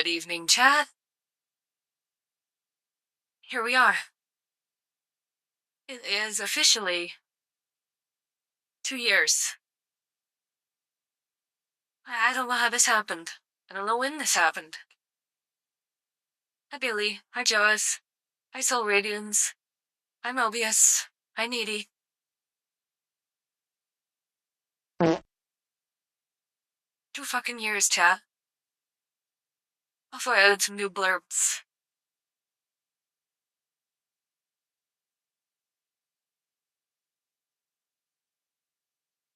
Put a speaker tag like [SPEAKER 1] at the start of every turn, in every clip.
[SPEAKER 1] Good evening, chat. Here we are. It is officially 2 years. I don't know how this happened. I don't know when this happened. Hi Billy. Hi Joas. Hi Soul Radiance. Hi Mobius. Hi Needy. 2 fucking years, chat. Also, I added some new blurbs.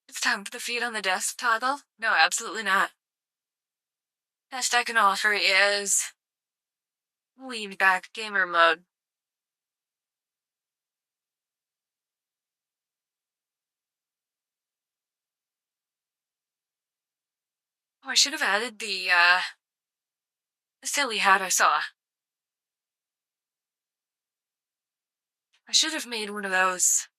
[SPEAKER 1] It's time for the feed on the desk toggle? No, absolutely not. Best I can offer is lean back gamer mode. Oh, I should have added the silly hat I saw. I should have made one of those.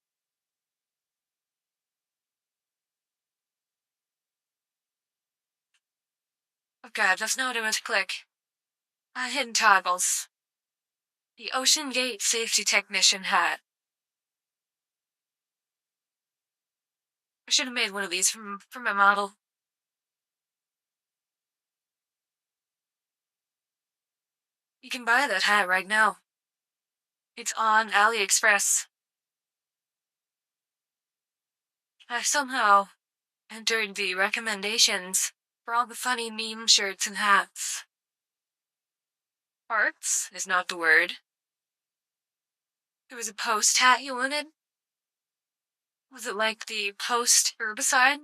[SPEAKER 1] Oh god, that's not what I meant to click. Hidden toggles. The Ocean Gate Safety Technician hat. I should have made one of these from my model. You can buy that hat right now. It's on AliExpress. I somehow entered the recommendations for all the funny meme shirts and hats. Hearts is not the word. There was a post hat you wanted? Was it like the post herbicide?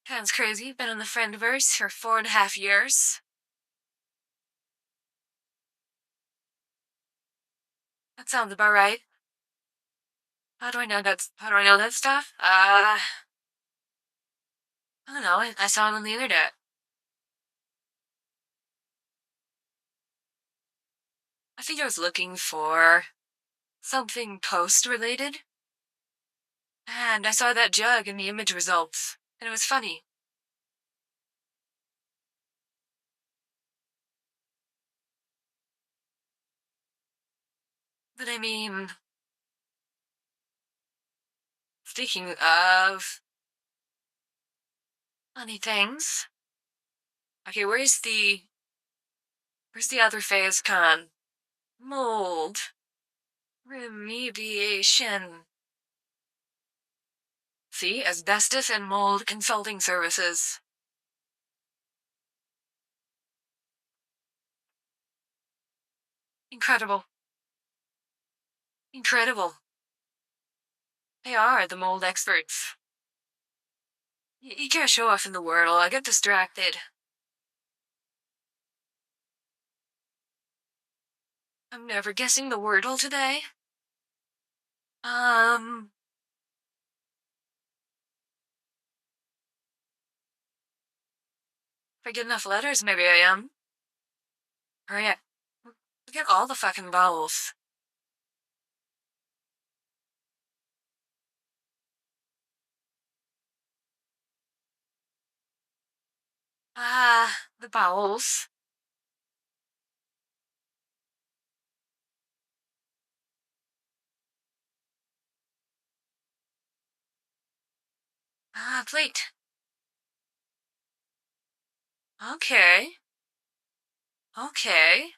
[SPEAKER 1] Sounds crazy. Been on the Friendiverse for 4.5 years. That sounds about right. How do I know that stuff? I don't know. I saw it on the internet. I think I was looking for something post-related. And I saw that jug in the image results. And it was funny. But I mean, speaking of funny things. Okay, where's the other phase con? Mold. Remediation. See, asbestos and mold consulting services. Incredible. Incredible. They are the mold experts. You can't show off in the Wordle. I get distracted. I'm never guessing the Wordle today. If I get enough letters, maybe I am. Hurry up. Look at all the fucking vowels. The vowels. Plate. Okay. Okay.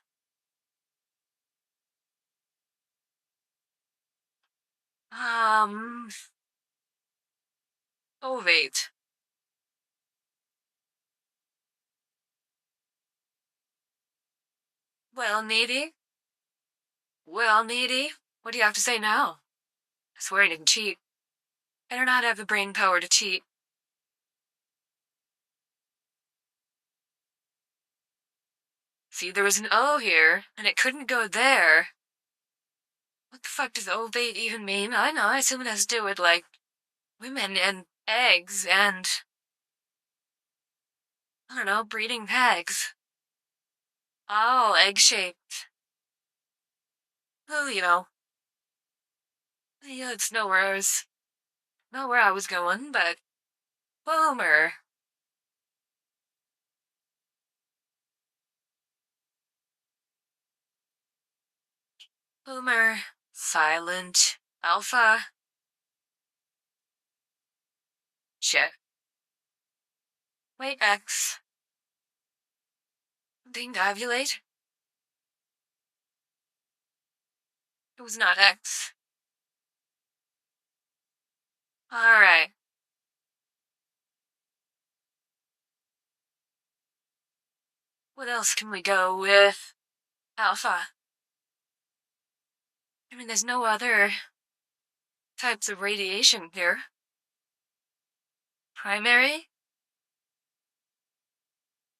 [SPEAKER 1] Ovate. Well, Needy? Well, Needy? What do you have to say now? I swear I didn't cheat. I do not have the brain power to cheat. See, there was an O here, and it couldn't go there. What the fuck does ovate even mean? I know, I assume it has to do with, like, women and eggs and, I don't know, breeding pigs. Oh, egg-shaped. Well, it's not where I was going, but boomer. Boomer. Silent. Alpha. Shit. Wait, X. Didn't ovulate? It was not X. Alright. What else can we go with? Alpha. I mean, there's no other types of radiation here. Primary?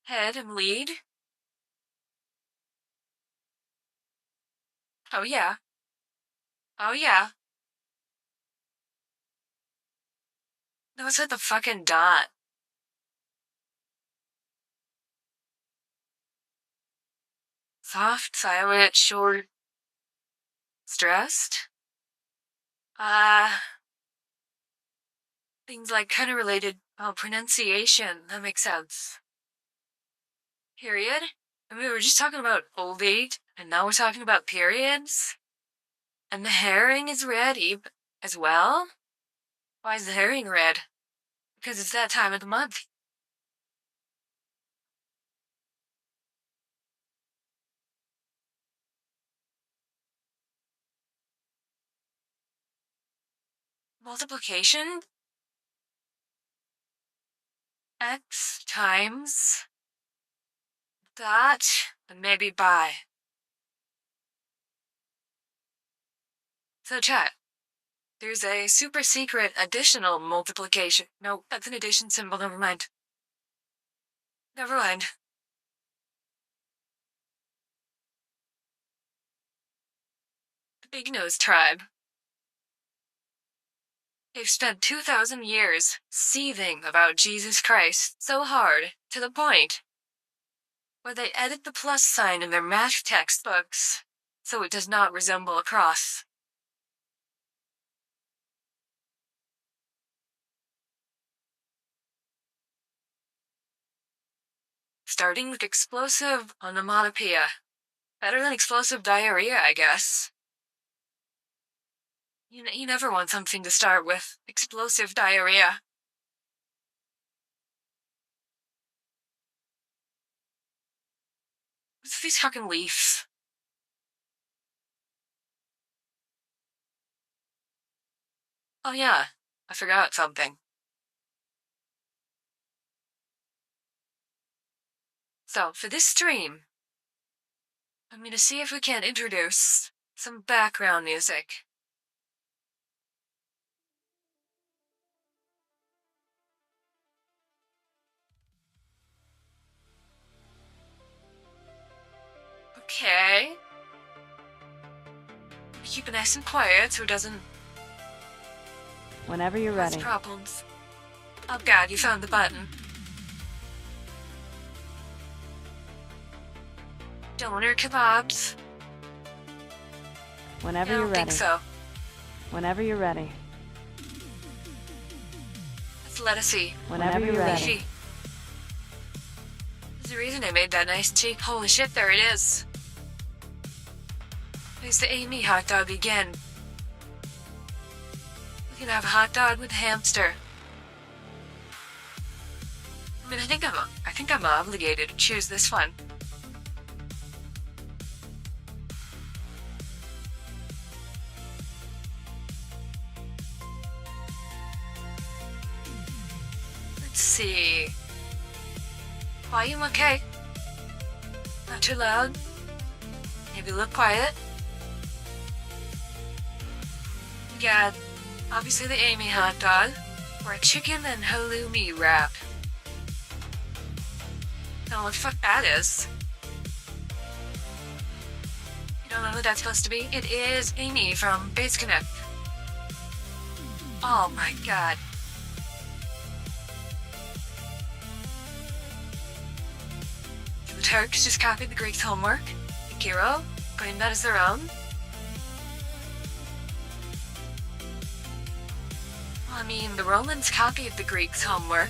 [SPEAKER 1] Head and lead? Oh yeah. Oh yeah. No, it's at the fucking dot. Soft, silent, short. Stressed? Things like kind of related. Oh, pronunciation. That makes sense. Period? I mean, we were just talking about ovate, and now we're talking about periods? And the herring is red as well? Why is the herring red? Because it's that time of the month. Multiplication? X times that, and maybe by. So chat, there's a super secret additional multiplication. No, that's an addition symbol, never mind. Never mind. The Big Nose Tribe. They've spent 2,000 years seething about Jesus Christ so hard to the point where they edit the plus sign in their math textbooks so it does not resemble a cross. Starting with explosive onomatopoeia. Better than explosive diarrhea, I guess. You never want something to start with explosive diarrhea. What's these fucking leaves? Oh yeah, I forgot something. So, for this stream, I'm going to see if we can introduce some background music. Okay. Keep it nice and quiet so it doesn't
[SPEAKER 2] Whenever you're
[SPEAKER 1] cause
[SPEAKER 2] ready.
[SPEAKER 1] problems. Oh god, you found the button. Doner kebabs?
[SPEAKER 2] Whenever
[SPEAKER 1] I
[SPEAKER 2] you're
[SPEAKER 1] don't
[SPEAKER 2] ready.
[SPEAKER 1] think so.
[SPEAKER 2] Whenever you're ready.
[SPEAKER 1] Let's let us see.
[SPEAKER 2] Whenever you're ready.
[SPEAKER 1] Leafy. There's a reason I made that nice cheek. Holy shit, there it is. There's the Amy hot dog again. We can have a hot dog with a hamster. I mean, I think I'm obligated to choose this one. Let's see. Volume okay? Not too loud? Maybe a little quiet? We got, obviously, the Amy hot dog, or a chicken and halloumi wrap. Don't know what the fuck that is. You don't know who that's supposed to be? It is Amy from Base Connect. Oh my god. The Turks just copied the Greeks' homework. The Giro, claimed that as their own. Well, I mean, the Romans copied the Greeks' homework.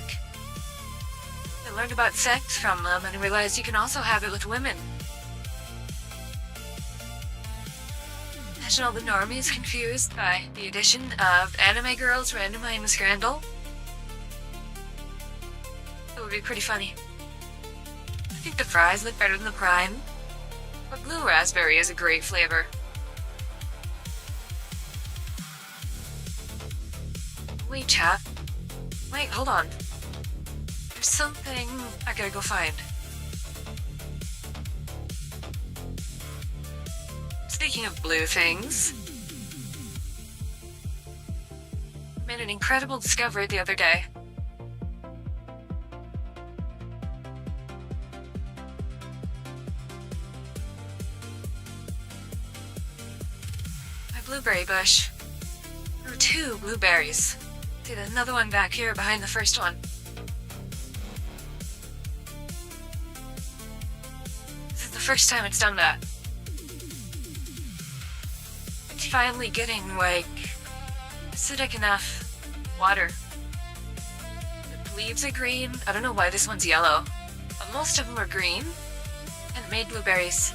[SPEAKER 1] They learned about sex from them and realized you can also have it with women. Imagine all the normies confused by the addition of anime girls randomly in the scandal. It would be pretty funny. I think the fries look better than the prime, but blue raspberry is a great flavor. Wait, chat. Wait, hold on. There's something I gotta go find. Speaking of blue things, I made an incredible discovery the other day. My blueberry bush grew 2 blueberries. See, there's another one back here behind the first one. This is the first time it's done that. It's finally getting, like, acidic enough water. The leaves are green. I don't know why this one's yellow, but most of them are green, and it made blueberries.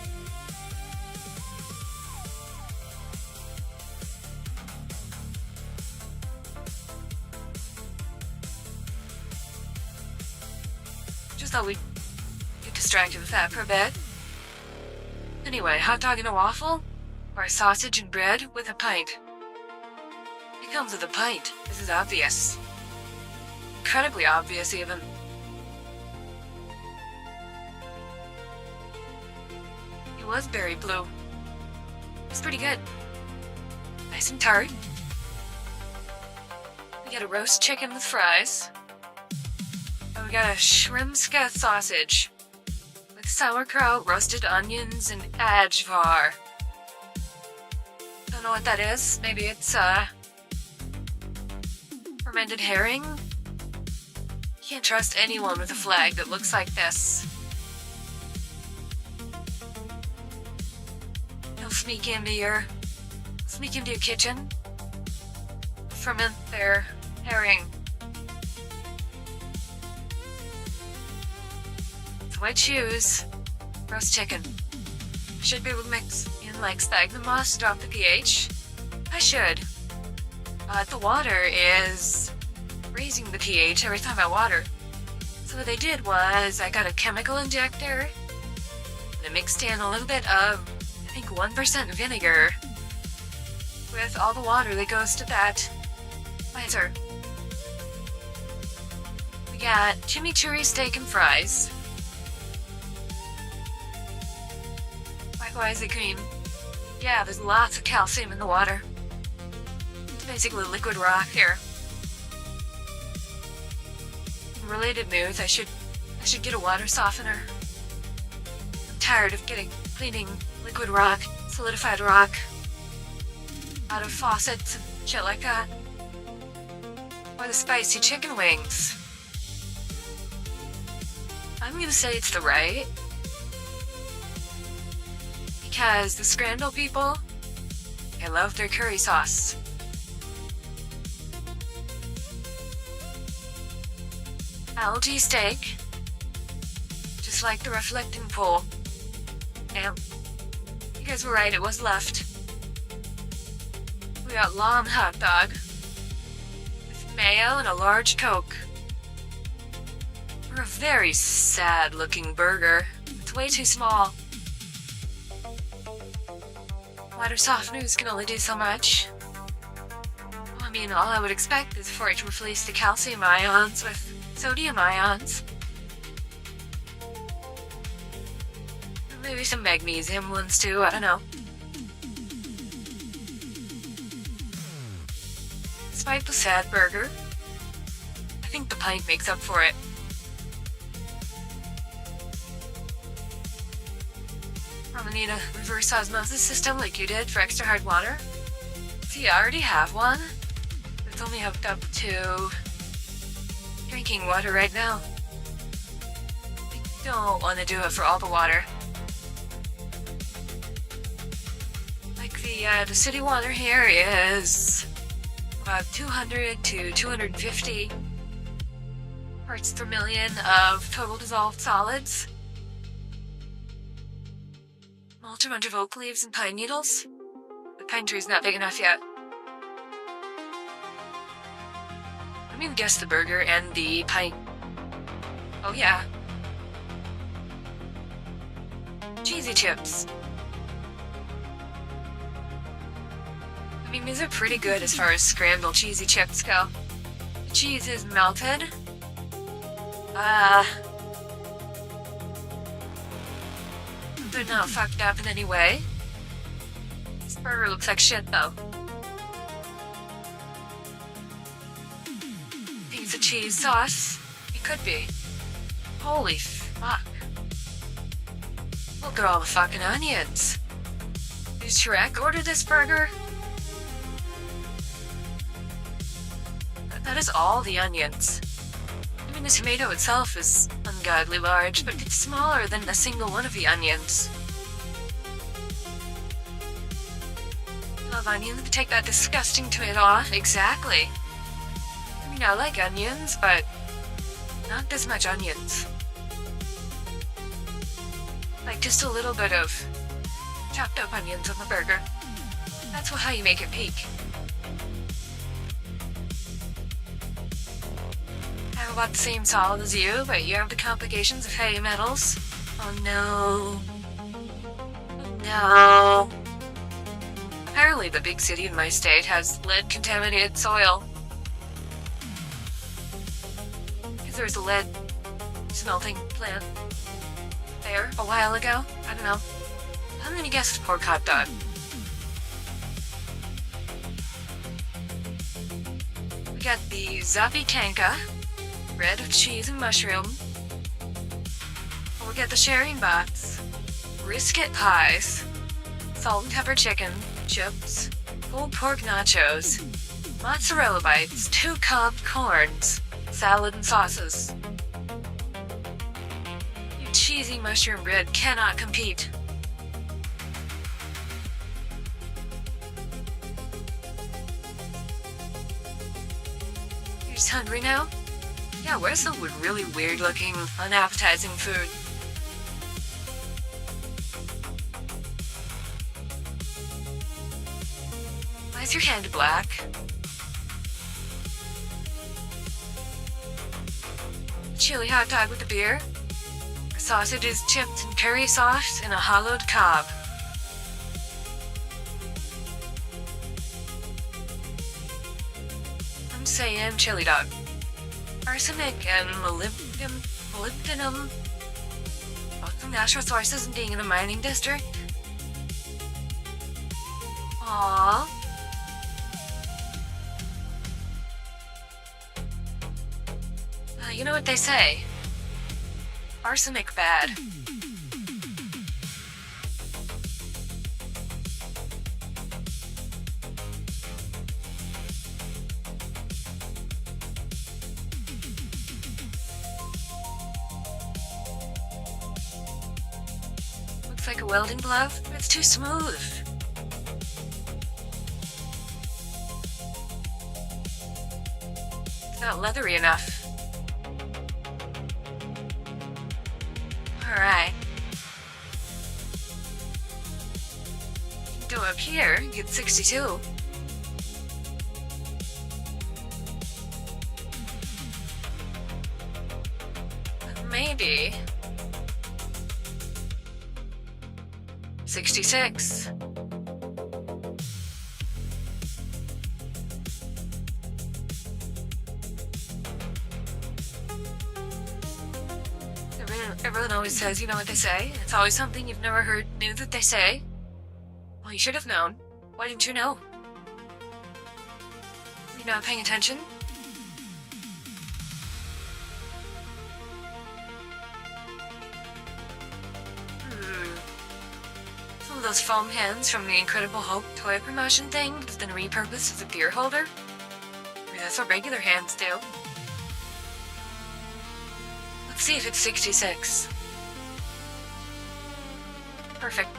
[SPEAKER 1] Just thought we'd get distracted with that for a bit. Anyway, hot dog and a waffle, or a sausage and bread with a pint. It comes with a pint. This is obvious. Incredibly obvious, even. It was berry blue. It's pretty good. Nice and tart. We got a roast chicken with fries. And we got a shrimska sausage with sauerkraut, roasted onions, and ajvar. Don't know what that is. Maybe it's, fermented herring? Can't trust anyone with a flag that looks like this. They'll sneak into your kitchen, ferment their herring. So I choose roast chicken. Should be able to mix in like sphagnum moss to drop the pH. I should. But the water is raising the pH every time I water. So what they did was I got a chemical injector and I mixed in a little bit of, I think 1% vinegar with all the water that goes to that planter. We got chimichurri steak and fries. Likewise the cream. Yeah, there's lots of calcium in the water. It's basically liquid rock here. In related news, I should get a water softener. I'm tired of cleaning liquid rock, solidified rock out of faucets and shit like that. Or the spicy chicken wings. I'm gonna say it's the right. Because the Scrandal people, I love their curry sauce. Algae steak, just like the reflecting pool. Damn, you guys were right, it was left. We got lamb hot dog with mayo and a large Coke. For a very sad looking burger. It's way too small. Water softeners can only do so much. Well, I mean, all I would expect is for it to replace the calcium ions with sodium ions. Maybe some magnesium ones too, I don't know. Despite the sad burger, I think the pint makes up for it. I'm gonna need a reverse osmosis system like you did for extra hard water. See, I already have one. It's only hooked up to drinking water right now. don't want to do it for all the water. Like the city water here is about 200 to 250 parts per million of total dissolved solids. Mulch a bunch of oak leaves and pine needles. The pine tree's not big enough yet. I'm gonna guess the burger and the pine. Oh yeah. Cheesy chips. I mean, these are pretty good as far as scrambled cheesy chips go. The cheese is melted. They're not fucked up in any way. This burger looks like shit though. Piece of cheese sauce? It could be. Holy fuck. Look at all the fucking onions. Did Shrek order this burger? That is all the onions. I mean, the tomato itself is ungodly large, but it's smaller than a single one of the onions. Love onions, but take that disgusting tomato off. Exactly. I mean, I like onions, but not this much onions. Like just a little bit of chopped up onions on the burger. That's how you make it peak. I have about the same solid as you, but you have the complications of heavy metals. Oh no. No. Apparently the big city in my state has lead-contaminated soil. Because there was a lead smelting plant there a while ago. I don't know. I'm gonna guess it's pork hot dog. We got the zapitanka, bread of cheese and mushroom. We got the sharing box, brisket pies, salt and pepper chicken, chips, pulled pork nachos, mozzarella bites, 2 cob corns, salad and sauces. Your cheesy mushroom bread cannot compete. You're just hungry now? Yeah, where's some really weird looking, unappetizing food? Why is your hand black? Chili hot dog with a beer. Our sausage is chipped in curry sauce in a hollowed cob. I'm saying chili dog. Arsenic and molybdenum. Both from natural sources and being in a mining district. Aww. You know what they say? Arsenic bad. Looks like a welding glove, but it's too smooth. It's not leathery enough. Alright. Go up here and get 62. Maybe 66. Everyone always says, you know what they say. It's always something you've never knew that they say. Well, you should have known. Why didn't you know? You're not paying attention? Some of those foam hands from the Incredible Hulk toy promotion thing has been repurposed as a beer holder. I mean, that's what regular hands do. Let's see if it's 66. Perfect.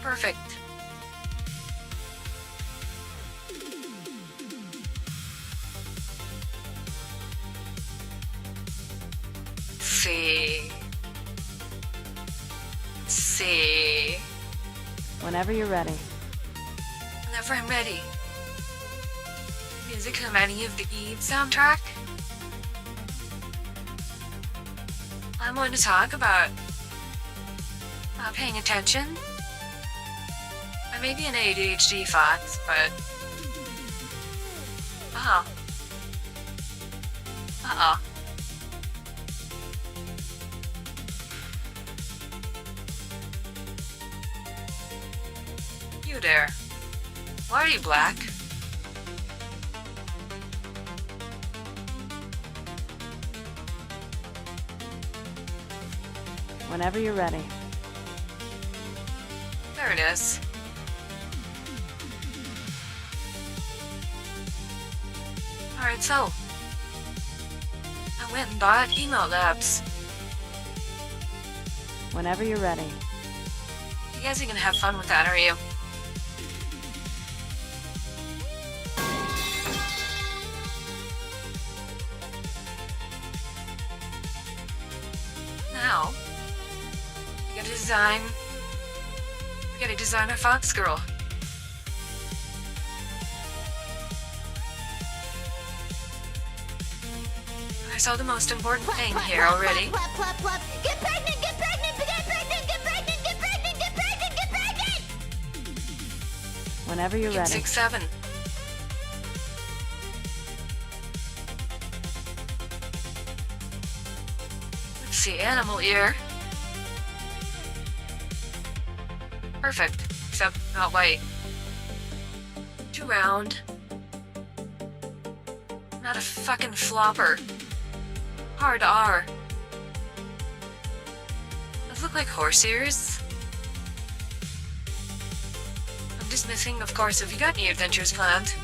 [SPEAKER 1] Perfect. See. See.
[SPEAKER 2] Whenever you're ready.
[SPEAKER 1] Whenever I'm ready. Music from any of the Eve soundtrack? I'm going to talk about not paying attention. I may be an ADHD fox, but... Uh-oh. You there. Why are you black?
[SPEAKER 2] Whenever you're ready.
[SPEAKER 1] There it is. Alright, so. I went and bought emote labs.
[SPEAKER 2] Whenever you're ready.
[SPEAKER 1] You guys are gonna have fun with that, are you? Now, we gotta design our fox girl. I saw the most important thing here already.
[SPEAKER 3] Plop, plop, plop. Get pregnant, get pregnant, get pregnant, get pregnant, get pregnant, get pregnant, get pregnant!
[SPEAKER 2] Whenever you're ready.
[SPEAKER 1] 6-7. Let's see, animal ear. Perfect, except not white. Too round. Not a fucking flopper. Hard R. Those look like horse ears. I'm just missing, of course, if you got any adventures planned.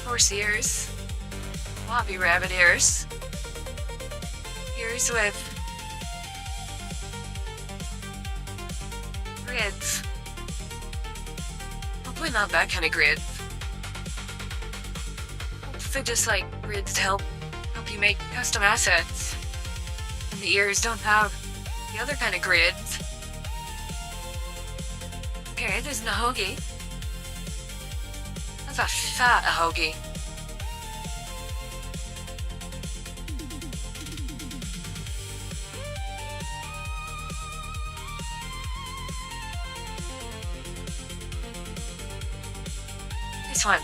[SPEAKER 1] Horse ears. Floppy rabbit ears. Ears with grids. Hopefully not that kind of grid. They just like grids to help you make custom assets. And the ears don't have the other kind of grids. Okay, there's an ahogie. That's a fat ahogie. This one.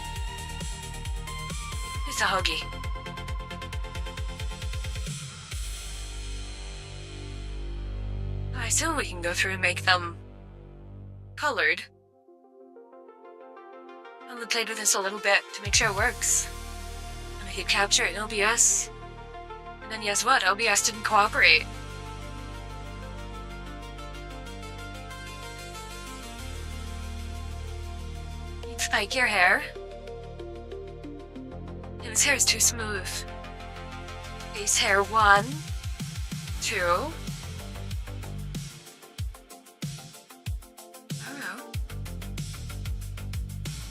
[SPEAKER 1] It's a hoagie. I assume we can go through and make them colored. I'm gonna play with this a little bit to make sure it works. And I could capture it in OBS. And then guess what? OBS didn't cooperate. You spike your hair. And his hair is too smooth. Face hair 1, 2.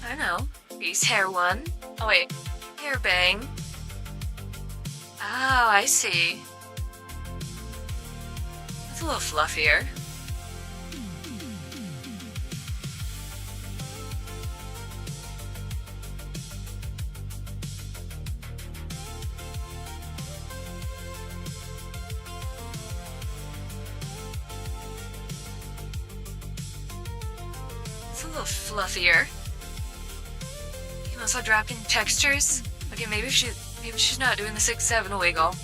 [SPEAKER 1] I don't know. Face hair 1. Oh wait. Hair bang. Oh, I see. It's a little fluffier. It's a little fluffier. You can also drop in textures. Okay, maybe she's not doing the 6-7 wiggle.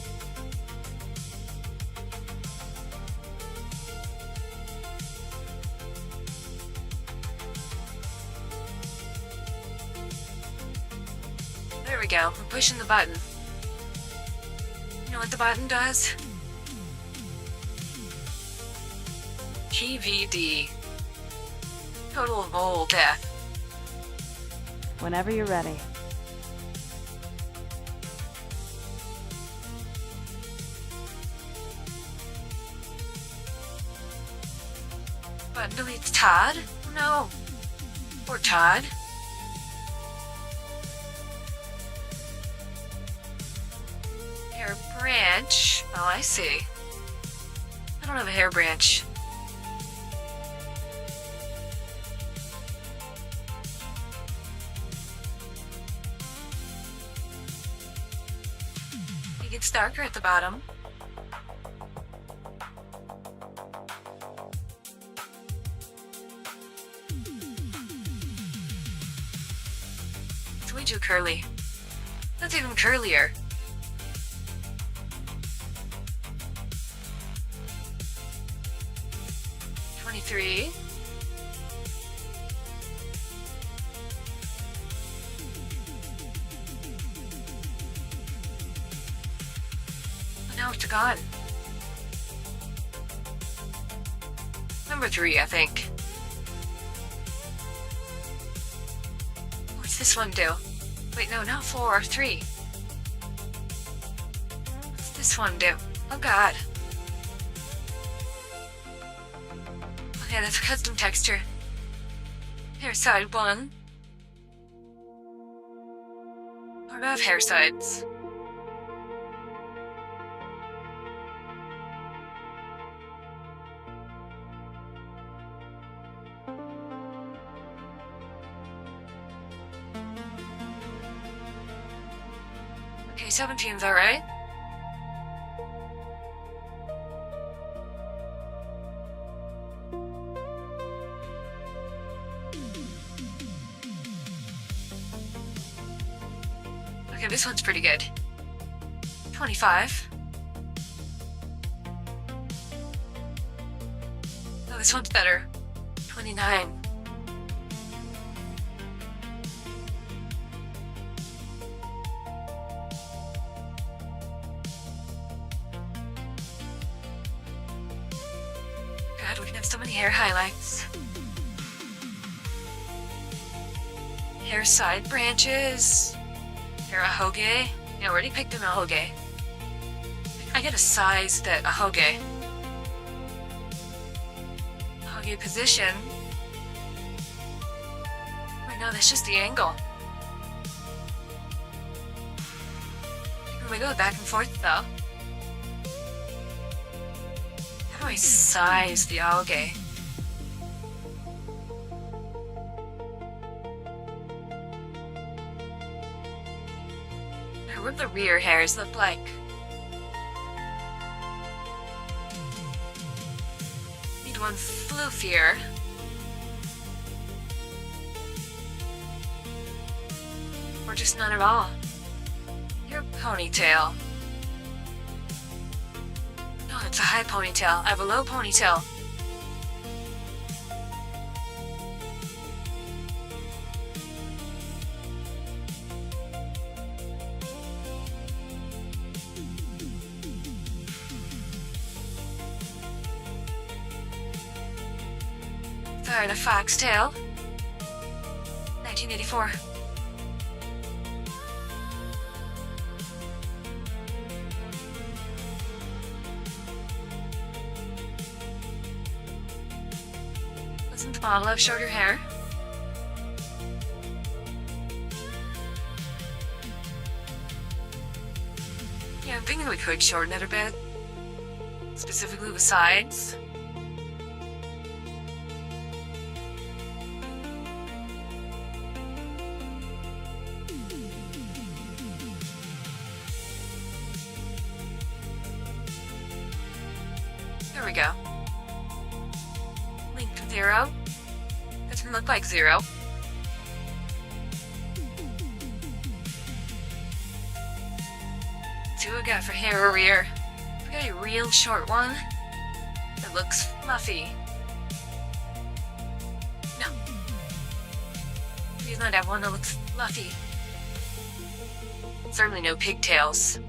[SPEAKER 1] There we go. We're pushing the button. You know what the button does? TVD. Total mole death.
[SPEAKER 2] Whenever you're ready.
[SPEAKER 1] But deletes Todd? No. Or Todd. Hair branch. Oh, I see. I don't have a hair branch. It gets darker at the bottom. It's way too curly. That's even curlier. Three. But now it's gone. Number 3, I think. What's this one do? Wait, no, not 4, 3. What's this one do? Oh god. Okay, that's a custom texture. Hair side 1. Or do I have hair sides? Okay, 17's alright. Okay, this one's pretty good. 25. Oh, this one's better. 29. God, we can have so many hair highlights. Hair side branches. Hair ahoge. I already picked an ahoge. I get a size that ahoge. Ahoge position. Wait, no, that's just the angle. We go back and forth though. How do I size the ahoge? What do the rear hairs look like? Need one floofier. Or just none at all. Your ponytail. No, it's a high ponytail. I have a low ponytail. Third, a foxtail. 1984. Doesn't the model have shorter hair? Yeah, I'm thinking we could shorten it a bit. Specifically the sides. There we go. Link to 0. Doesn't look like 0. See what we got for hair or rear. We got a real short one that looks fluffy. No. We don't have one that looks fluffy. Certainly no pigtails.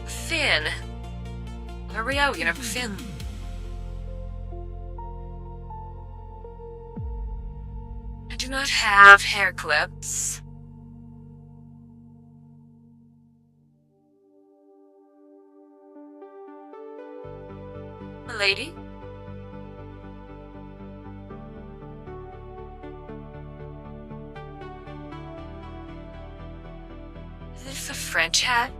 [SPEAKER 1] Fin. Where we at? We can have a fin. I do not have hair clips. lady? Is this a French hat?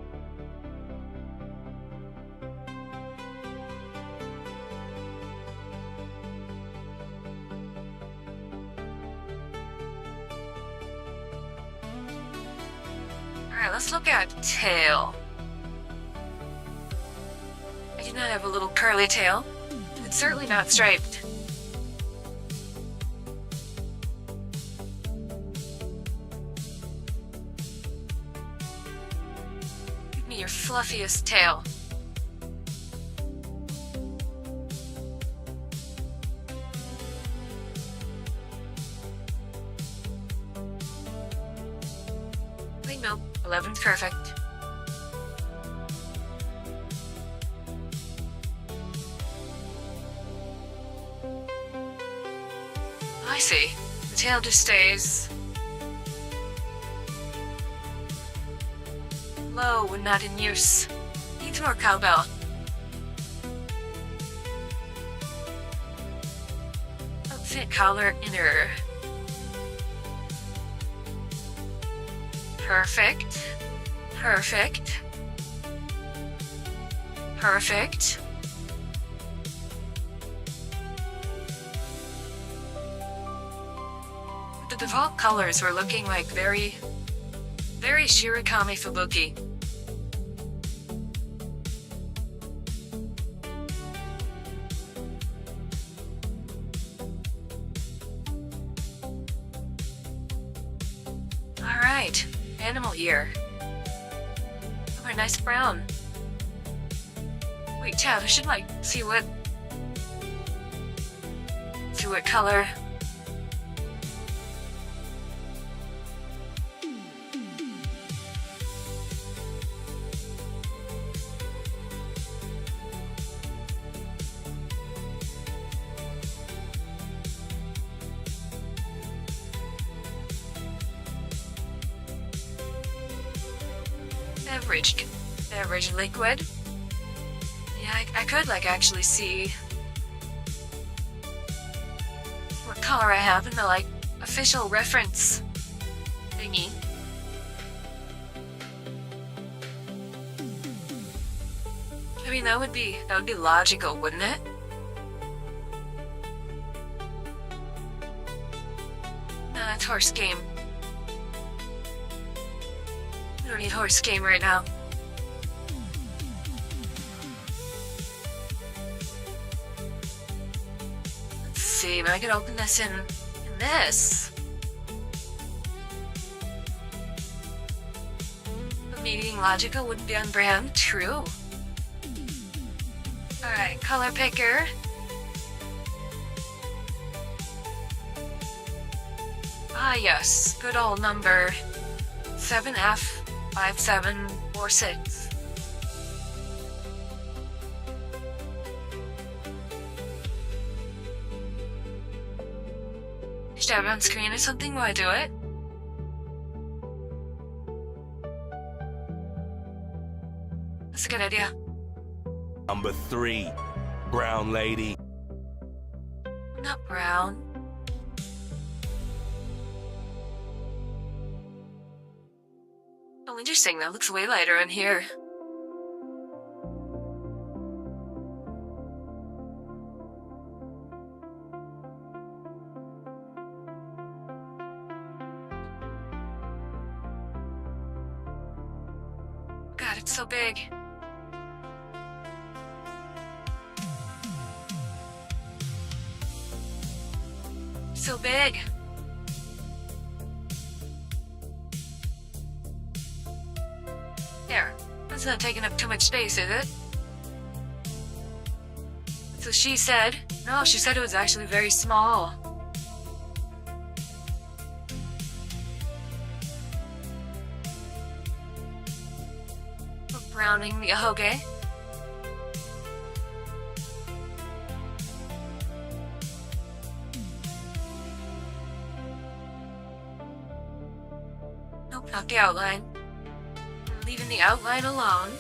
[SPEAKER 1] Alright, let's look at tail. I do not have a little curly tail. It's certainly not striped. Give me your fluffiest tail. Wait, no. 11's perfect. I see. The tail just stays low when not in use. Needs more cowbell. Outfit collar inner. Perfect. Perfect. Perfect. The default colors were looking like very Shirokami Fubuki. Alright, animal ear. Oh, a nice brown. Wait, Chad, I should see what color. Beverage liquid. Yeah, I could actually see what color I have in the official reference thingy. I mean, that would be logical, wouldn't it? No, that's horse game. We don't need horse game right now. Let's see, maybe I could open this in this. But meeting logical wouldn't be on brand. True. Alright, color picker. Ah yes, good old number 7F5746. Should I have it on screen or something while I do it? That's a good idea.
[SPEAKER 4] Number 3, brown lady.
[SPEAKER 1] Not brown. Oh, interesting. That looks way lighter in here. God, it's so big. So big. There. That's not taking up too much space, is it? So she said. No, she said it was actually very small. Browning the ahoge. Nope, not the outline. I'm leaving the outline alone.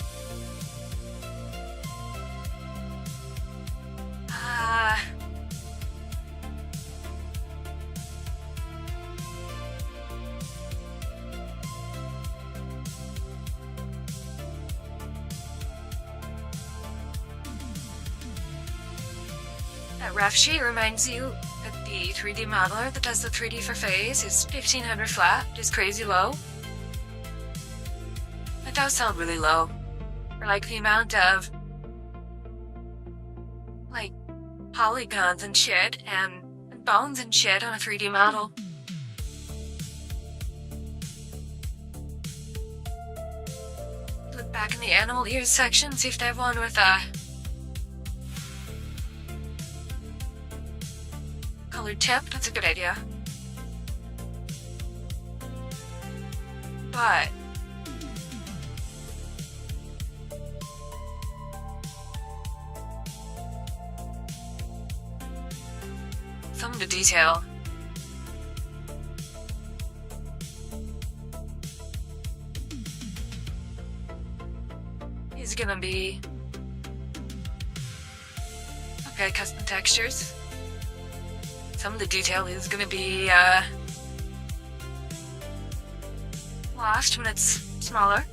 [SPEAKER 1] That rough sheet reminds you that the 3D modeler that does the 3D for phase is 1500 flat, which is crazy low. That does sound really low. For like the amount of like polygons and shit and bones and shit on a 3D model. Look back in the animal ears section, see if they have one with colored tip. That's a good idea. But some of the detail is gonna be okay. Custom textures. Some of the detail is gonna be lost when it's smaller.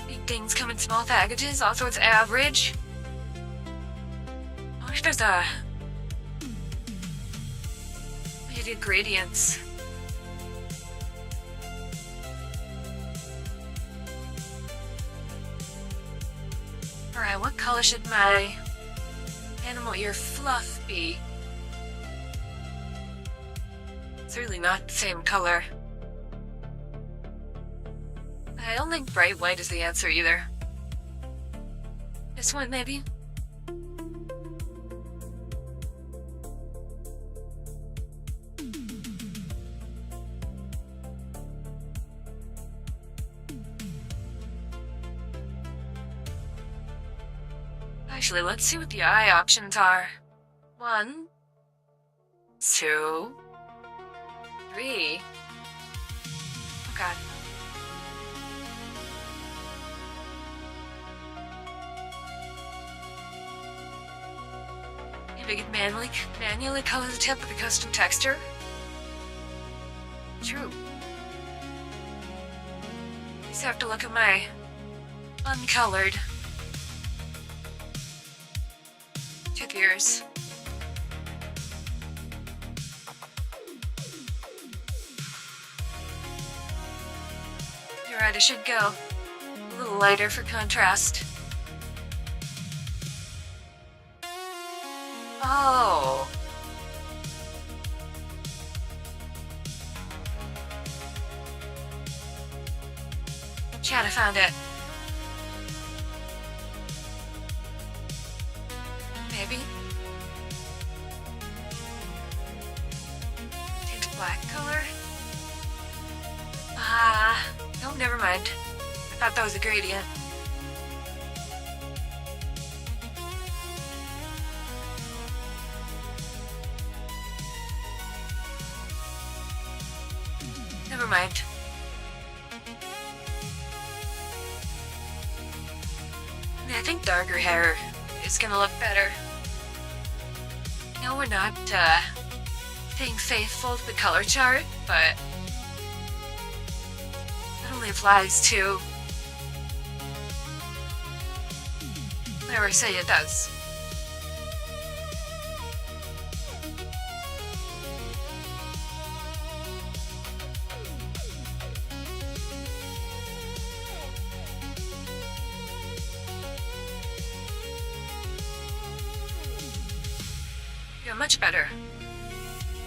[SPEAKER 1] Big things come in small packages. Also, it's average. I wish there's a maybe gradients. Alright, what color should my animal ear fluff be? It's really not the same color. I don't think bright white is the answer either. This one, maybe? Actually, let's see what the eye options are. 1, 2, 3. Oh god. Maybe I could manually color the tip with a custom texture. True. Just have to look at my uncolored tip ears. You're right, I should go a little lighter for contrast. Oh. Chat, I found it. Maybe. Tint black color? No, never mind. I thought that was a gradient. Never mind. I think darker hair is gonna look better. No, we're not, being faithful to the color chart, but that only applies to whatever I say it does. Yeah, much better.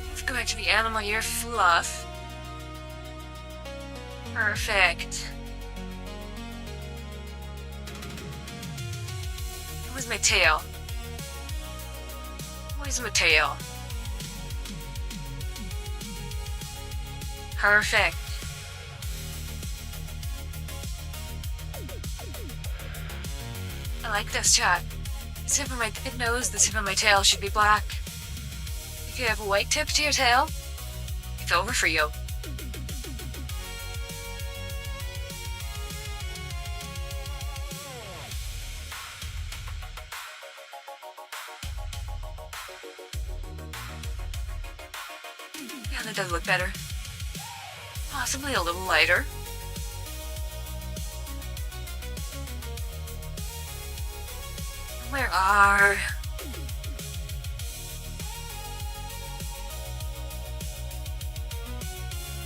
[SPEAKER 1] Let's go back to the animal ear fluff. Perfect. Where's my tail? Where's my tail? Perfect. I like this shot. The tip of my nose, the tip of my tail should be black. If you have a white tip to your tail, it's over for you. Yeah, that does look better. Possibly a little lighter. Where are...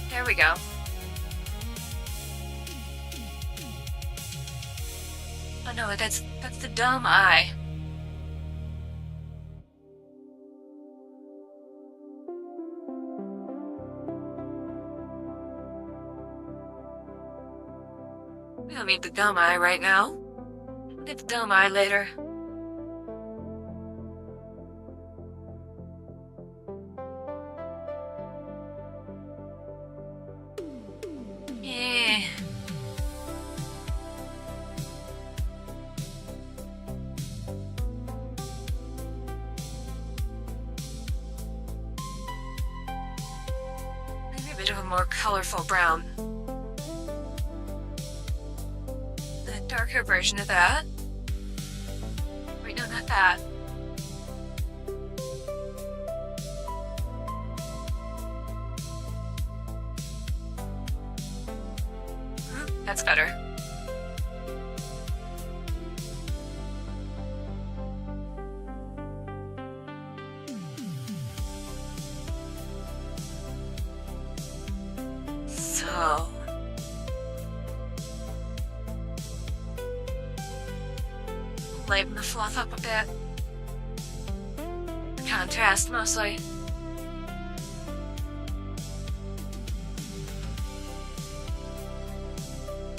[SPEAKER 1] There we go. Oh no, that's the dumb eye. We don't need the dumb eye right now. We'll get the dumb eye later. Eh. Maybe a bit of a more colorful brown. A darker version of that. Wait, no, not that. That's better. So... lighten the fluff up a bit. Contrast, mostly.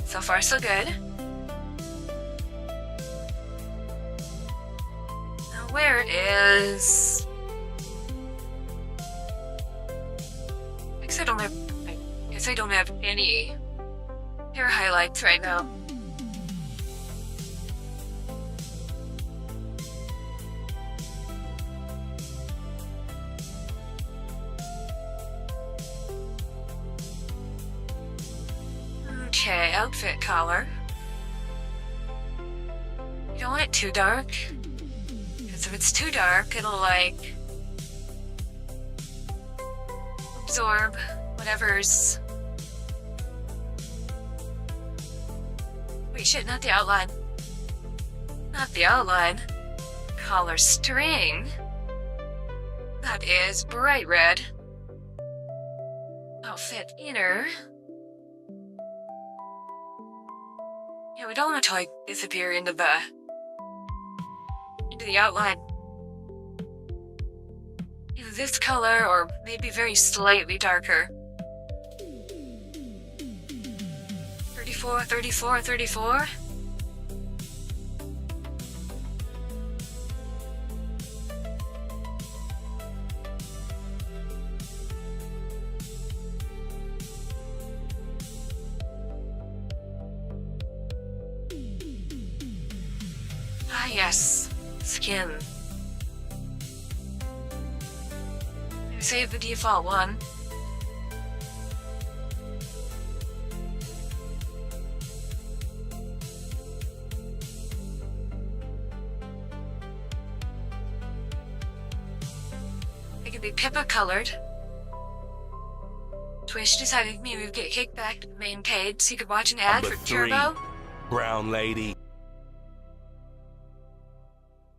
[SPEAKER 1] So far, so good. Now, where is... I guess I don't have any hair highlights right now. Okay, outfit color. You don't want it too dark, because if it's too dark, it'll like absorb whatever's... Wait, shit, not the outline. Not the outline. Collar string. That is bright red. Outfit inner. Yeah, we don't want to like disappear into the outline. Either this color or maybe very slightly darker. 34, 34, 34. Ah, yes. Skin. Save the default one. It could be Pippa colored. Twitch decided maybe we'd get kicked back to the main page so you could watch an ad
[SPEAKER 4] Number
[SPEAKER 1] for
[SPEAKER 4] 3,
[SPEAKER 1] Turbo.
[SPEAKER 4] brown lady.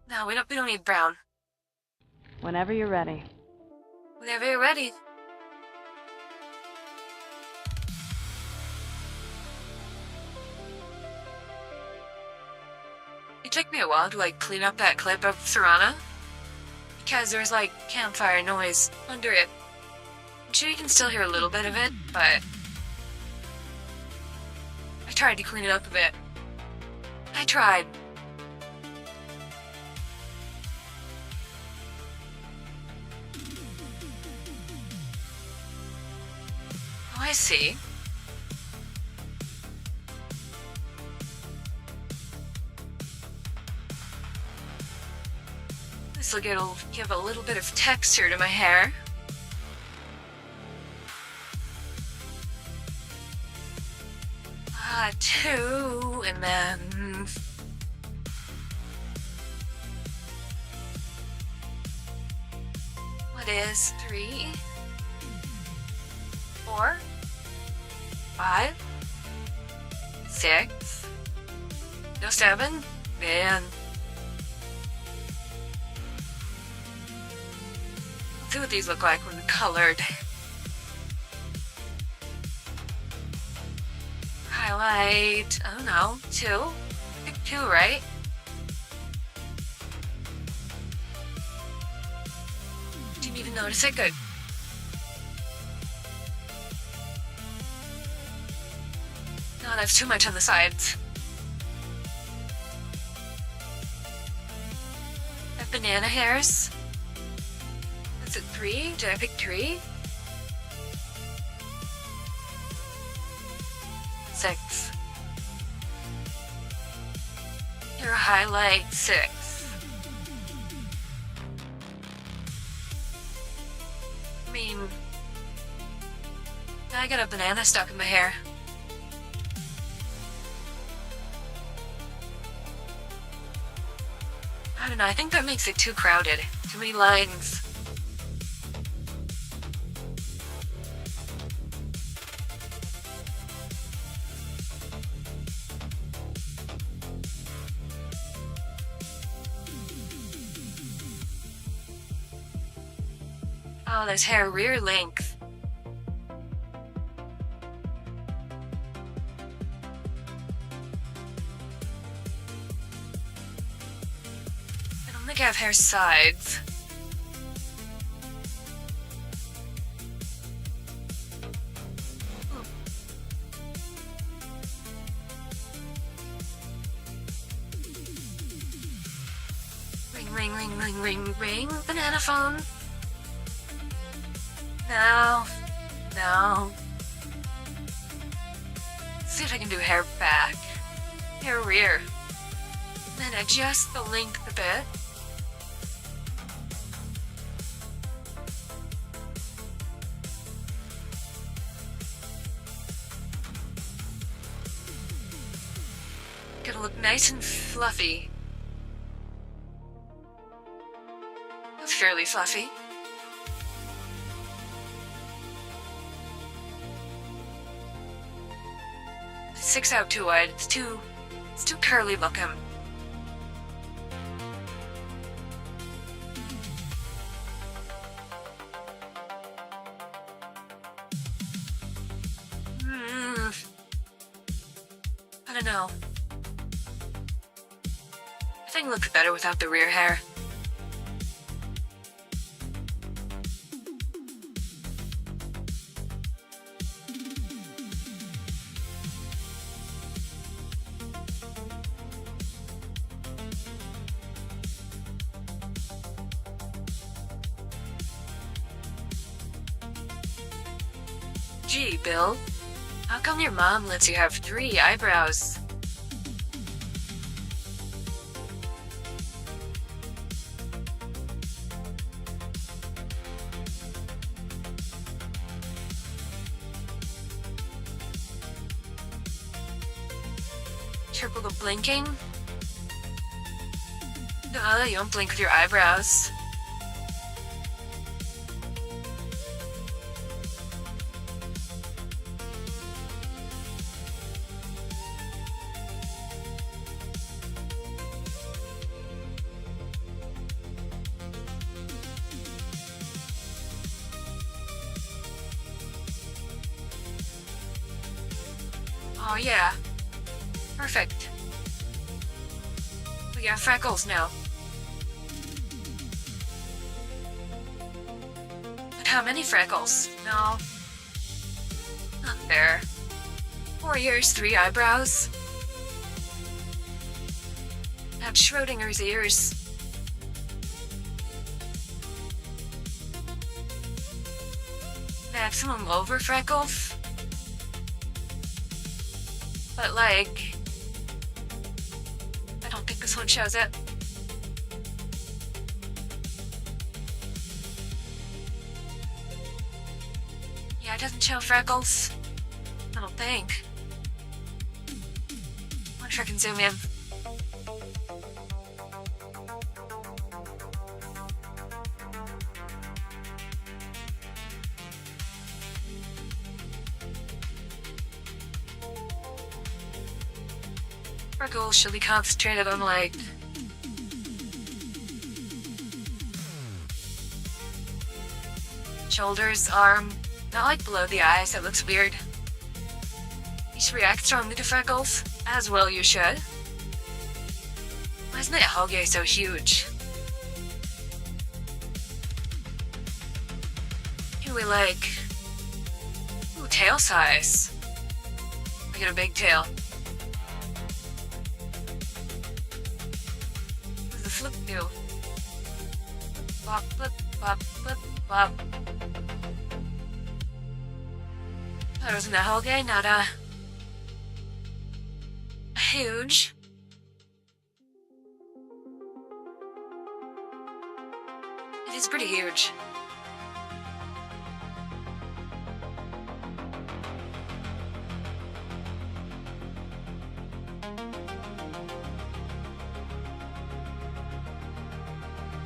[SPEAKER 1] No, we don't need brown.
[SPEAKER 2] Whenever you're ready.
[SPEAKER 1] Whenever you're ready. It took me a while to like clean up that clip of Serana, because there was like campfire noise under it. I'm sure you can still hear a little bit of it, but I tried to clean it up a bit. I tried. Oh, I see. This will give a little bit of texture to my hair. Two, and then... What is 3? 4, 5, 6, no 7, man. Let's see what these look like when colored. Highlight, I don't know, 2? I think 2, right? Didn't even notice it, good. No, that's too much on the sides. That banana hairs. Is it 3? Did I pick 3? 6. Your highlight 6. I mean, I got a banana stuck in my hair. I don't know, I think that makes it too crowded. Too many lines. Oh, there's hair rear length. I don't think I have hair sides. Ring, ring, ring, ring, ring, ring. Banana phone. No. No. Let's see if I can do hair back. Hair rear. Then adjust the length a bit. Gotta look nice and fluffy. That's fairly fluffy. Six out too wide. It's too curly looking. I don't know. I think it looks better without the rear hair. Gee, Bill, how come your mom lets you have 3 eyebrows? Triple the blinking? No, you don't blink with your eyebrows. Oh yeah. Perfect. We got freckles now. But how many freckles? No. Not fair. 4 ears, 3 eyebrows. I have Schrodinger's ears. Maximum over freckles. But like, I don't think this one shows it. Yeah, it doesn't show freckles. I don't think. I wonder if I can zoom in. Freckles should be concentrated on, like, shoulders, arm, not like below the eyes, that looks weird. You should react strongly to freckles, as well you should. Why isn't that Hoge so huge? Can we like... Ooh, tail size. I get a big tail. What does the flip do? Flip, flip, flop, flip, flop. That wasn't a Hoge, not a huge. It is pretty huge.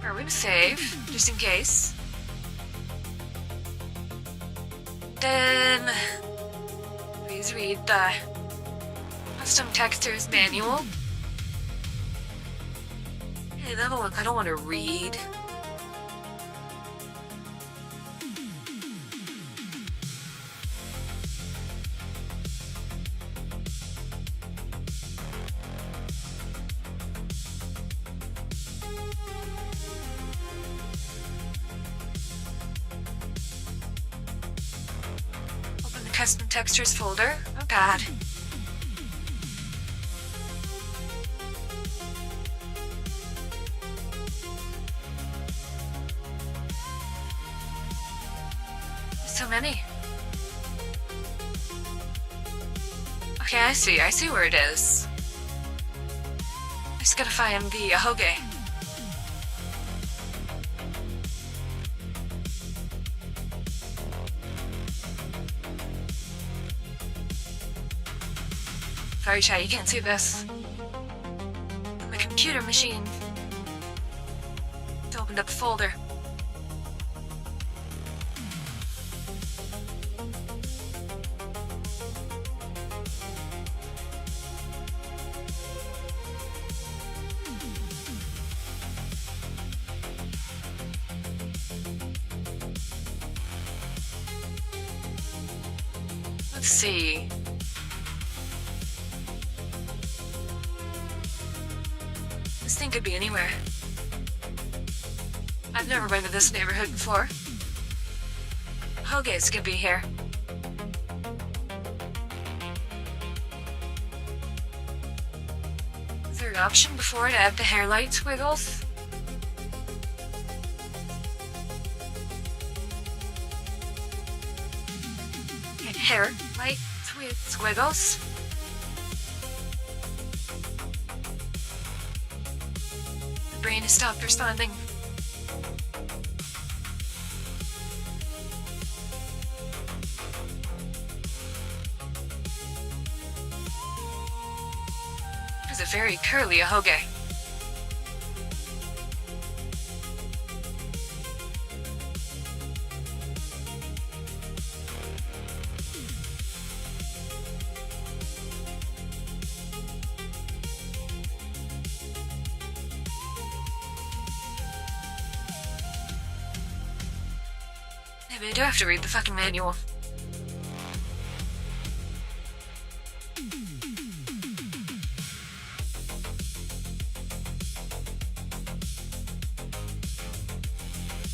[SPEAKER 1] Are we save, just in case? Then please read the custom textures manual. Hey, that'll look, I don't want to read. Open the custom textures folder. Oh god. So many. Okay, I see where it is. I just gotta find the Hoge. Sorry, chat, you can't see this. The computer machine. It's opened up the folder. Let's see. This thing could be anywhere. I've never been to this neighborhood before. Hoge's could be here. Is there an option before to add the hairlight squiggles? Hair light squiggles. The brain has stopped responding. There's a very curly Hoge. Maybe I do have to read the fucking manual.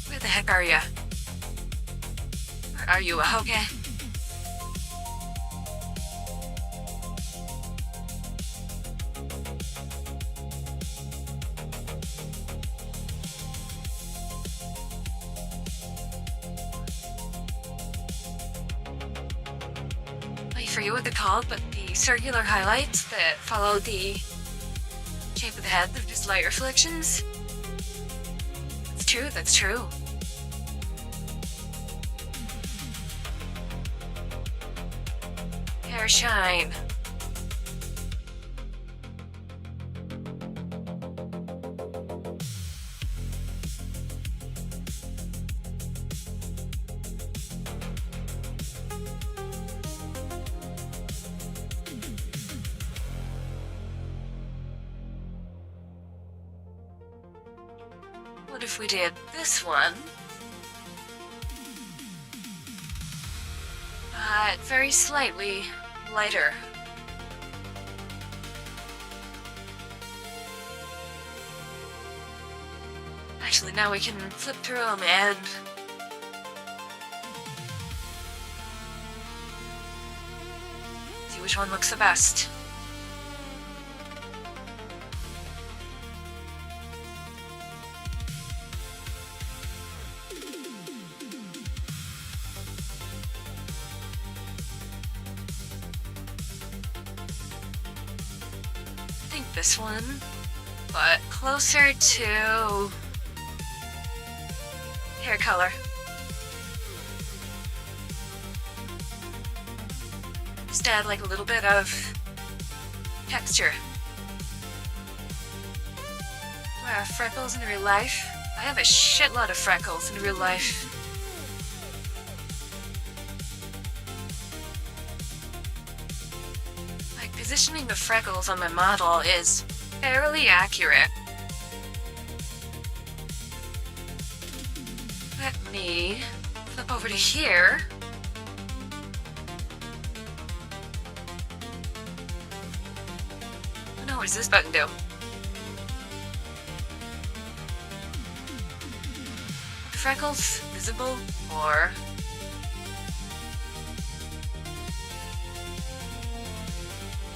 [SPEAKER 1] Where the heck are ya? Or are you a Hoge? I forget what they're called, but the circular highlights that follow the shape of the head, they're just light reflections. That's true, that's true. Hair shine. What if we did this one? Very slightly lighter. Actually, now we can flip through them and see which one looks the best. I think this one, but closer to hair color. Just add like a little bit of texture. Do I have freckles in real life? I have a shitload of freckles in real life. Like, positioning the freckles on my model is fairly accurate. Let me flip over to here. Oh no, what does this button do? The freckles visible or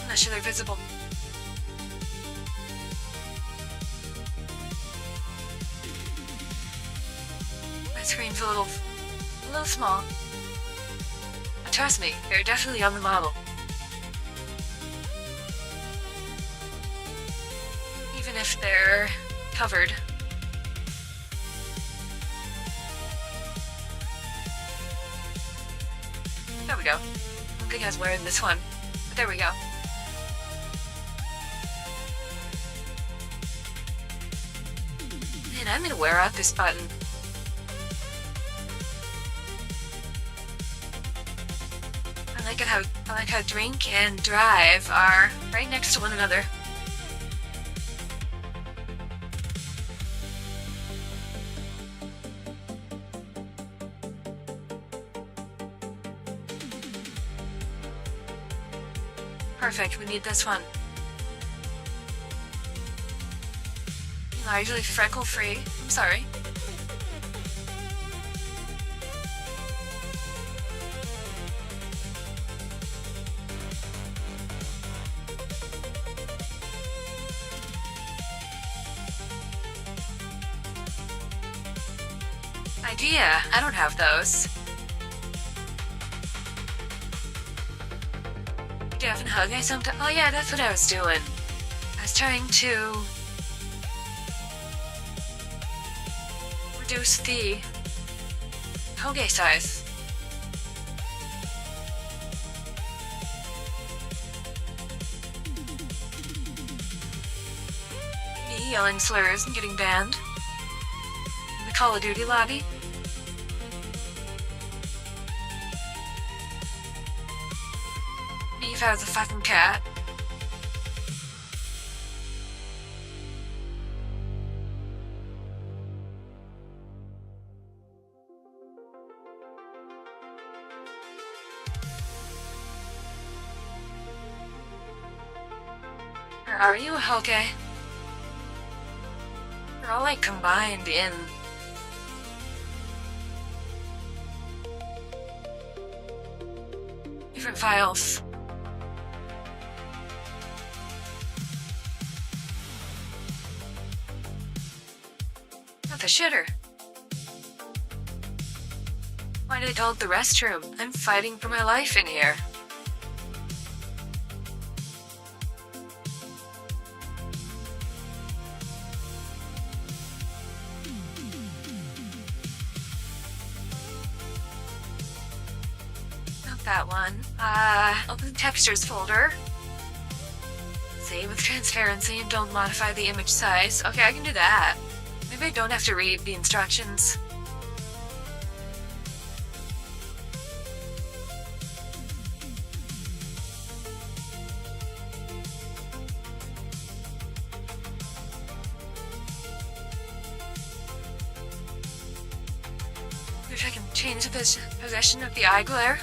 [SPEAKER 1] I'm not sure they're visible. My screen's a little small. But trust me, they're definitely on the model. Even if they're covered. There we go. I don't think I was wearing this one, but there we go. Man, I'm gonna wear out this button. I like how drink and drive are right next to one another. Perfect, we need this one. Largely freckle-free. I'm sorry. Idea. I don't have those. Deaf and hug I sometimes. Oh yeah, that's what I was doing. I was trying to reduce the hoge size. Me yelling slurs and getting banned in the Call of Duty lobby. Me if I was a fucking cat. Or are you a Hoge? They're all like combined in different files. Not the shitter. Why do they call it the restroom? I'm fighting for my life in here. That one. Open the textures folder. Save with transparency and don't modify the image size. Okay, I can do that. Maybe I don't have to read the instructions. change possession of the eye glare?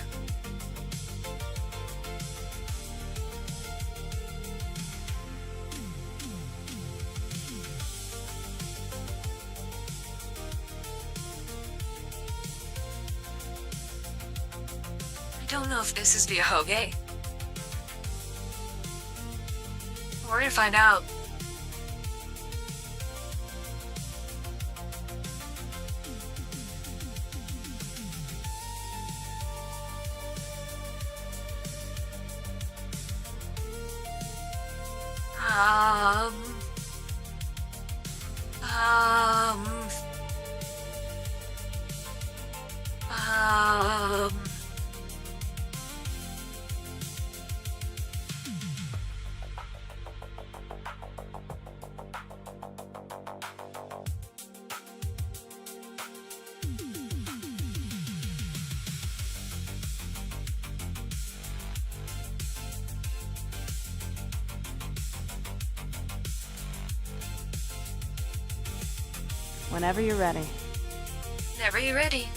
[SPEAKER 1] I don't know if this is the Ahoge. We're gonna find out. Um, um, um,
[SPEAKER 2] Whenever you're ready.
[SPEAKER 1] Whenever you're ready.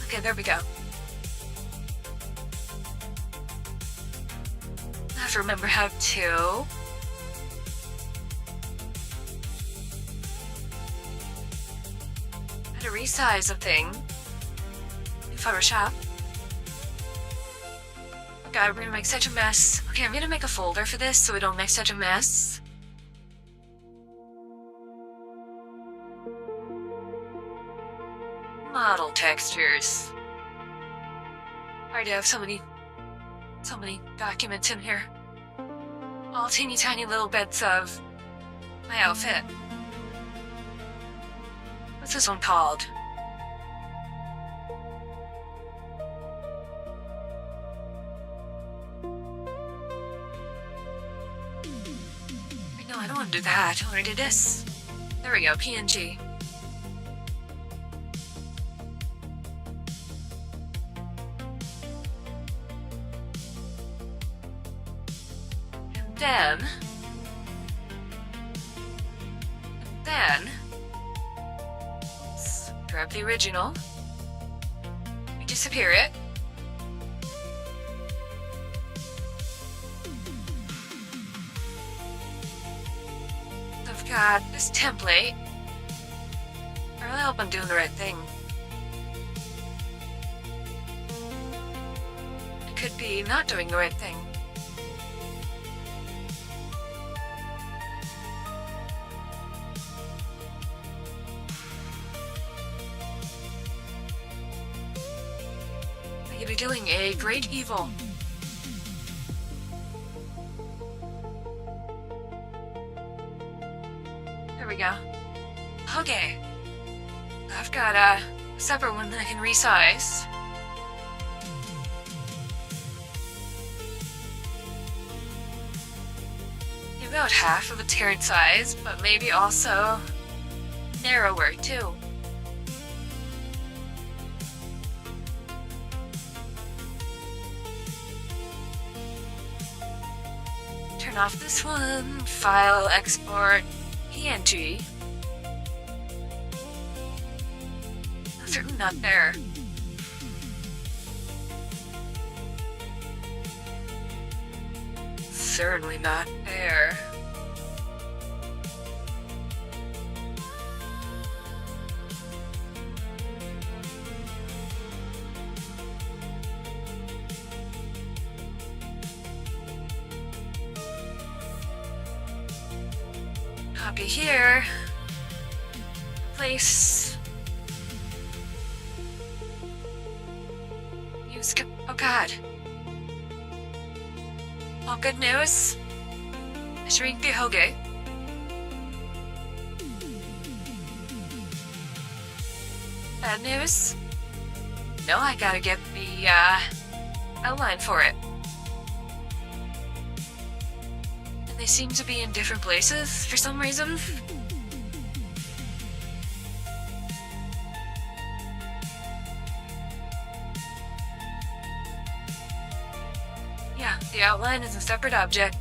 [SPEAKER 1] Okay, there we go. I have to remember how to... resize a thing in Photoshop. Oh god, we're gonna make such a mess. Okay, I'm gonna make a folder for this so we don't make such a mess. Model textures. I already have so many documents in here. All teeny tiny little bits of my outfit. What's this one called? No, I don't want to do that. I want to do this. There we go, PNG. And then, let's grab the original. We disappear it. I've got this template. I really hope I'm doing the right thing. I could be not doing the right thing. I could be doing a great evil. There we go. Okay. I've got a separate one that I can resize. About half of its current size, but maybe also narrower too. Turn off this one. File, export, PNG. Certainly not there. Certainly not there. Copy here. Place. Use. Oh god. All good news. Shrink the Hoge. Bad news. No, I gotta get the outline for it. And they seem to be in different places for some reason. Yeah, the outline is a separate object.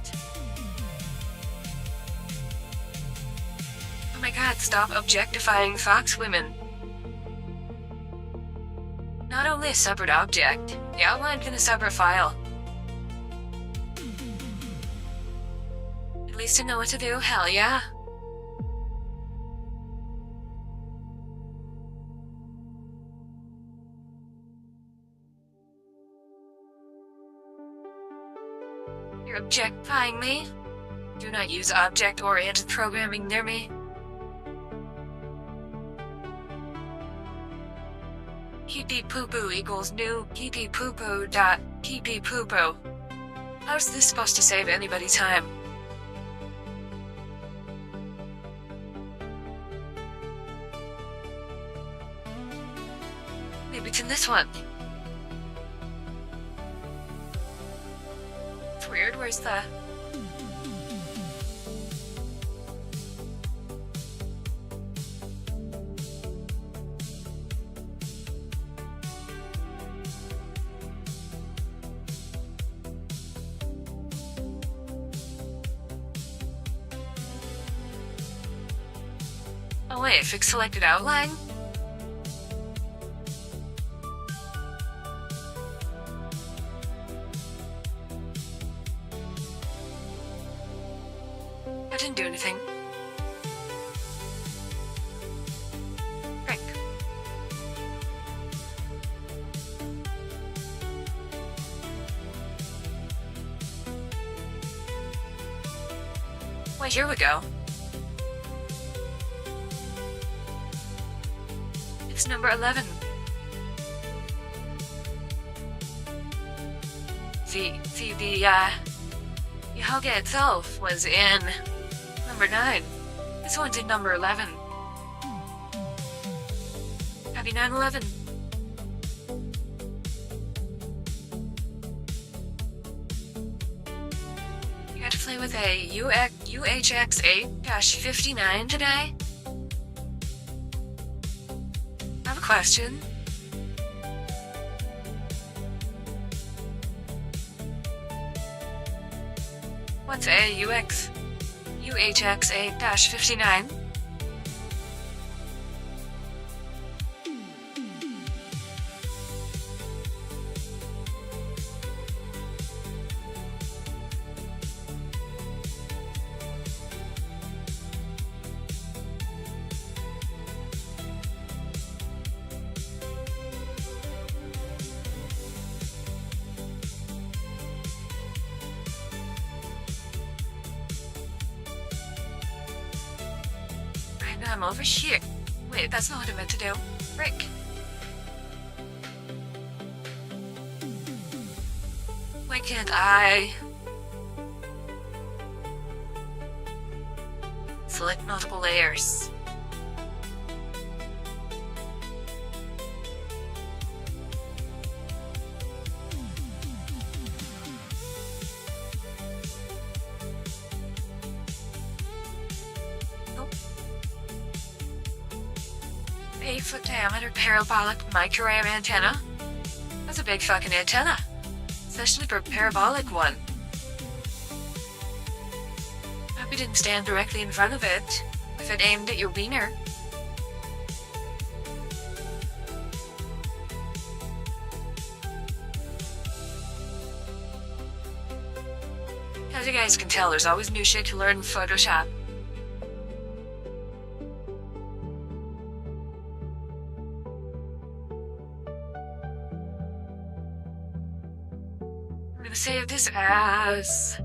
[SPEAKER 1] Chat, stop objectifying fox women. Not only a separate object, the outline in a separate file. At least I know what to do, hell yeah. You're objectifying me? Do not use object-oriented programming near me. Pee poo poo equals new pee poo poo dot pee poo poo. How's this supposed to save anybody time? Maybe it's in this one. It's weird, where's the... Oh wait, fix selected outline? I didn't do anything. Frank. Wait, here we go. It's number 11. The Hoga itself was in number 9. This one's in number 11. Happy 9/11. You got to play with a UHX-8-59 today? I have a question. What's a UHX-8-59? I'm over here. Wait, that's not what I meant to do. Frick. Why can't I? Select multiple layers. Nope. 8-foot diameter parabolic microwave antenna? That's a big fucking antenna. Especially for a parabolic one. Hope you didn't stand directly in front of it, with it aimed at your wiener. As you guys can tell, there's always new shit to learn in Photoshop. I'm gonna save this as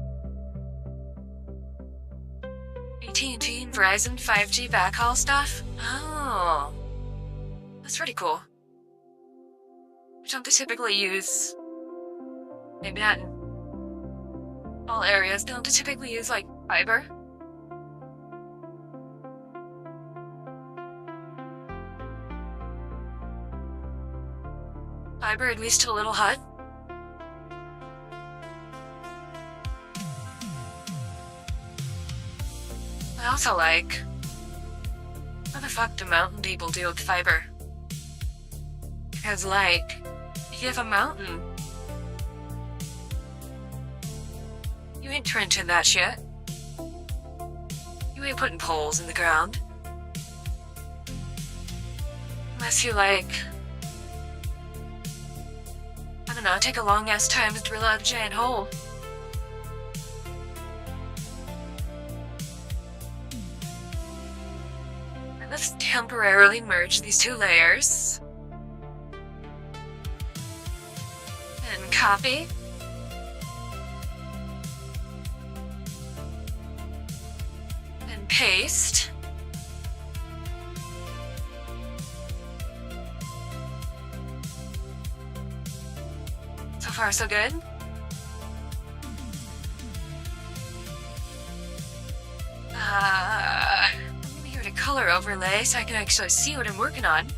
[SPEAKER 1] AT&T and Verizon 5G backhaul stuff. Oh, that's pretty cool. Don't they typically use, maybe not in all areas, don't they typically use like fiber? Fiber, at least to a little hut. I also like, what the fuck do mountain people do with fiber? Because like, if you have a mountain, you ain't trenching that shit. You ain't putting poles in the ground. Unless you like, I don't know, take a long ass time to drill out a giant hole. And let's temporarily merge these two layers. And copy. And paste. So far, so good. I'm gonna give it a color overlay so I can actually see what I'm working on.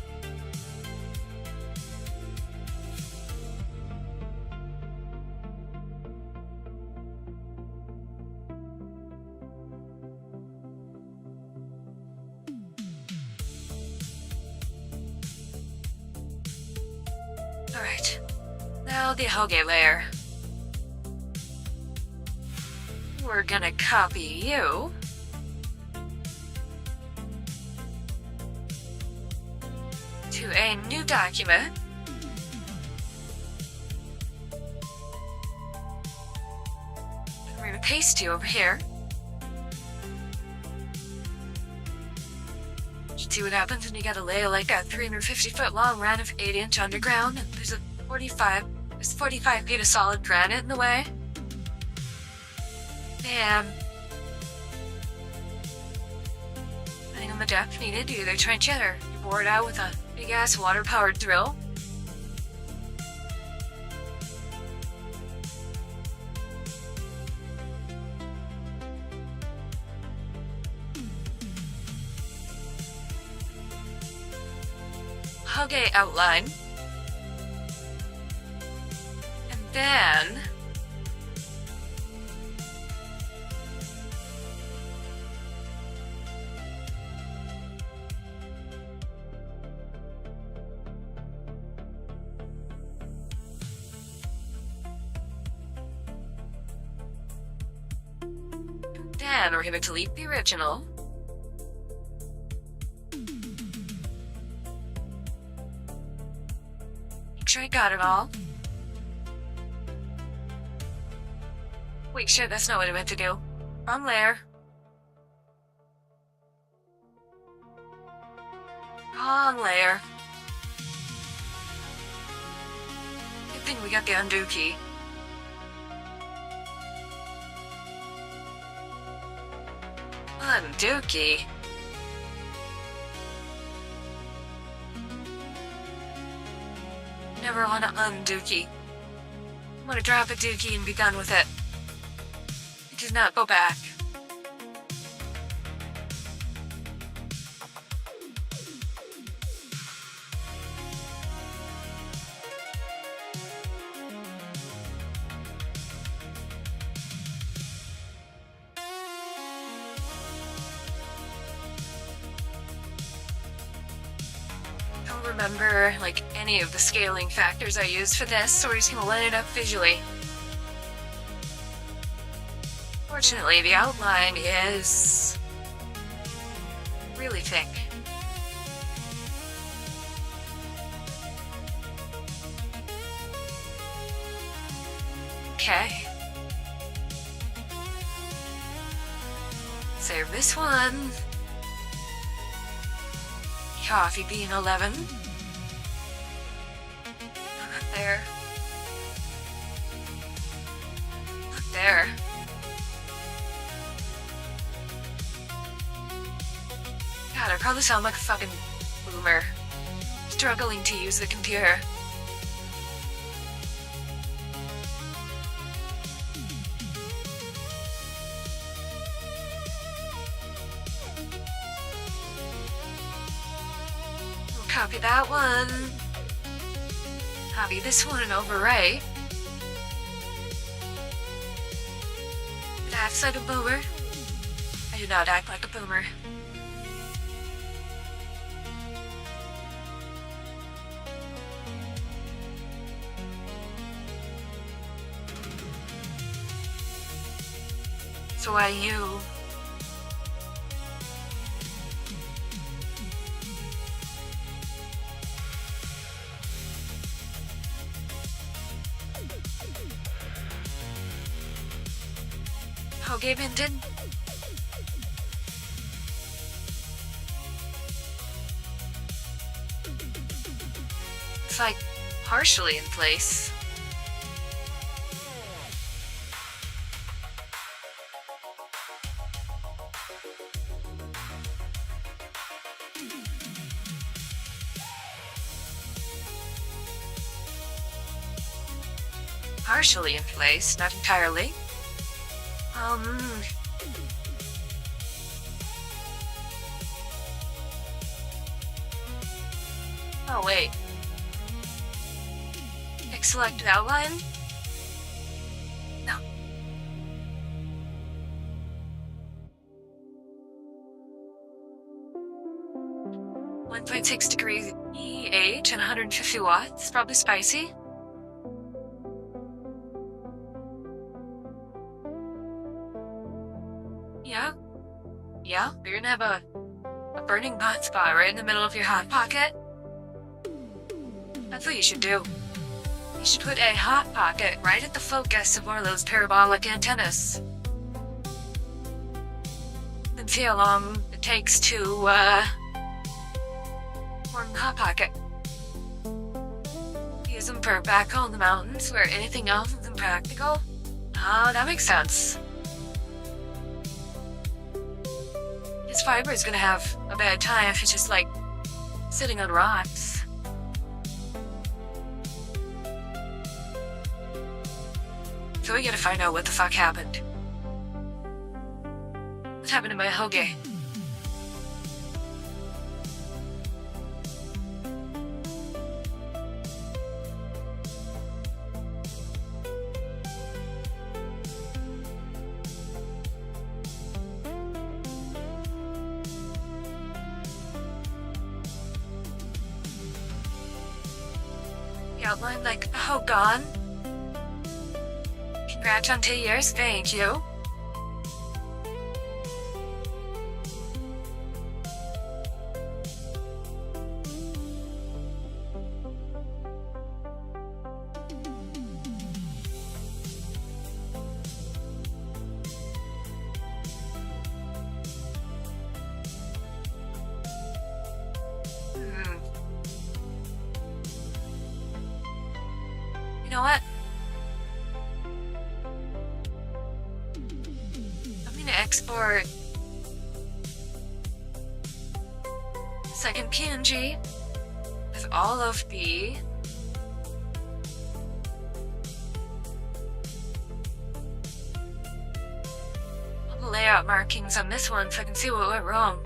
[SPEAKER 1] Alright. Now the Helge layer. We're gonna copy you. To a new document. We're gonna paste you over here. See what happens when you gotta lay like a 350-foot long run of 8-inch underground and there's 45 feet of solid granite in the way. Damn. Depending on the depth needed, you either trench it or you bore it out with a big ass water powered drill. Helge outline. And then we're going to delete the original. Make sure I got it all. Wait, shit, that's not what I meant to do. Wrong layer. Wrong layer. Good thing we got the undo key. Undo key. Never want to undo key. I want to drop a dookie and be done with it. It does not go back. Don't remember like any of the scaling factors I used for this, so we're just gonna line it up visually. Fortunately, the outline is really thick. Okay. Save this one. Coffee bean 11. Up there. Up there. God, I probably sound like a fucking boomer. Struggling to use the computer. Copy that one. Copy this one and overwrite. Did I act like a boomer? I do not act like a boomer. So why you? Hoge Minted? It's like partially in place. Partially in place, not entirely. Oh wait. Pick selected outline? No. .6 degrees EH and 150 watts. Probably spicy. Yeah, you're gonna have a burning hot spot right in the middle of your hot pocket. That's what you should do. You should put a hot pocket right at the focus of one of those parabolic antennas. Then see how long it takes to, warm the hot pocket. Use them for backhoe in the mountains where anything else is impractical. Oh, that makes sense. His fiber is gonna have a bad time if it's just like sitting on rocks. So we gotta find out what the fuck happened. What happened to my hoge? Outline like, oh, gone. Congrats on 2 years, thank you. You know what? I'm gonna export second PNG with all of the layout markings on this one so I can see what went wrong.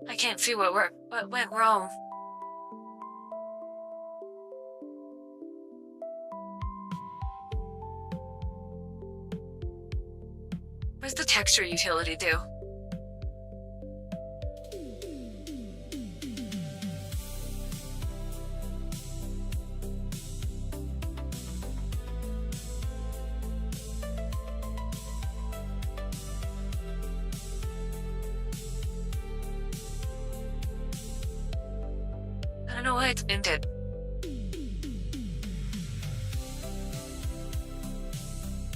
[SPEAKER 1] I can't see what went wrong. What does the texture utility do? I don't know why it's minted.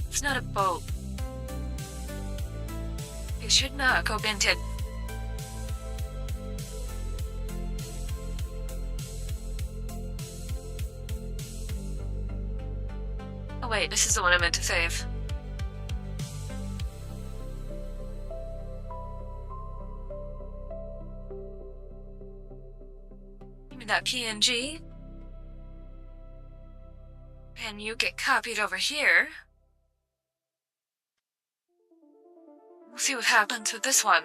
[SPEAKER 1] It's not a boat. It should not go minted. Oh wait, this is the one I meant to save. Give me that PNG. And you get copied over here. We'll see what happens with this one.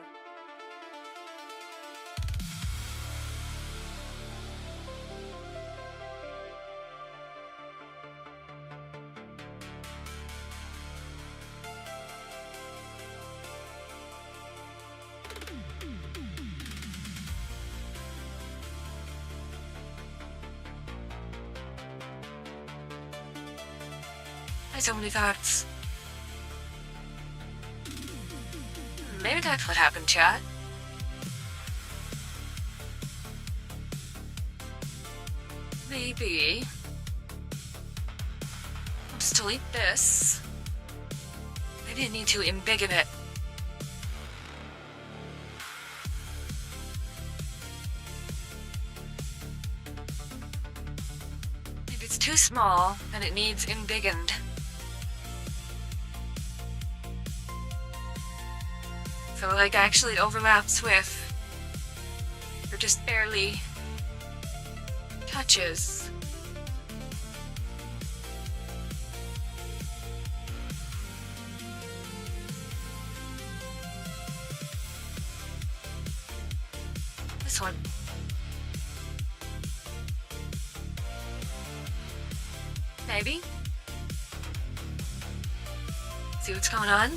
[SPEAKER 1] I have so many thoughts. Maybe that's what happened, chat. Maybe. Oops, delete this. Maybe I need to embiggen it. Maybe it's too small and it needs embiggened. So like actually overlaps with, or just barely touches. This one. Maybe. See what's going on?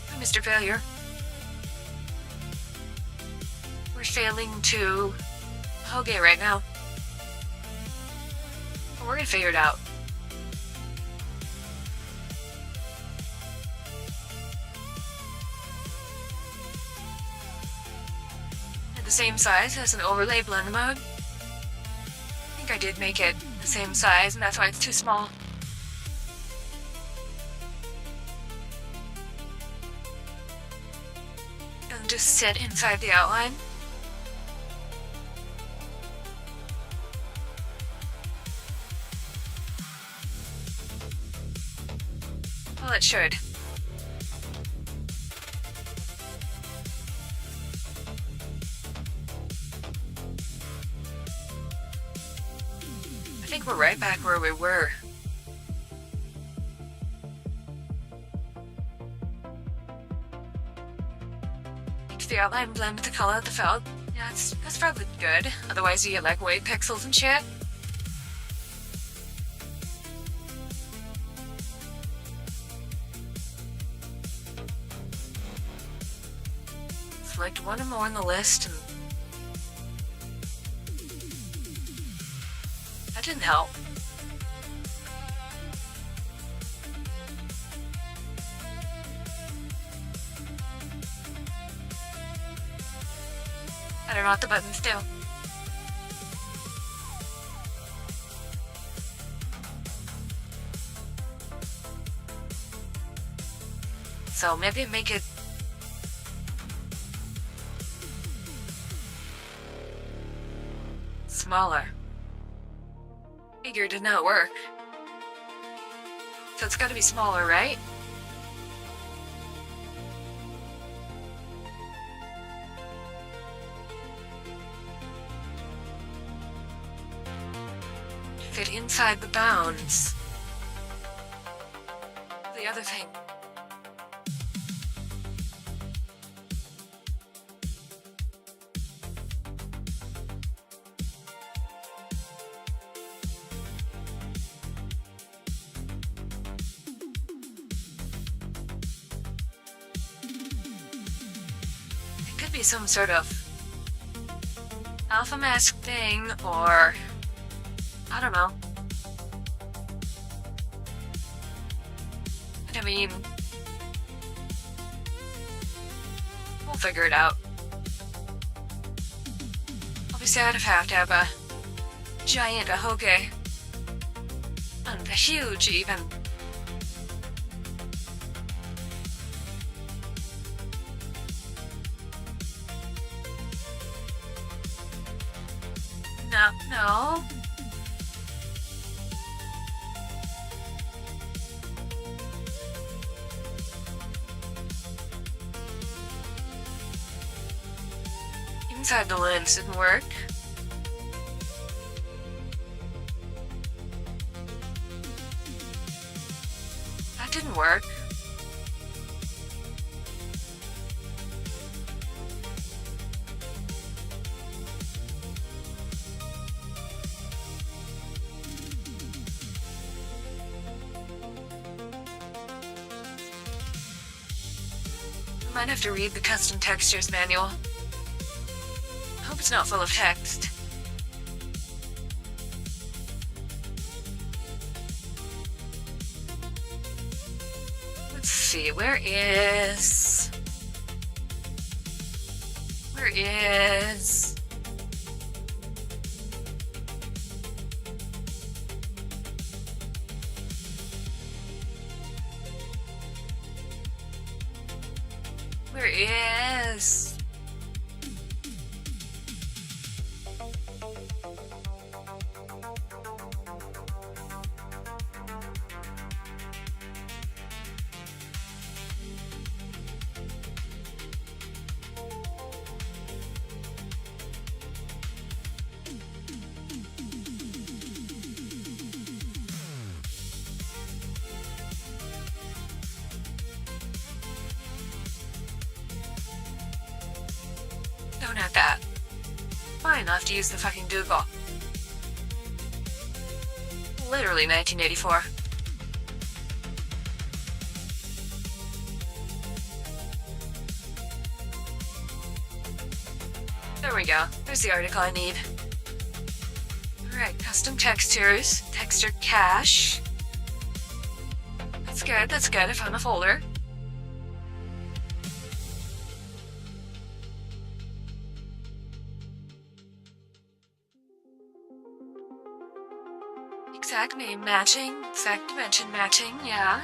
[SPEAKER 1] Oh, Mr. Failure. We're failing to Hoge right now. But we're gonna figure it out. The same size as an overlay blend mode. I think I did make it the same size, and that's why it's too small. Doesn't just sit inside the outline. Well, it should. I think we're right back where we were. Makes the outline blend with the color of the felt. Yeah, that's probably good. Otherwise you get like white pixels and shit. Select one or more on the list and that didn't help. I don't know what the buttons do. So maybe make it smaller. Figure did not work. So it's gotta be smaller, right? Fit inside the bounds. The other thing. It could be some sort of alpha mask thing, or I don't know. I mean, we'll figure it out. I'll be sad if I have to have a giant ahoge. And huge, even. No. Inside the lens didn't work. That didn't work. Might have to read the custom textures manual. Hope it's not full of text. Let's see, where is Where is? No, not that. Fine, I'll have to use the fucking Google. Literally 1984. There we go. There's the article I need. Alright, custom textures, texture cache. That's good, that's good. I found a folder. Exact name matching, exact dimension matching, yeah.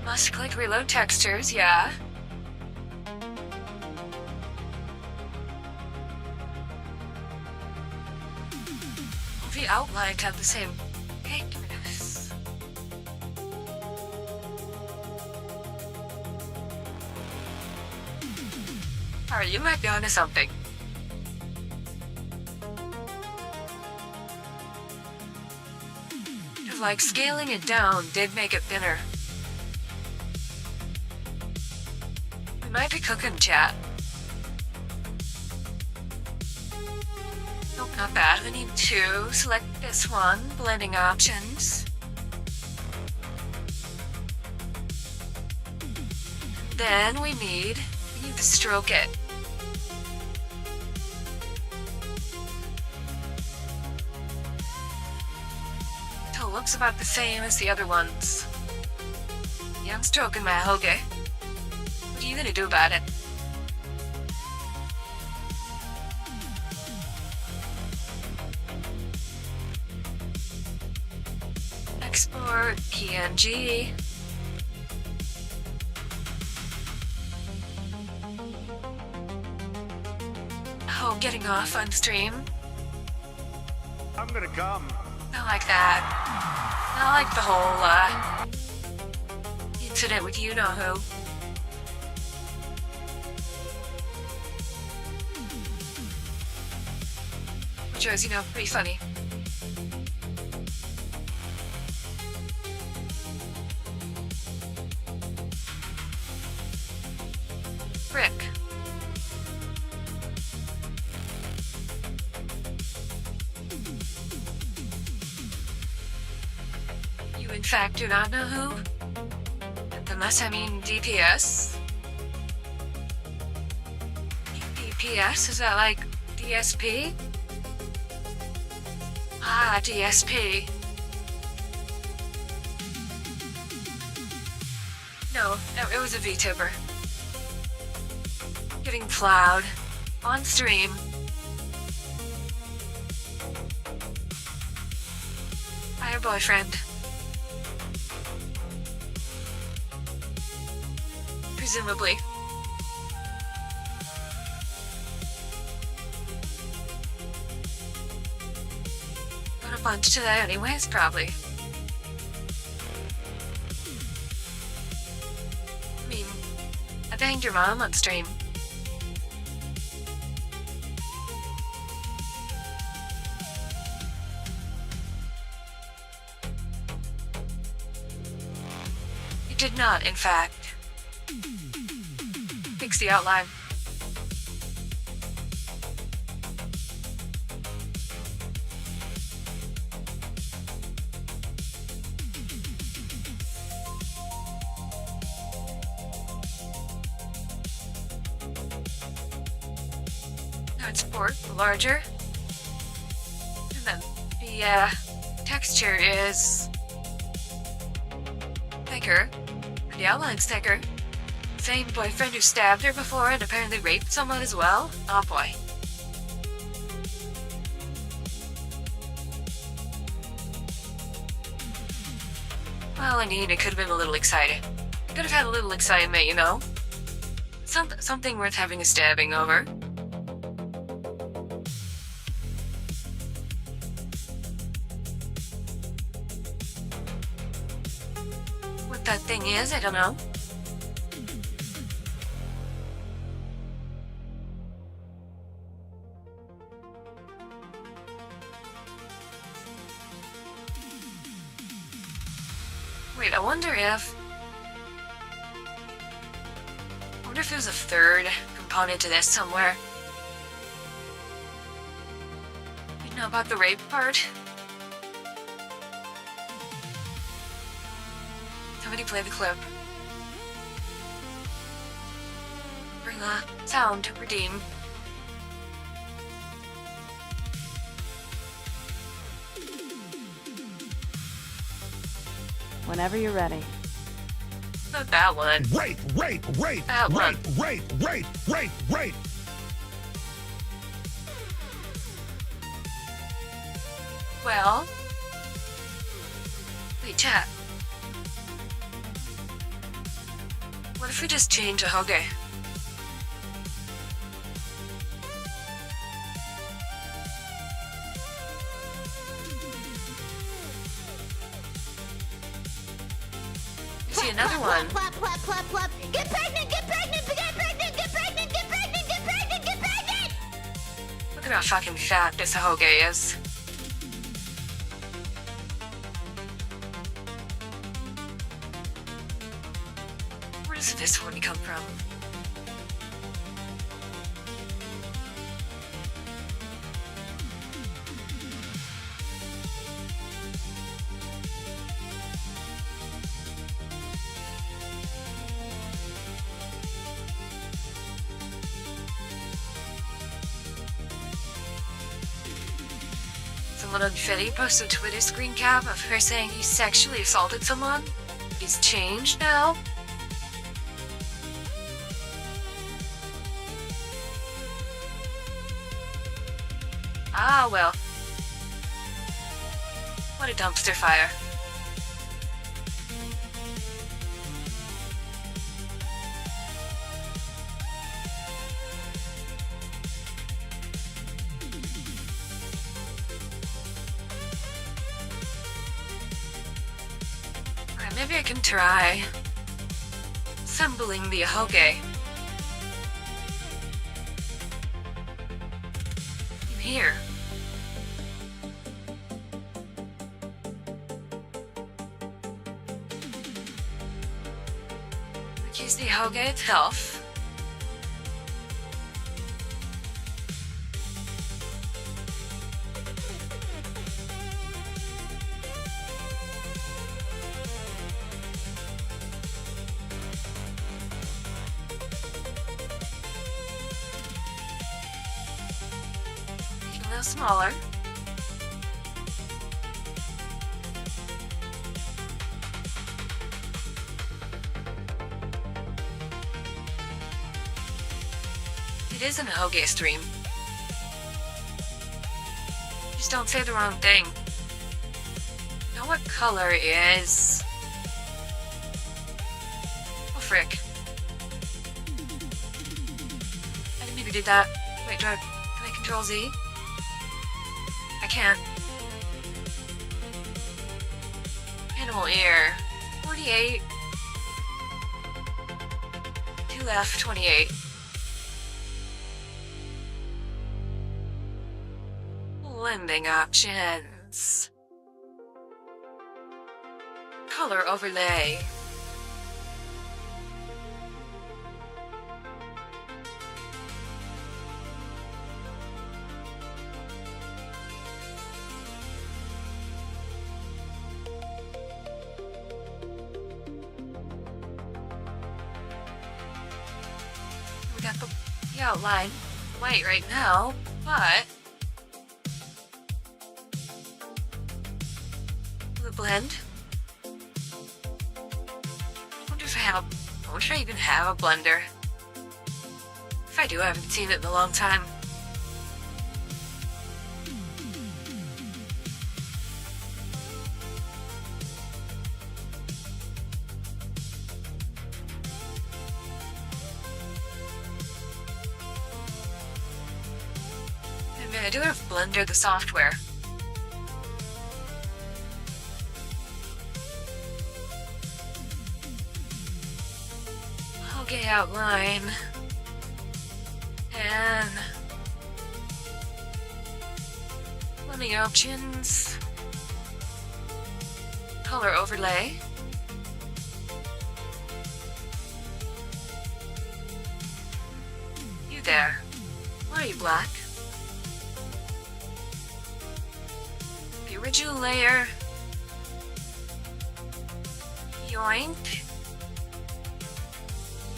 [SPEAKER 1] Must click reload textures, yeah. The outline have the same thickness. Alright, you might be onto something. Like scaling it down did make it thinner. We might be cooking, chat. Nope, not bad. We need two. Select this one. Blending options. Then we need to stroke it. Looks about the same as the other ones. Yeah, I'm stroking my hoge. What are you gonna do about it? Export PNG. Oh, getting off on stream.
[SPEAKER 5] I'm gonna come.
[SPEAKER 1] I like that. I like the whole, incident with you-know-who. Which was, pretty funny. Frick. In fact, do not know who? Unless I mean DPS. DPS? Is that like DSP? Ah, DSP. No, it was a VTuber. Getting plowed. On stream. Hi, boyfriend. Presumably. Got a bunch today anyways, probably. I mean, I banged your mom on stream. You did not, in fact. Fix the outline. Now export larger. And then the texture is thicker. And the outline's thicker. Same boyfriend who stabbed her before and apparently raped someone as well? Oh boy. Well, I mean, it could have been a little exciting. Could have had a little excitement, you know? Something worth having a stabbing over. What that thing is, I don't know. Wait, I wonder if there's a third component to this somewhere. You know about the rape part? Somebody play the clip. Bring a sound to redeem.
[SPEAKER 2] Whenever you're ready.
[SPEAKER 1] Not that one.
[SPEAKER 4] Rape, rape, rape,
[SPEAKER 1] That one.
[SPEAKER 4] rape, rape, rape, rape.
[SPEAKER 1] Well. Wait, chat. What if we just change a hoge? See another one.
[SPEAKER 3] Plop, plop, plop, plop. Get pregnant, get pregnant, get pregnant, get pregnant, get pregnant, get pregnant, get pregnant!
[SPEAKER 1] Look at how fucking fat this hoge is. Where does this one come from? Someone on Fetty posted a Twitter screen cap of her saying he sexually assaulted someone. He's changed now. Ah, well. What a dumpster fire. Alright, maybe I can try assembling the hoge. In here. Use the hoge itself. Make it a little smaller. It isn't a hoge stream. Just don't say the wrong thing. Know what color is? Oh frick. I didn't mean to do that. Wait, can I control Z? I can't. Animal ear. 48. 2 left, 28. Blending options. Color overlay. We got the outline white right now, but the blend. I wonder if I even have a blender. If I do, I haven't seen it in a long time. I do have Blender, the software. Okay, outline. And blending options. Color overlay. You there. Why are you black? The original layer. Yoink.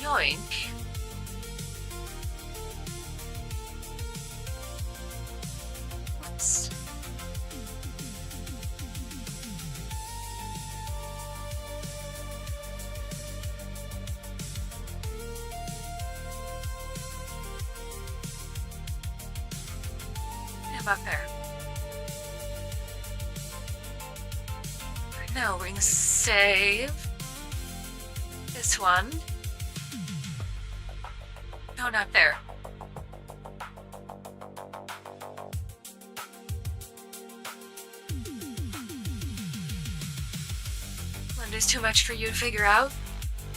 [SPEAKER 1] Yoink. Whoops. Up there. Right now we're gonna save this one. No, not there. Blender's too much for you to figure out.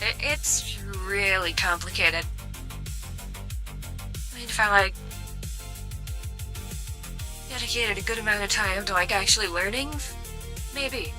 [SPEAKER 1] It's really complicated. I mean, if I dedicated a good amount of time to actually learning, maybe.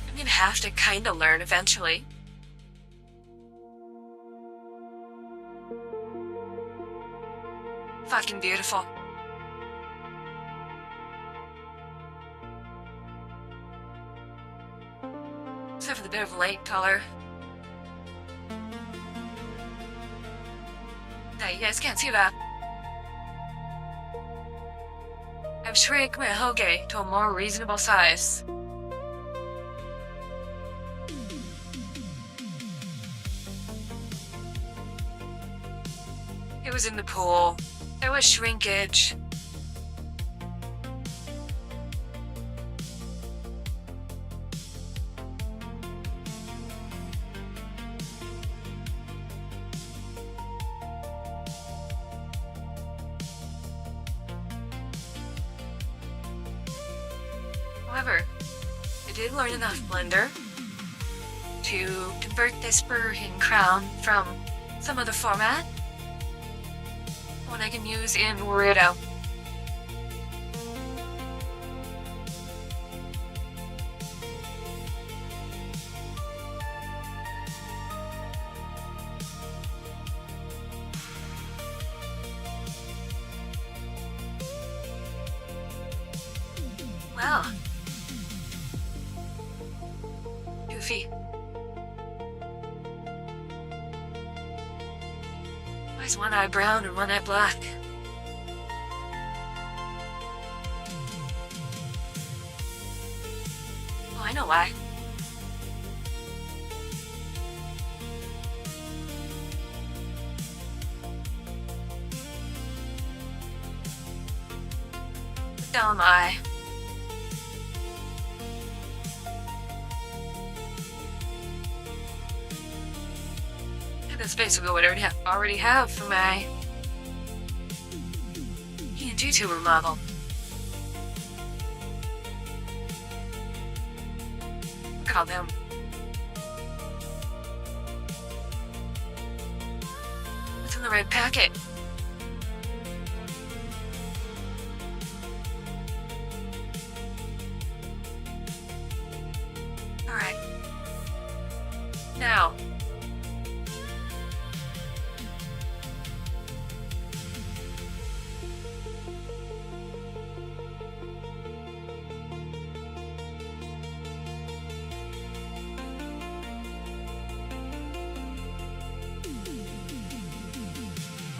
[SPEAKER 1] I'm gonna have to kinda learn eventually. Fucking beautiful. Except for the bit of light color. Now you guys can't see that. I've shrank my hoge to a more reasonable size. It was in the pool. There was shrinkage. However, I did learn enough Blender to convert this Burger crown from some other format, one I can use in Weirdo. Well, goofy. Why is one eye brown and one eye black? Oh, I know why. Dumb eye. That's basically what I already have for my YouTuber model. Look at them. It's in the red packet. Alright. Now.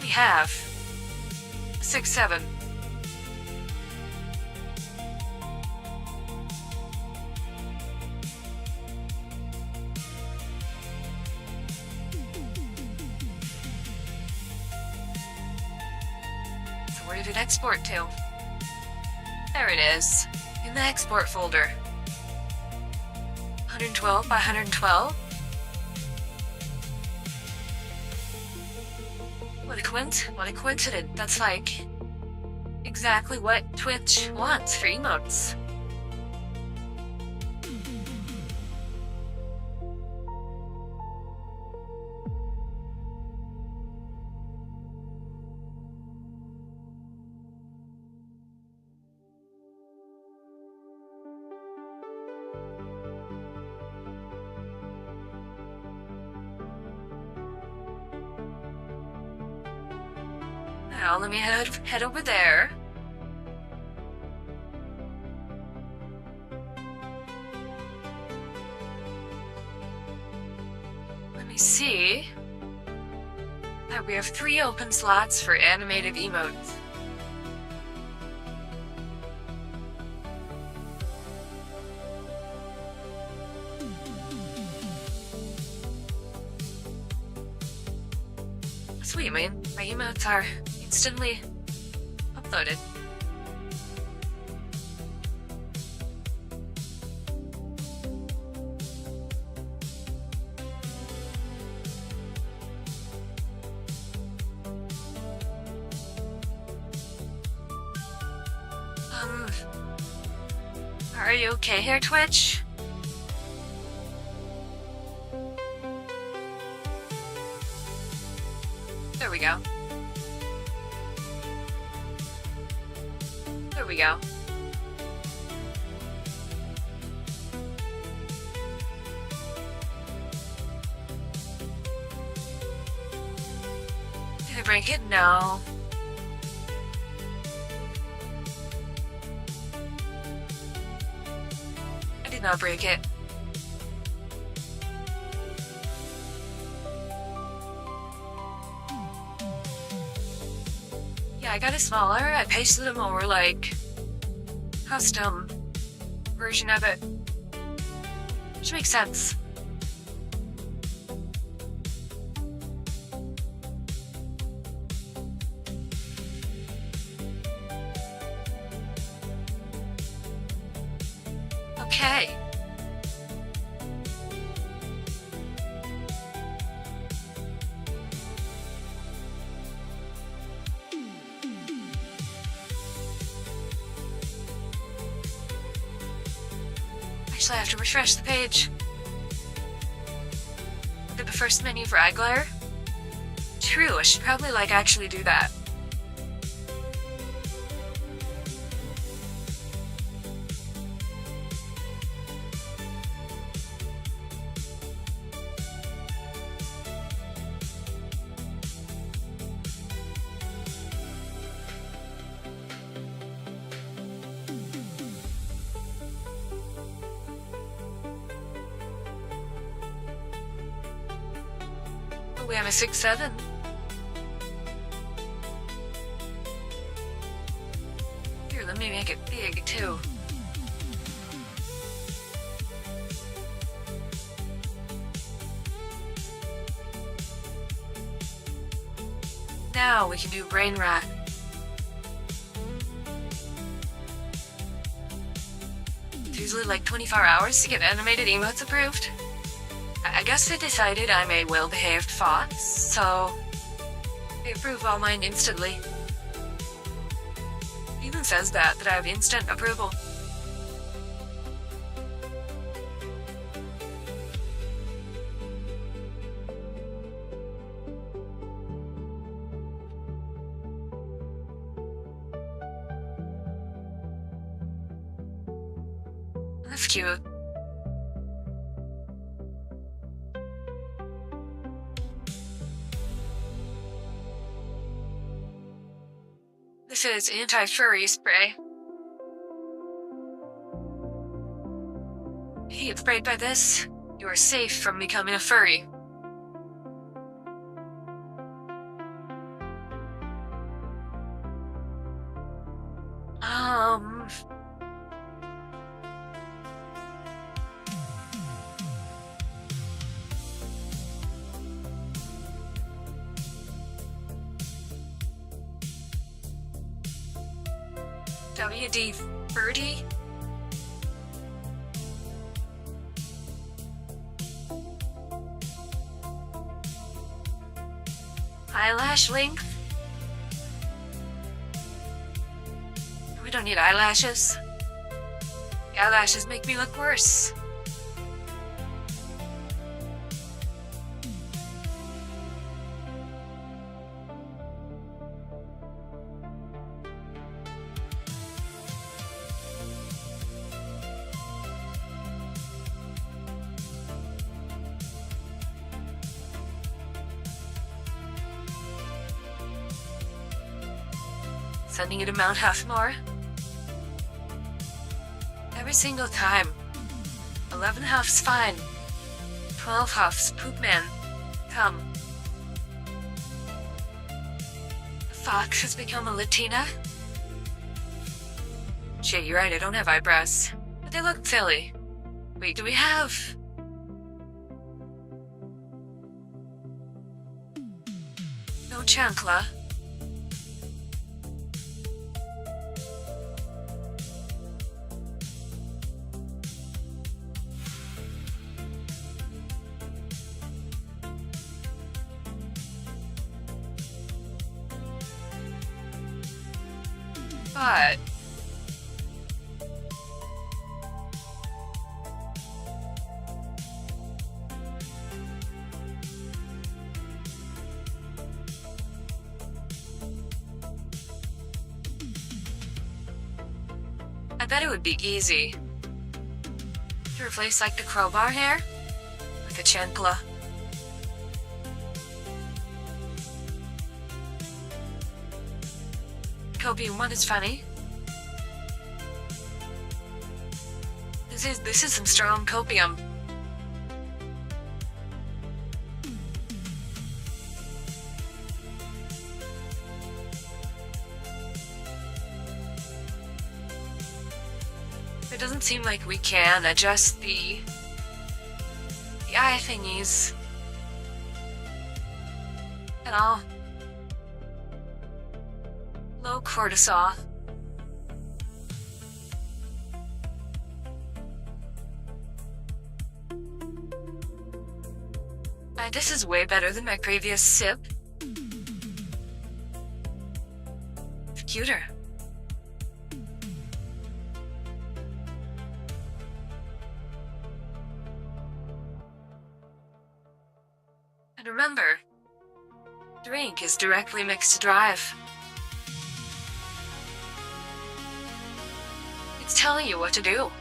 [SPEAKER 1] We have 6, 7. Where did it export to? There it is, in the export folder. 112 by 112? What a coincidence. That's like exactly what Twitch wants for emotes. Now let me head over there. Let me see. We have 3 open slots for animated emotes. Sweet, my emotes are instantly uploaded. Are you okay here, Twitch? There we go. There we go. Did I break it? No. I did not break it. Yeah, I got it smaller. I pasted a more, like, custom version of it. Which makes sense. Okay. Actually, I have to refresh the page. Look at the first menu for iGlare. True, I should probably, like, actually do that. Oh, we have a 6-7. Here, let me make it big, too. Now we can do brain rot. It's usually like 24 hours to get animated emotes approved. I guess they decided I'm a well-behaved fox, so they approve all mine instantly. It even says that I have instant approval. That's cute. This is anti-furry spray. If you get sprayed by this, you are safe from becoming a furry. WD-30? Eyelash length? We don't need eyelashes. The eyelashes make me look worse. Sending it to Mount Huffmore. Every single time. 11 huffs fine. 12 huffs poop man. Come. The fox has become a Latina? Shit, you're right, I don't have eyebrows. But they look silly. Wait, do we have... no chancla? But... I bet it would be easy to replace like the crowbar hair with a chancla. Copium one is funny. This is some strong copium. It doesn't seem like we can adjust the eye thingies at all. Low cortisol. This is way better than my previous sip. It's cuter. And remember, drink is directly mixed to drive. It's telling you what to do.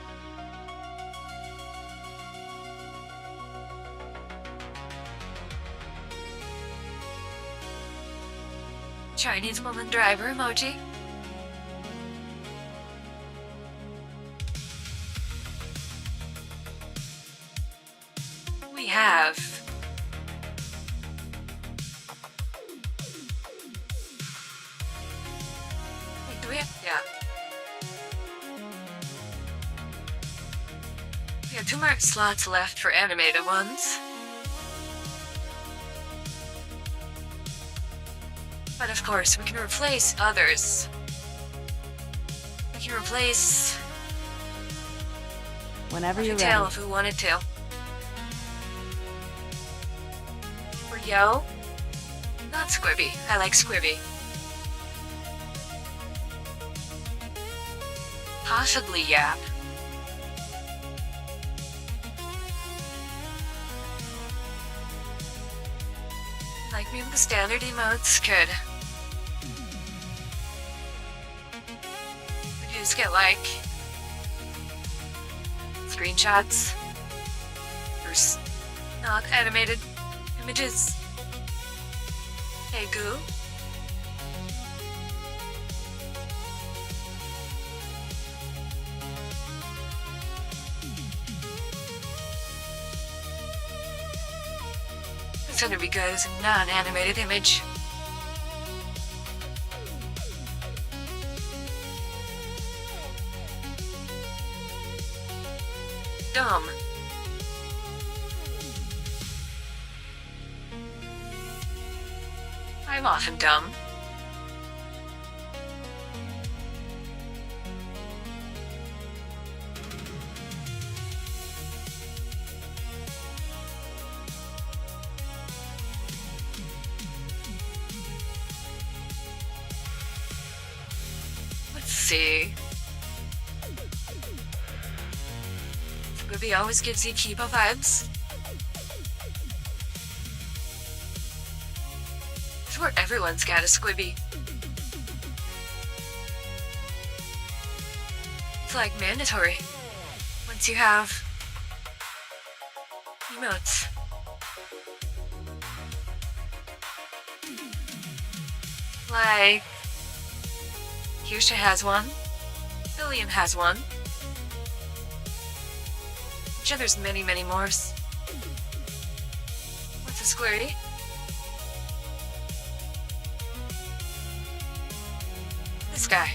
[SPEAKER 1] Chinese woman driver emoji. We have wait, do we have we have 2 more slots left for animated ones. But of course, we can replace others. We can replace
[SPEAKER 2] Whenever you're
[SPEAKER 1] tail
[SPEAKER 2] ready.
[SPEAKER 1] if we wanted to. For yo, not Squibby. I like Squibby. Possibly Yap. Like maybe the standard emotes could. We just get like screenshots or not animated images. Hey Goo. It's gonna be good as a non-animated image. Dumb. I'm often dumb. see. Squibby always gives you Kiba vibes. I swear everyone's got a Squibby. It's like mandatory once you have emotes. Like, Kyusha has one, William has one. I'm sure there's many, many more. What's a squirty? This guy.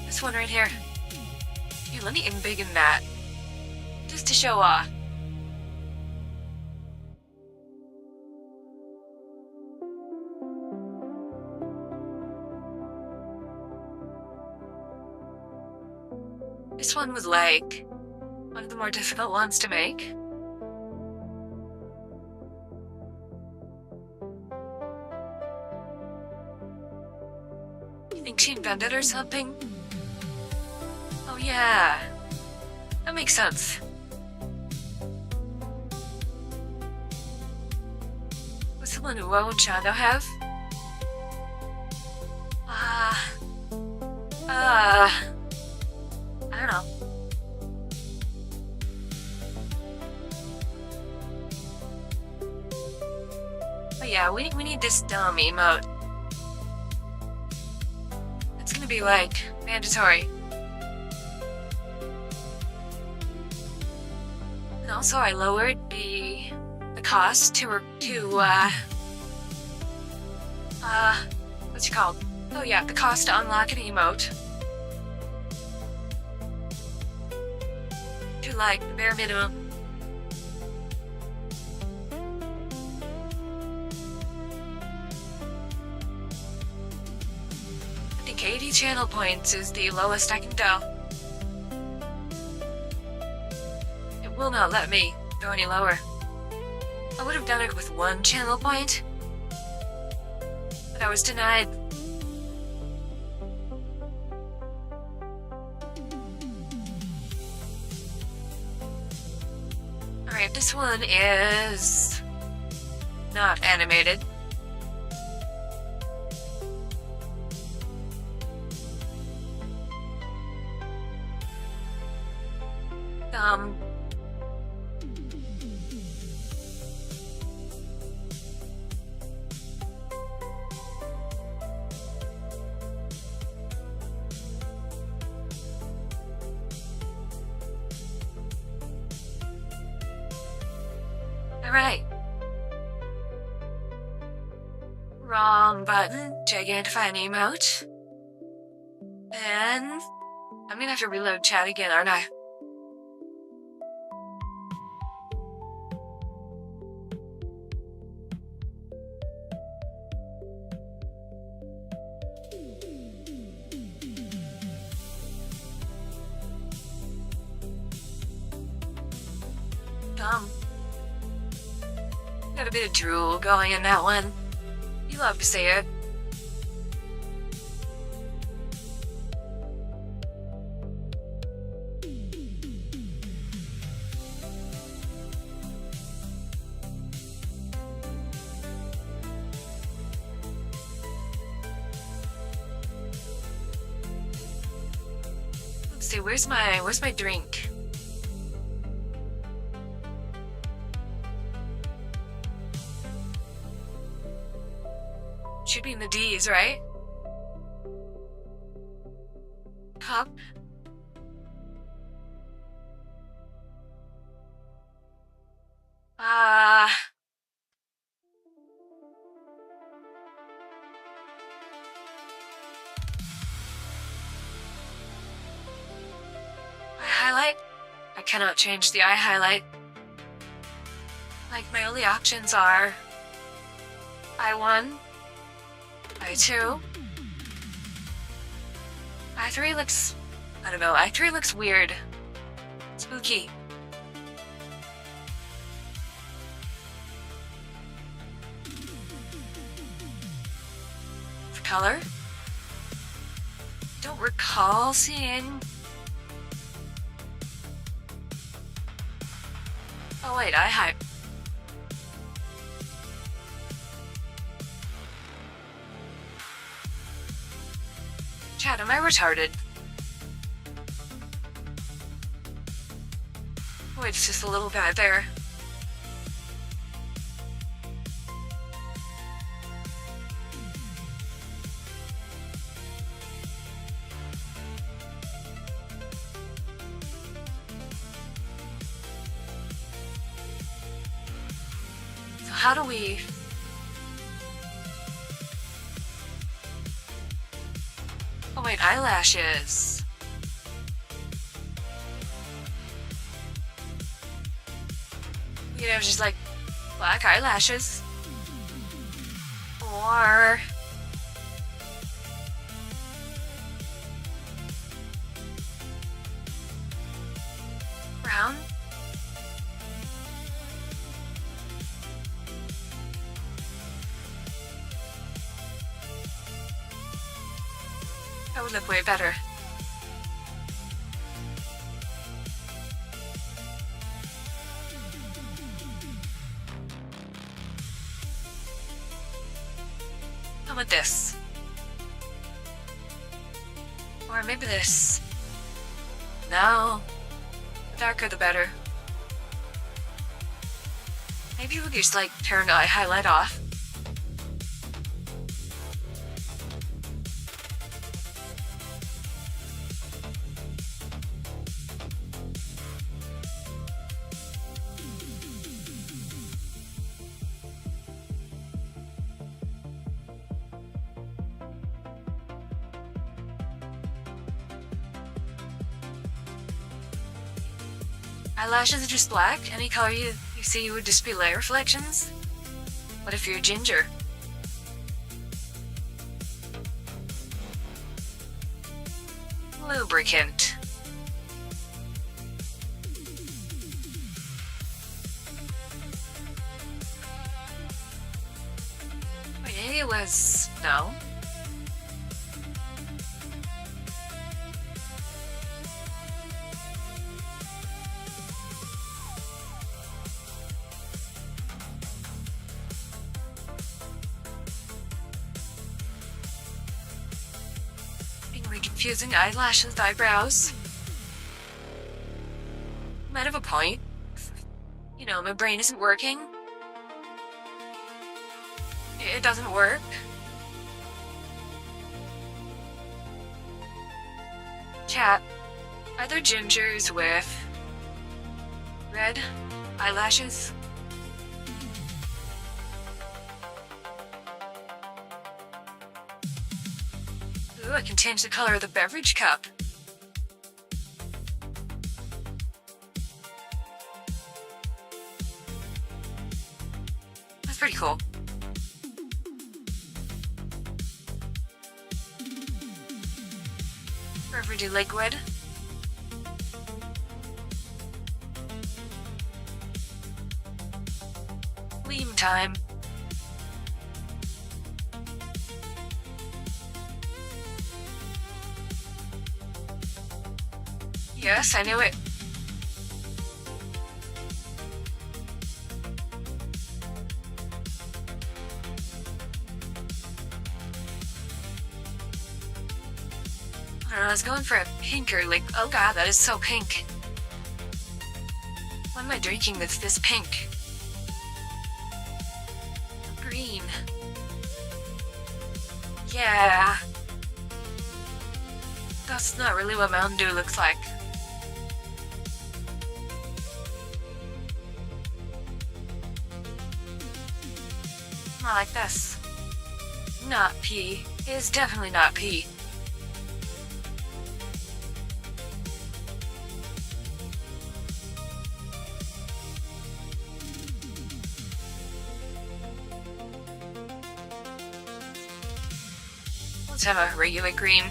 [SPEAKER 1] This one right here. Here, let me embiggen that. Just to show off. This one was like one of the more difficult ones to make. You think she invented or something? Oh yeah, that makes sense. What's the one Uo and Shadow have? I don't know. But yeah, we need this dumb emote. It's gonna be like mandatory. And also I lowered the cost to what's it called? Oh yeah, the cost to unlock an emote. To like the bare minimum. I think 80 channel points is the lowest I can go. It will not let me go any lower. I would have done it with 1 channel point, but I was denied. Alright, this one is not animated. Alright. Wrong button. Gigantify an emote. And I'm gonna have to reload chat again, aren't I? Got a bit of drool going in that one. You love to see it. Let's see, where's my drink? Should be in the D's, right? Cup. Highlight? I cannot change the eye highlight. Like, my only options are I1, I2. I3 looks... I don't know, I3 looks weird. Spooky. For color? don't recall seeing... Oh wait, Chad, am I retarded? Oh, it's just a little guy there. So how do we... Oh wait, eyelashes. You know, just like black eyelashes. Or... brown? That would look way better. How about this? Or maybe this. No. The darker the better. Maybe we could just like turn the eye highlight off. Eyelashes are just black. Any color you see would just be light reflections. What if you're ginger? Lubricant. Wait, it was... no. Confusing eyelashes with eyebrows. Might have a point. You know, my brain isn't working. It doesn't work. Chat, are there gingers with red eyelashes? Ooh, I can change the color of the beverage cup. That's pretty cool. Forever do liquid. Gleam time. Yes, I knew it. I don't know, I was going for a pinker, like, oh god, that is so pink. What am I drinking that's this pink? Green. Yeah. That's not really what Mountain Dew looks like. Not like this. Not pee. It is definitely not pee. Let's have a regular green.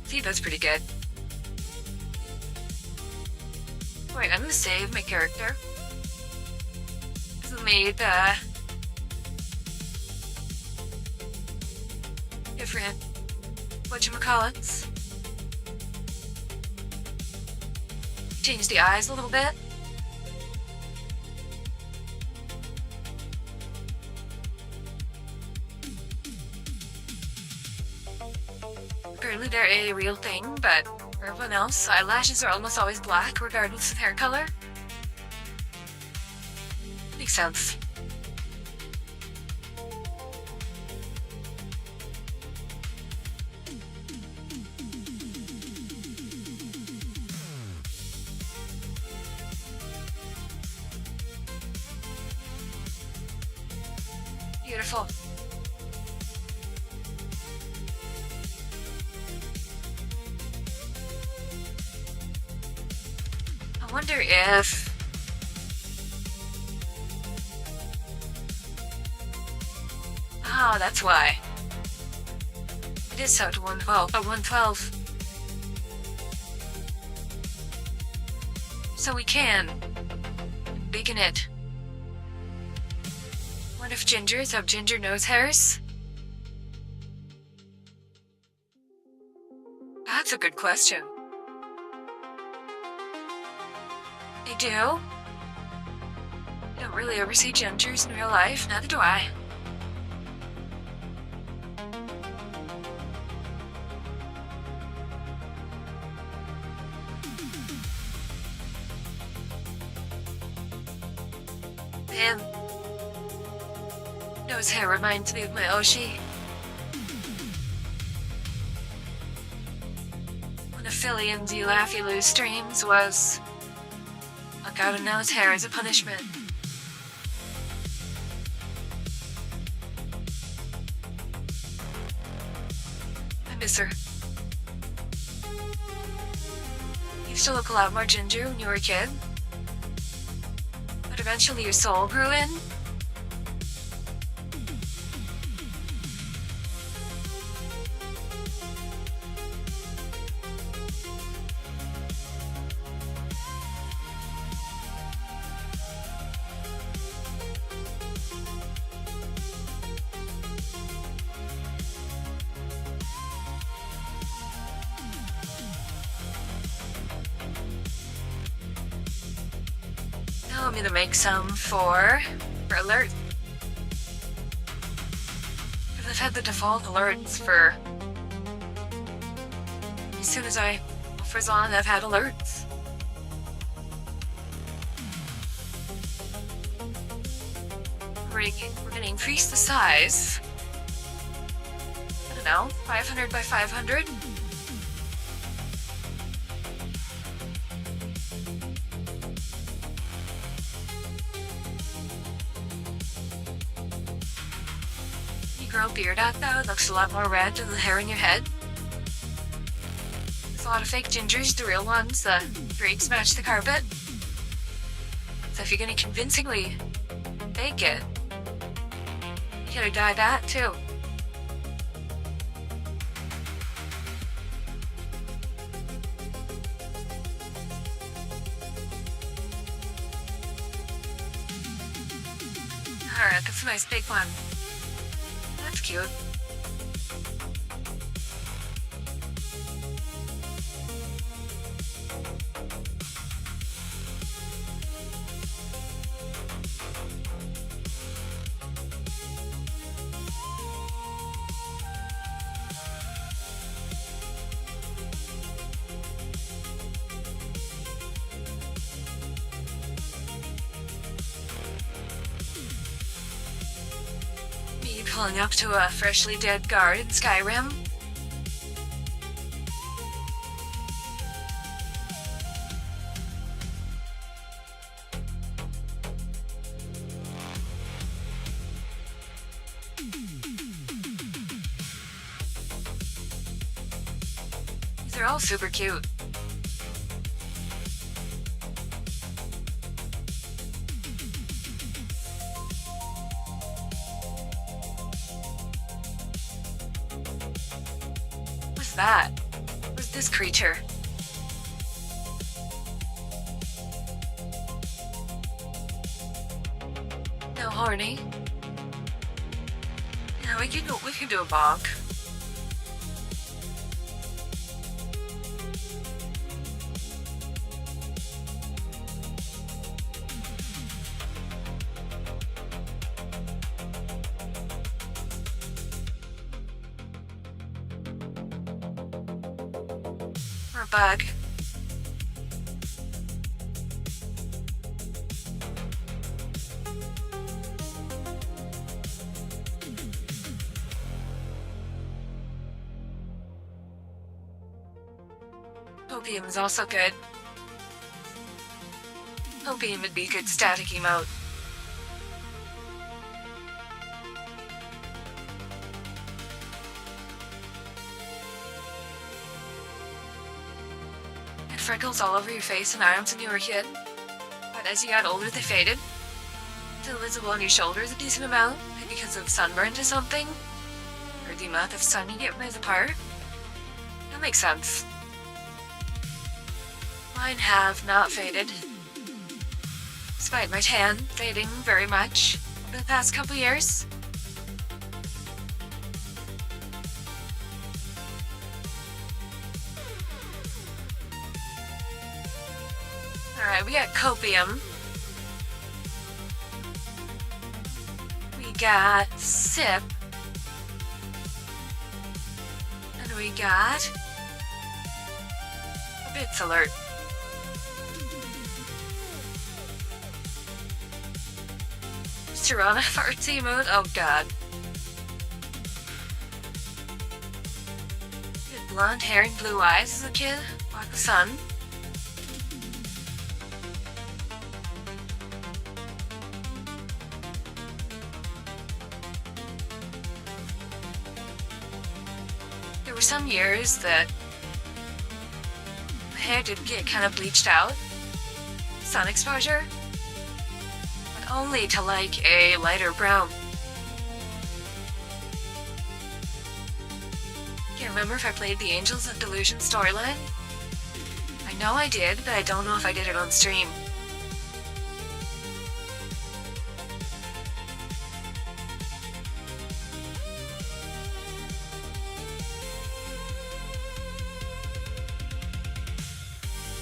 [SPEAKER 1] See, that's pretty good. Wait, I'm gonna save my character. This is made, different whatchamacallits. Change the eyes a little bit. Apparently they're a real thing, but for everyone else, eyelashes are almost always black regardless of hair color. Makes sense. Beautiful. I wonder if... Ah, that's why. It is set to 112. 112. So we can beacon it. What if gingers have ginger nose hairs? That's a good question. They do? I don't really ever see gingers in real life, neither do I. Him. Nose hair reminds me of my Oshi. One of Fillian's You Laugh You Lose streams was pluck out a nose hair as a punishment. I miss her. You used to look a lot more ginger when you were a kid. But eventually your soul grew in. Now I'm gonna make some for alert. Because I've had the default alerts for... As soon as I offers on, I've had alerts. We're gonna increase the size. I don't know, 500 by 500? Grow a beard out though, it looks a lot more red than the hair in your head. There's a lot of fake gingers, the real ones, the drapes match the carpet. So if you're gonna convincingly fake it, you gotta dye that too. Alright, that's a nice big one. That's cute. Me pulling up to a freshly dead guard in Skyrim. These are all super cute. What's that? What's this creature? No horny. Yeah, we can do a bonk. a bug. Opium is also good. Opium would be a good static emote. Had freckles all over your face and arms when you were a kid, but as you got older they faded. Still visible on your shoulders a decent amount, maybe because of sunburn or something, or the amount of sun you get when there's a part. That makes sense. Mine have not faded, despite my tan fading very much over the past couple years. Alright, we got copium. We got sip. And we got a bits alert. Tirana fartsy emote? Oh god. You had blonde hair and blue eyes as a kid. Like the sun. There were some years that my hair did get kind of bleached out. Sun exposure. Only to like a lighter brown. Can't remember if I played the Angels of Delusion storyline. I know I did, but I don't know if I did it on stream.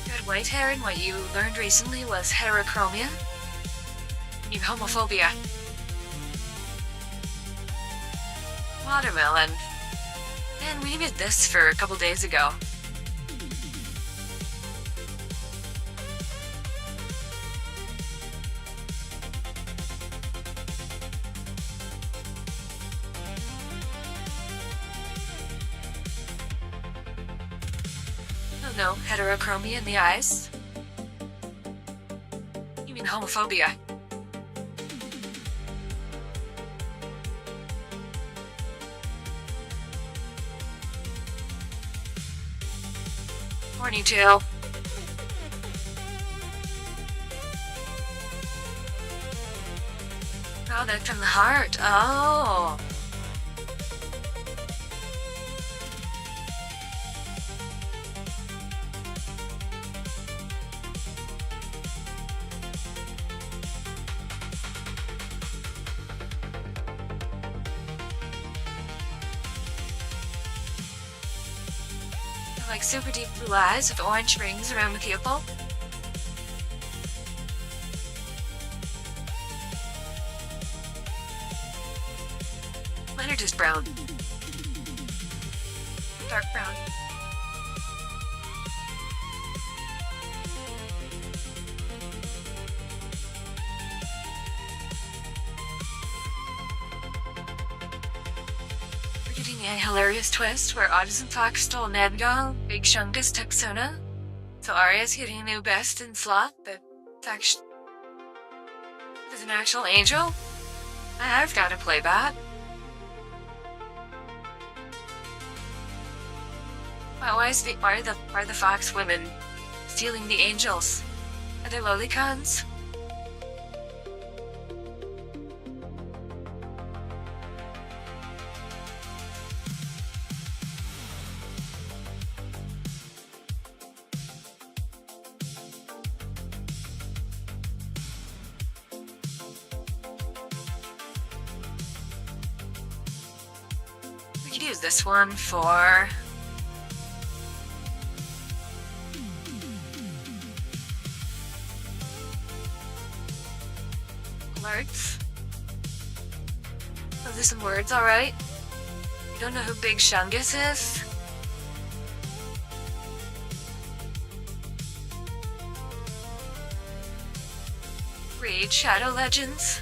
[SPEAKER 1] You had white hair, and what you learned recently was heterochromia. Homophobia. Watermelon. Man, we did this for a couple days ago. Oh no, heterochromia in the eyes? You mean homophobia? Ponytail. Product from the heart. Oh. Like super deep blue eyes with orange rings around the pupil. Mine are just brown. Dark brown. We're getting a hilarious twist where Autism Fox stole Nedgal, Big Shungus took Sona. So Arya's getting a new best in slot that actually is an actual angel. I've got to play that. Why are the fox women stealing the angels? Are they lolicons? We could use this one for alerts. Those are some words, alright? You don't know who Big Shungus is? Raid Shadow Legends.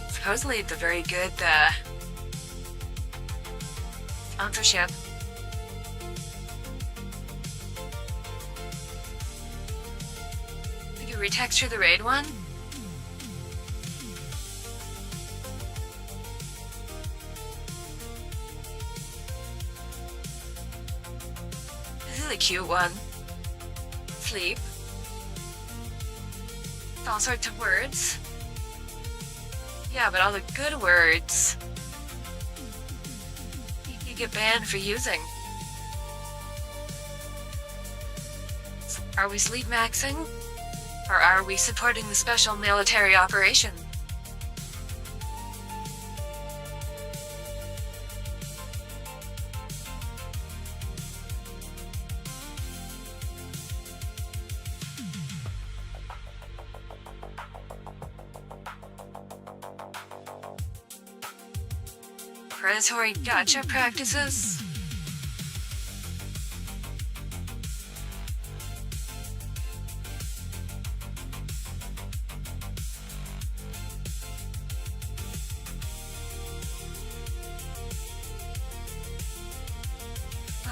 [SPEAKER 1] Supposedly the very good sponsorship. Did you retexture the raid one? This is a cute one. Sleep. All sorts of words. Yeah, but all the good words you get banned for using. Are we sleep maxing? Or are we supporting the special military operation? Predatory gotcha practices?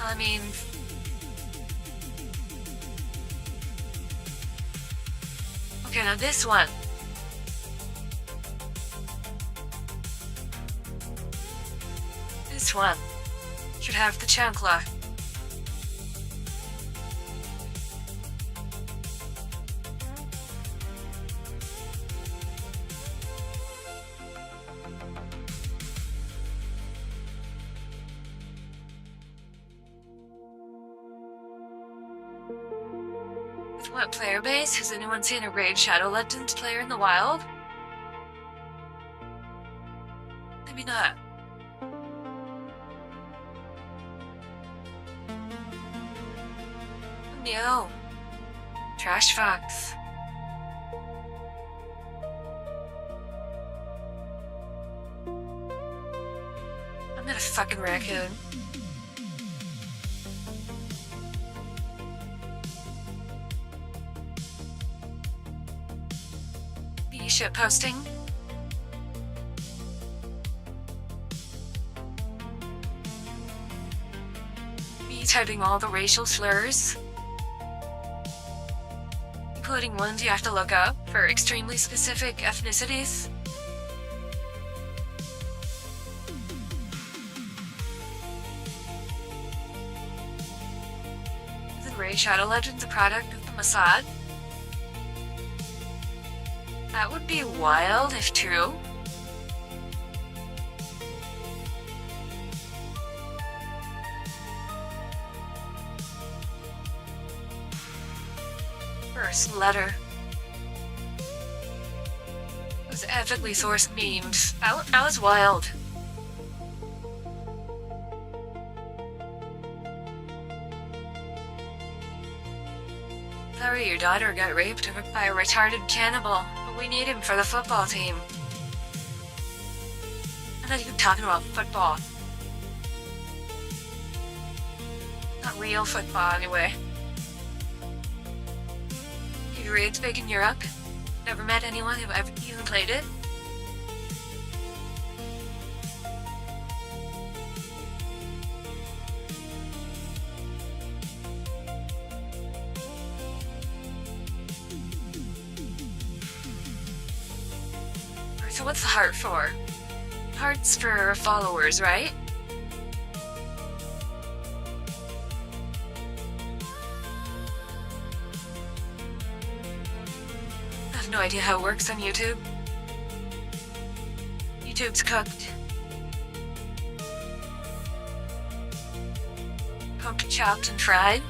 [SPEAKER 1] I mean... Okay, now this one. This one should have the chancla. With what player base? Has anyone seen a Raid Shadow Legends player in the wild? Maybe not. No. Trash Fox. I'm not a fucking raccoon. Be shit posting. Be typing all the racial slurs. Including ones you have to look up for extremely specific ethnicities. Isn't Raid Shadow Legends a product of the Mossad? That would be wild if true. First letter. Those epically sourced memes. That was wild. Sorry your daughter got raped by a retarded cannibal, but we need him for the football team. I'm not even talking about football. Not real football, anyway. Have raids big in Europe? Never met anyone who ever even played it? So what's the heart for? Heart's for followers, right? I have no idea how it works on YouTube. YouTube's cooked. Cooked, chopped, and fried.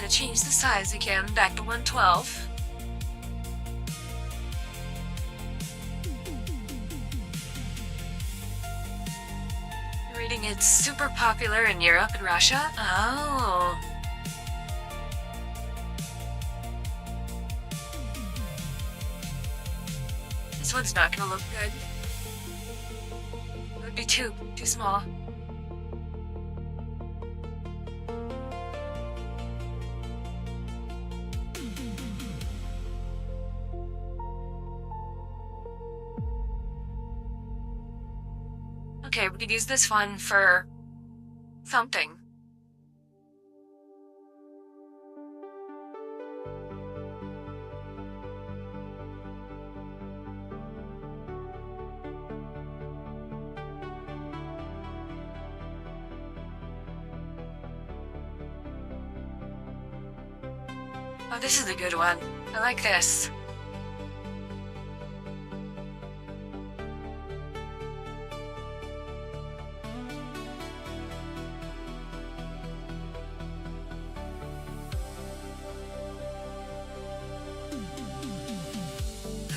[SPEAKER 1] Change the size again, back to 112. it's super popular in Europe and Russia? Oh. This one's not gonna look good. It would be too small. Okay, we could use this one for something. Oh, this is a good one. I like this.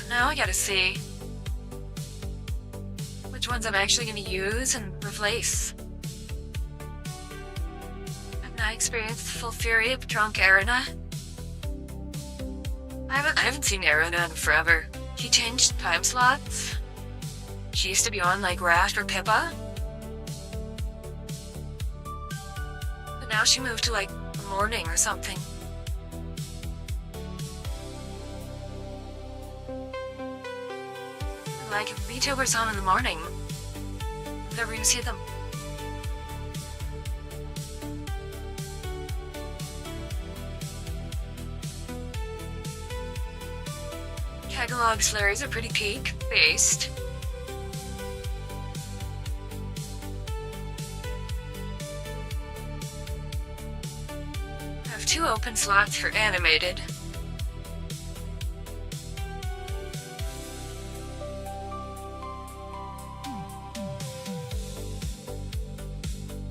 [SPEAKER 1] Now I gotta see which ones I'm actually gonna use and replace. I've not experienced the full fury of drunk Arena. I haven't seen Arena in forever. She changed time slots. She used to be on like Rash or Pippa. But now she moved to like the morning or something. Like if VTubers on in the morning, I'm never gonna see them. Tagalog slurries are pretty peak-based. I have 2 open slots for animated.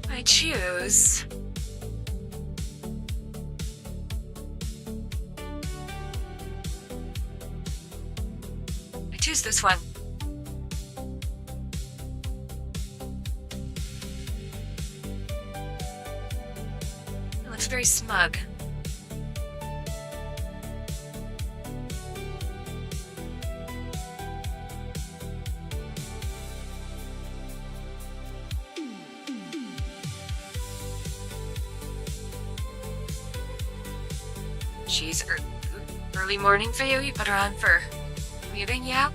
[SPEAKER 1] I choose this one. It looks very smug. She's early morning for you. You put her on for muting, yeah?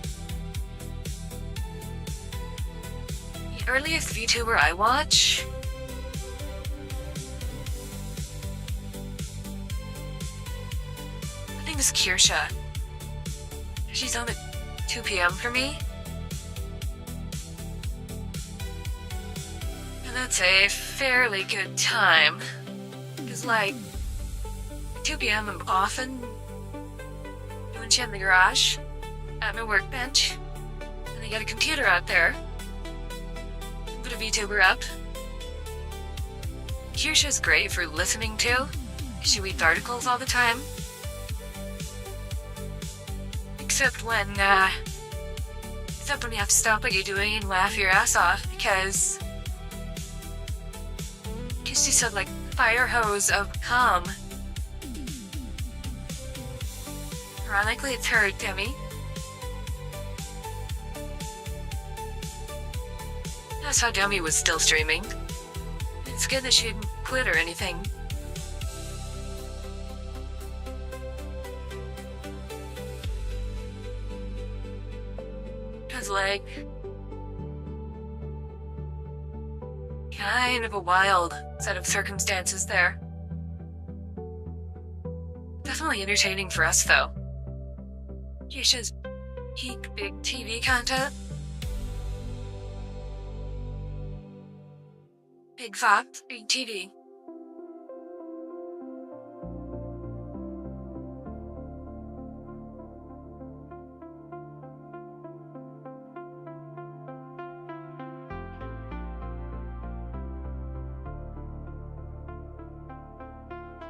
[SPEAKER 1] The earliest VTuber I watch? I think it's Kirsha. She's on at 2 p.m. for me. And that's a fairly good time. Because, like, 2 p.m. I'm often doing shit in the garage at my workbench. And I got a computer out there. Put a VTuber up. Kirsha's great for listening to. She reads articles all the time. Except when you have to stop what you're doing and laugh your ass off because she said like fire hose of calm. Ironically, it's her, Demi. That's how Demi was still streaming. It's good that she didn't quit or anything. Cause like, kind of a wild set of circumstances there. Definitely entertaining for us though. Kisha's peak big TV content. Big Fox, big TV.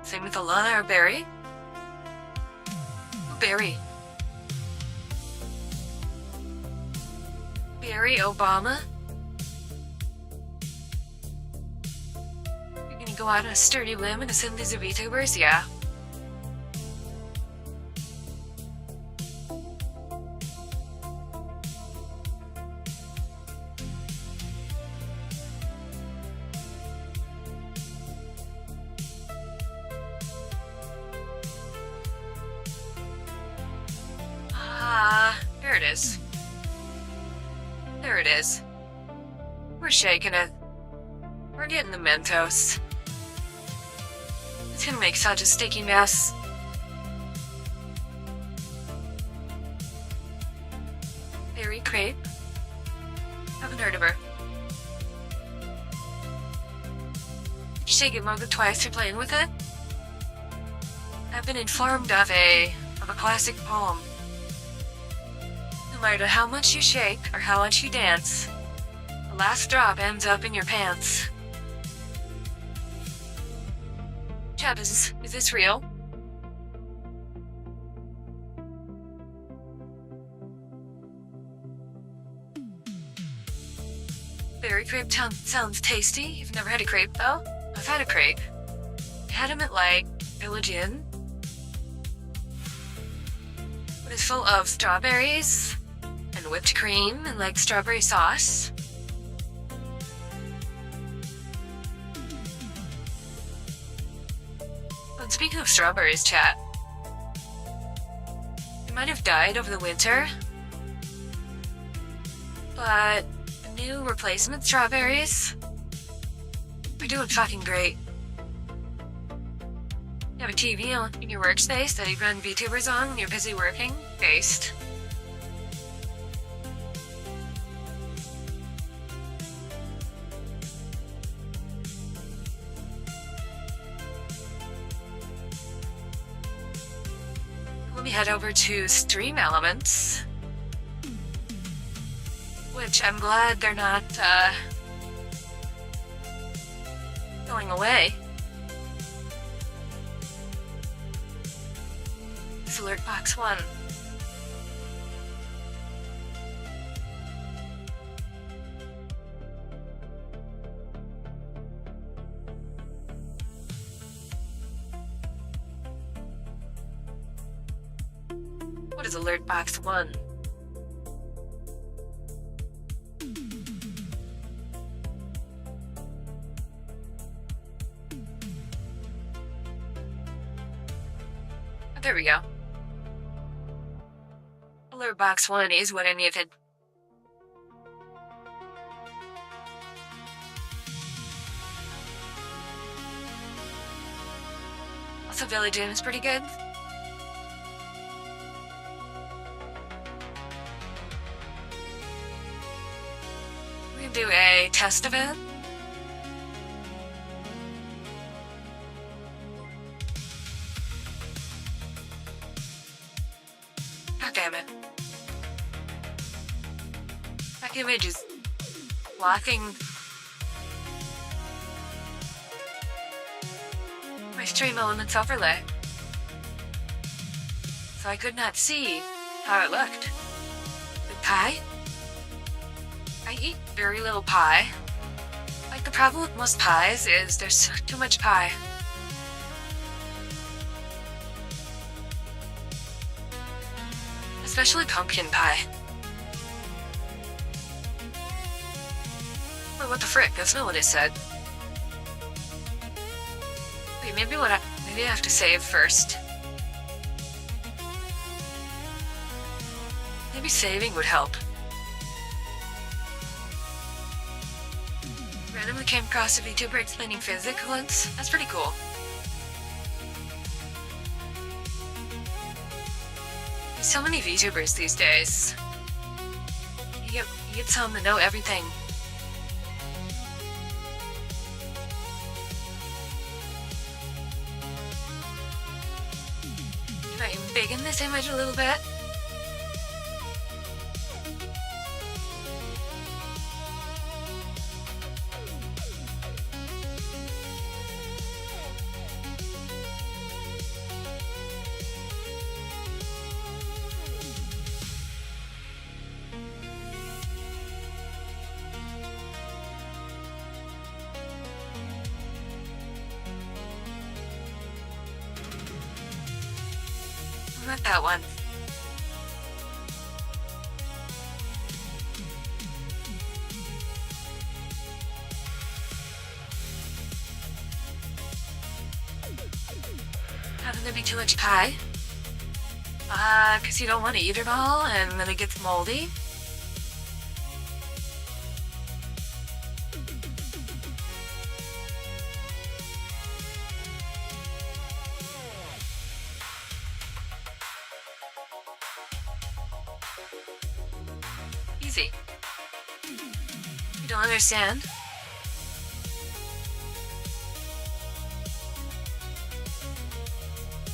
[SPEAKER 1] Same with Alana or Barry. Barry. Barry Obama. me go out on a sturdy limb and assume these are VTubers? Yeah. There it is. There it is. We're shaking it. We're getting the Mentos. It's gonna make such a sticky mess. Berry crepe. Haven't heard of her. Did you shake it more than twice? You're playing with it? I've been informed of a classic poem. No matter how much you shake or how much you dance, the last drop ends up in your pants. Chad, is this real? Berry crepe sounds tasty. You've never had a crepe, though? I've had a crepe. I had them at, like, Village Inn. But it's full of strawberries and whipped cream and, like, strawberry sauce. And speaking of strawberries, chat, they might have died over the winter, but the new replacement strawberries are doing fucking great. You have a TV on in your workspace that you run VTubers on when you're busy working? Based. Let me head over to Stream Elements, which I'm glad they're not, going away. It's Alert Box 1. What is Alert Box 1? Oh, there we go. Alert Box 1 is what I needed. Also, Village Inn is pretty good. We can do a test of it. God damn it. That image is blocking my Stream Elements overlay, so I could not see how it looked. The pie? I eat very little pie. Like, the problem with most pies is there's too much pie. Especially pumpkin pie. Wait, what the frick? That's not what it said. Wait, maybe I have to save first. Maybe saving would help. Randomly came across a VTuber explaining physics once. That's pretty cool. There's so many VTubers these days. You get some that know everything. If I embiggen this image a little bit. Not that one. Haven't there be too much pie? 'Cause you don't want to eat it all and then it gets moldy? Easy. You don't understand?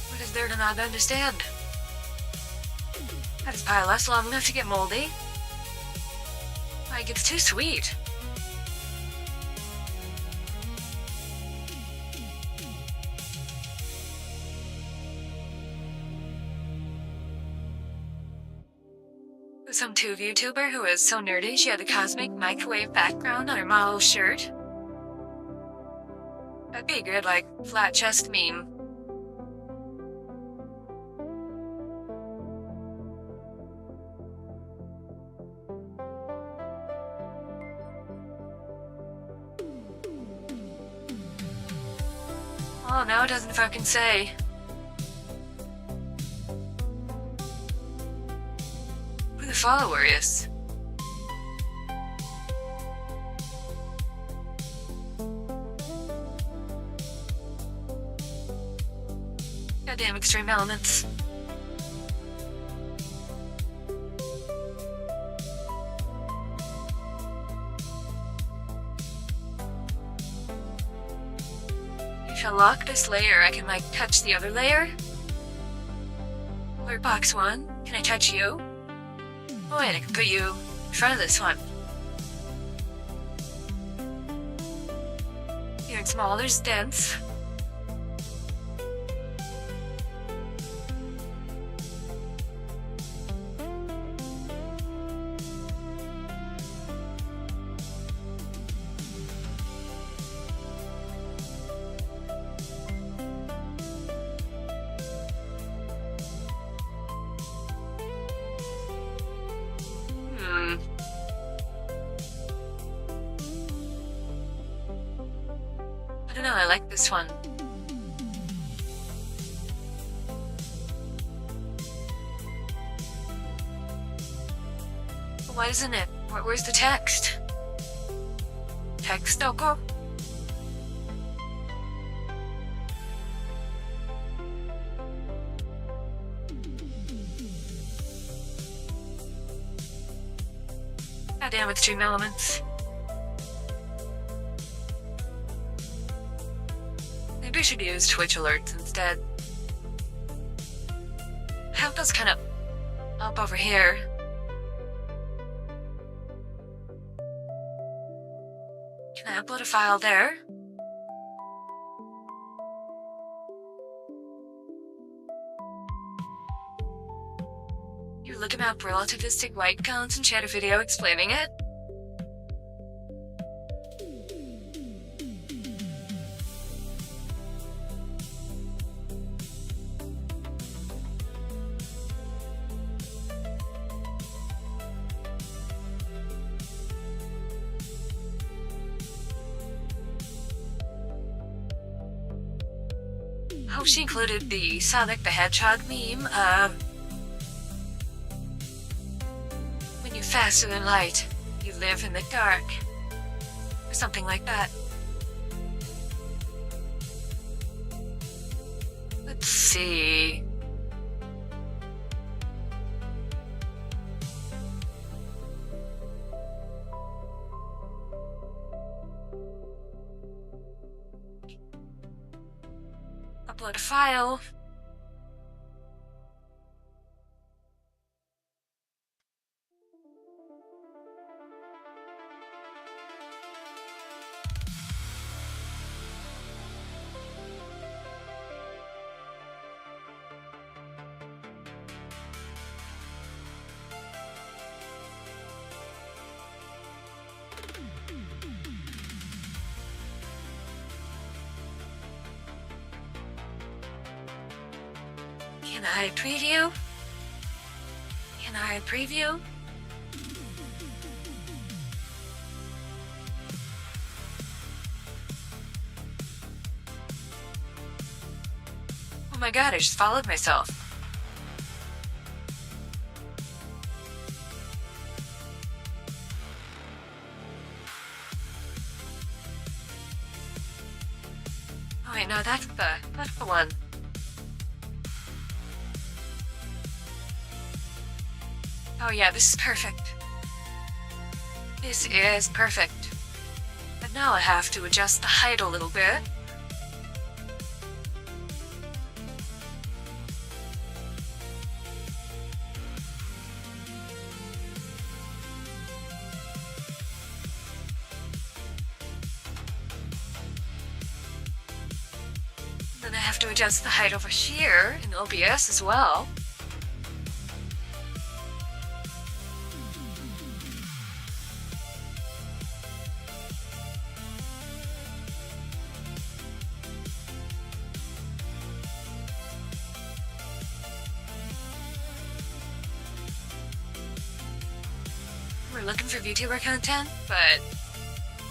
[SPEAKER 1] What is there to not understand? That is pie last long enough to get moldy. Like, it's too sweet. Some tube YouTuber who was so nerdy she had a cosmic microwave background on her model's shirt. That'd be a good, like, flat chest meme. Oh, no, it doesn't fucking say. Who the follower is? Goddamn extreme elements. If I lock this layer, I can, like, touch the other layer. Or box 1, can I touch you? Oh wait, I can put you in front of this one. Here it's smaller, it's dense. I don't know, I like this one. But why isn't it? Where's the text? Text, Oko? Goddamn extreme elements. Maybe I should use Twitch alerts instead. I have those kind of up over here. Can I upload a file there? You look up relativistic white counts and share a video explaining it? Oh, she included the Sonic the Hedgehog meme of when you're faster than light, you live in the dark. Or something like that. Let's see. Upload a file. Can I preview? Can I preview? Oh my god, I just followed myself. Oh wait, no, that's the one. Oh yeah, this is perfect. This is perfect. But now I have to adjust the height a little bit. Then I have to adjust the height over here in OBS as well. We're looking for VTuber content, but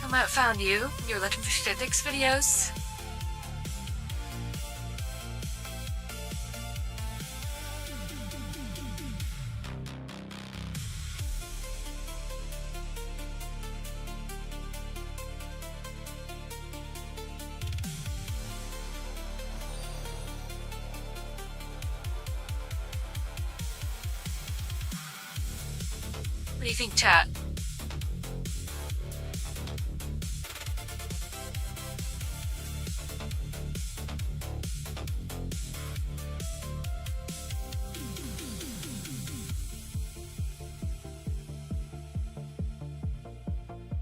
[SPEAKER 1] come out found you. You're looking for physics videos. What do you think, chat?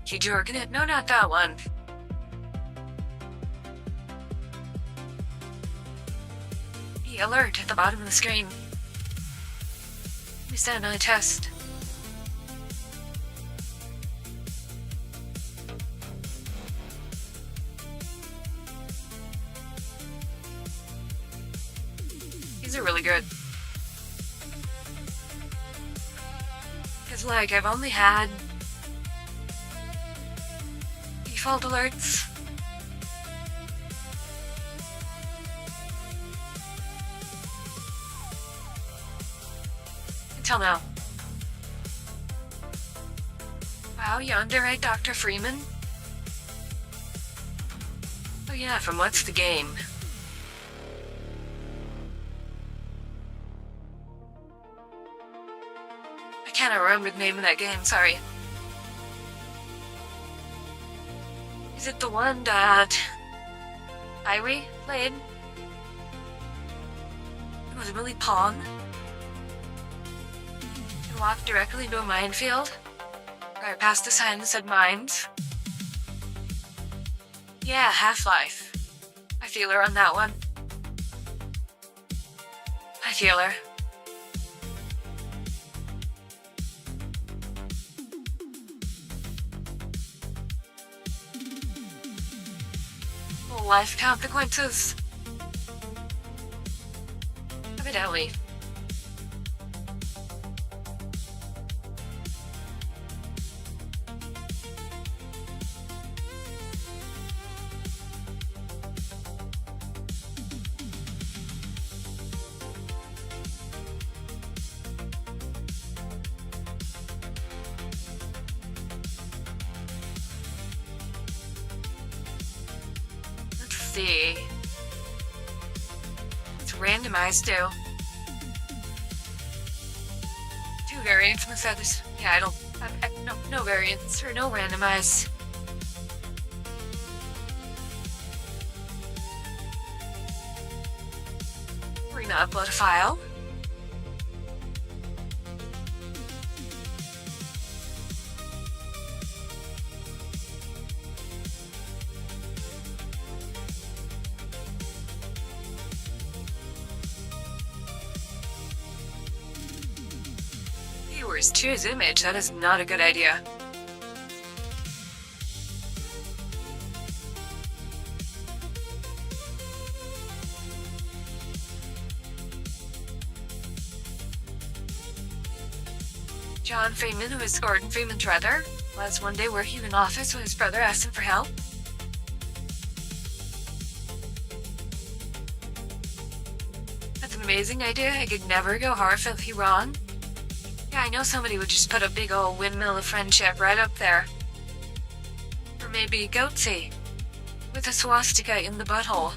[SPEAKER 1] You jerking it? No, not that one. The alert at the bottom of the screen. We sent another test. These are really good. Cause like, I've only had default alerts. Until now. Wow, yonder, right, Dr. Freeman? Oh yeah, from What's the Game? I can't remember the name of that game, sorry. Is it the one that Irie played? It was really Pong. You walked directly into a minefield. Right past the sign that said mines. Yeah, Half-Life. I feel her on that one. I feel her. Life consequences. Evidently. See. It's randomized too. 2 variants in the feathers. Yeah, I don't. No variants or no randomize. We're gonna upload a file. Viewers choose image. That is not a good idea. John Freeman, who is Gordon Freeman's brother, was one day working in an office when his brother asked him for help. That's an amazing idea. I could never go horrifically wrong. Yeah, I know somebody would just put a big old windmill of friendship right up there. Or maybe goatsy, with a swastika in the butthole.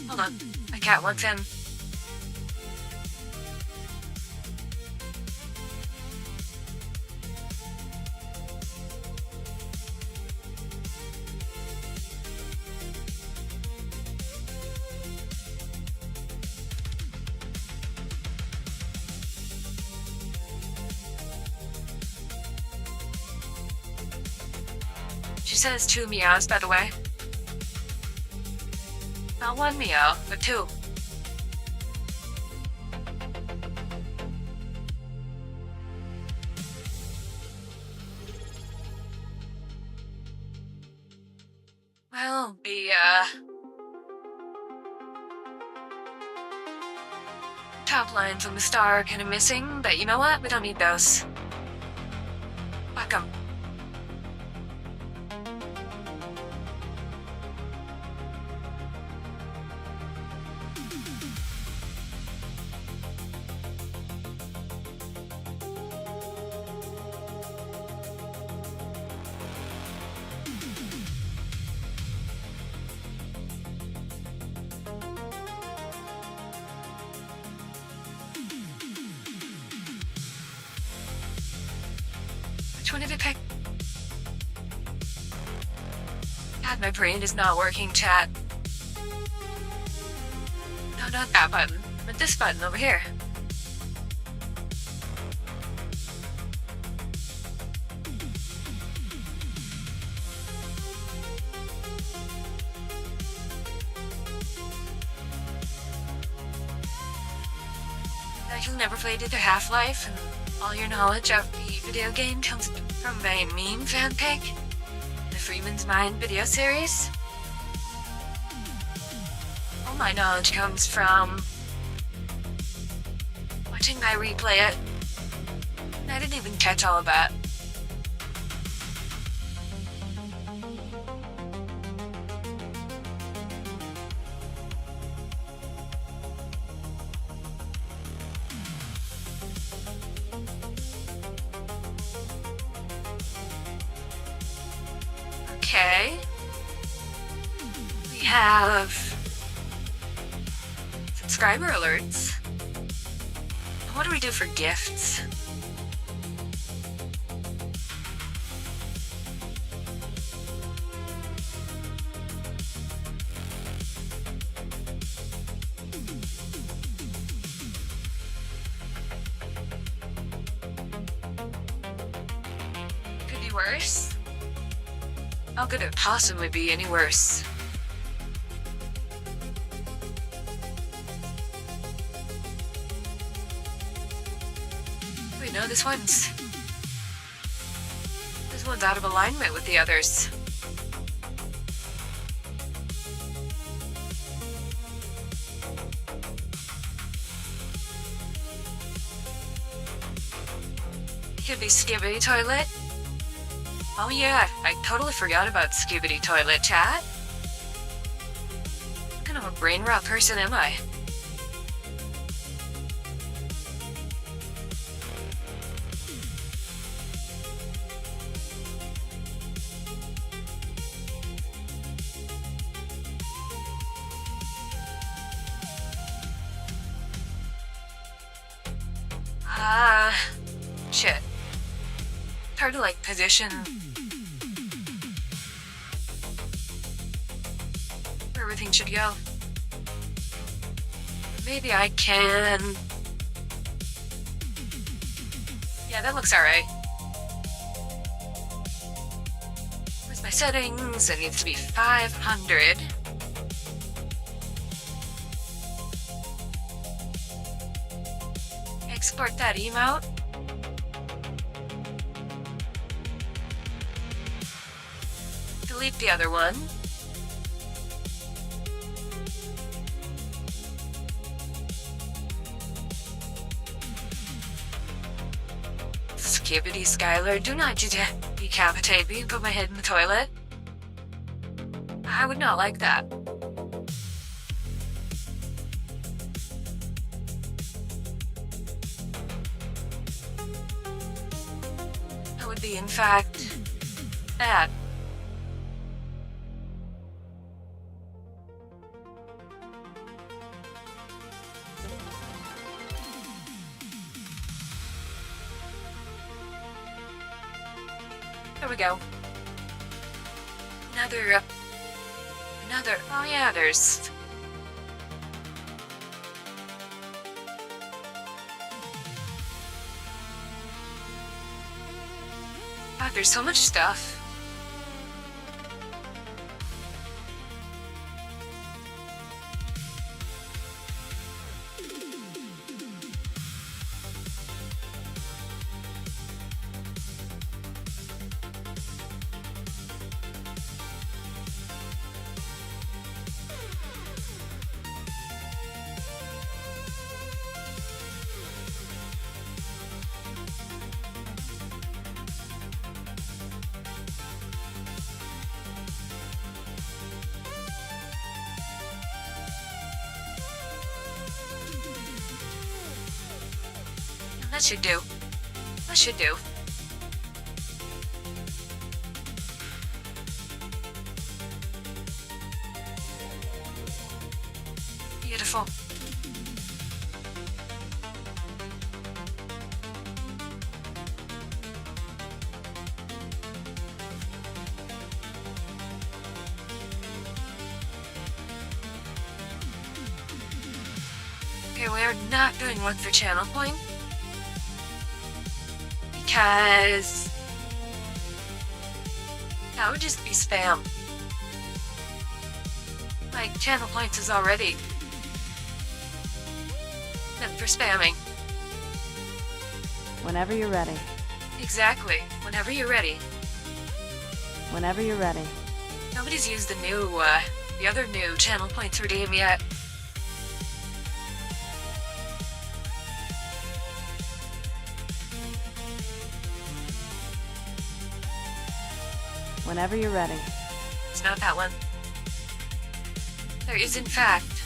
[SPEAKER 1] Hold on, my cat wants in. She says 2 meows, by the way. Not 1 meow, but 2. Well, the, top lines on the star are kind of missing, but you know what? We don't need those. Fuck 'em. Which one did I pick? God, my brain is not working, chat. No, not that button, but this button over here. Like you'll never played either Half-Life, and all your knowledge of the video game comes from my meme fanpic, the Freeman's Mind video series. All my knowledge comes from watching my replay it. And I didn't even catch all of that. Okay. We have subscriber alerts. What do we do for gifts? Could be worse. How could it possibly be any worse? Wait, no, this one's out of alignment with the others. Could be Skibidi Toilet. Oh yeah, I totally forgot about Skibidi Toilet, chat. What kind of a brain rot person am I? Shit. It's hard to like position where everything should go. Maybe I can. Yeah, that looks alright. Where's my settings? It needs to be 500. export that emote. Delete the other one. Skibbity Skylar, do not decapitate me and put my head in the toilet. I would not like that. That would be, in fact, bad. There we go. Another, oh yeah, there's... God, there's so much stuff. That should do. That should do. Beautiful. Okay, we are not doing one for channel point. Because that would just be spam. Like, channel points is already meant for spamming.
[SPEAKER 2] Whenever you're ready.
[SPEAKER 1] Exactly. Whenever you're ready.
[SPEAKER 2] Whenever you're ready.
[SPEAKER 1] Nobody's used the other new channel points redeem yet.
[SPEAKER 2] Whenever you're ready.
[SPEAKER 1] It's not that one. There is, in fact,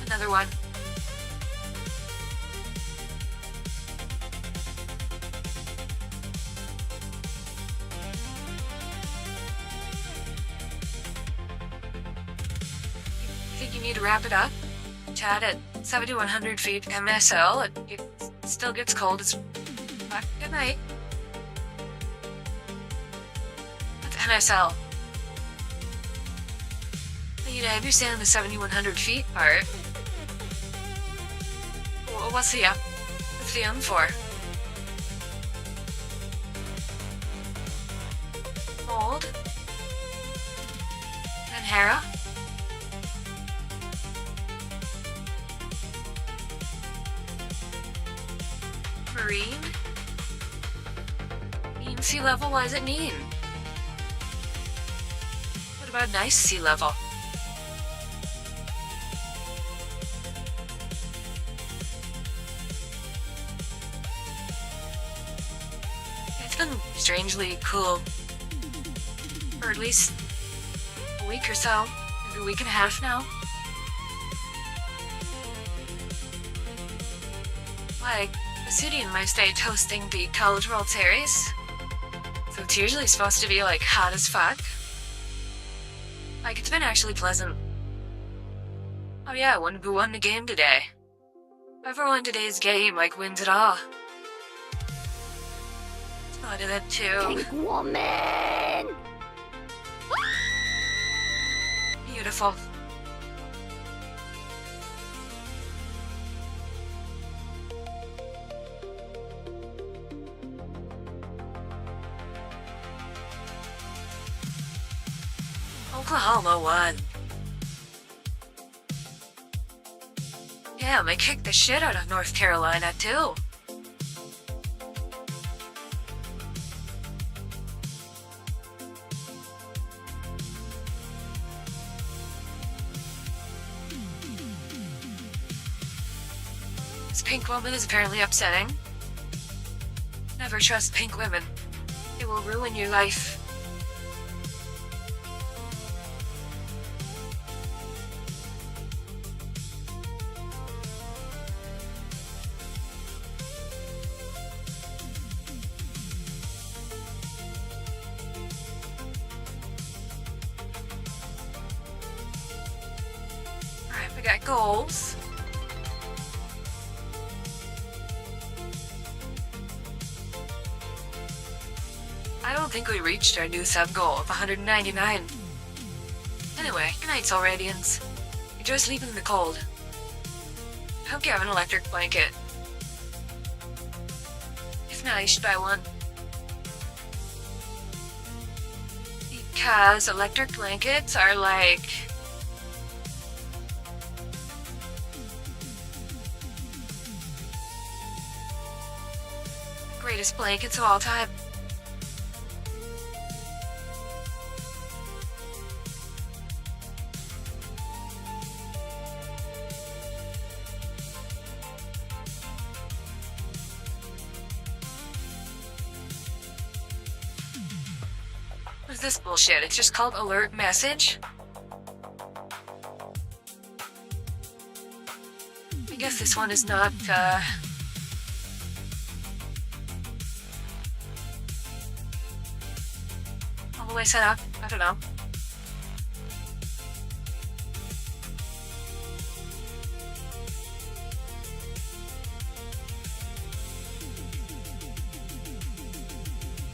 [SPEAKER 1] another one. I think you need to wrap it up. Chat at 7100 feet MSL. It still gets cold. It's good night. NSL. I need to understand the 7100 feet part. What's the M for? Mold. And Hera. Marine. Mean sea level, what does it mean? What about nice sea level? It's been strangely cool for at least a week or so, maybe a week and a half now. Like, the city in my state hosting the College World Series, so it's usually supposed to be like hot as fuck. Like, it's been actually pleasant. Oh yeah, who won the game today? Whoever won today's game, like, wins it all. I did that too.
[SPEAKER 3] Pink woman!
[SPEAKER 1] Beautiful. Oklahoma won. Damn, I kicked the shit out of North Carolina, too. This pink woman is apparently upsetting. Never trust pink women. They will ruin your life. Alright, we got goals. I don't think we reached our new sub goal of 199. Anyway, good night, Solradians. Enjoy sleeping in the cold. Hope you have an electric blanket. If not, you should buy one. Because electric blankets are like... greatest blankets of all time. What is this bullshit? It's just called alert message? I guess this one is not, all the way set up. I don't know.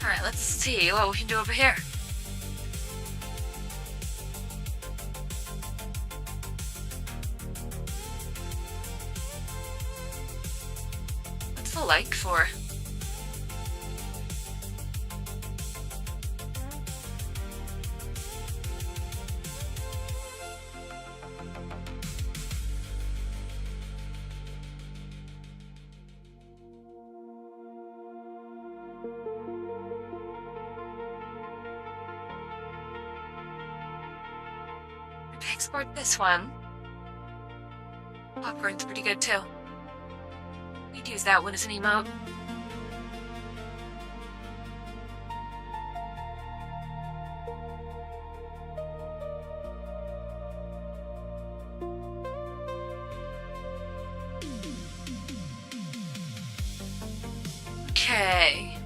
[SPEAKER 1] Alright, let's see what we can do over here. What's the like for? Export this one. Popcorn's pretty good too. We'd use that one as an emote. Okay.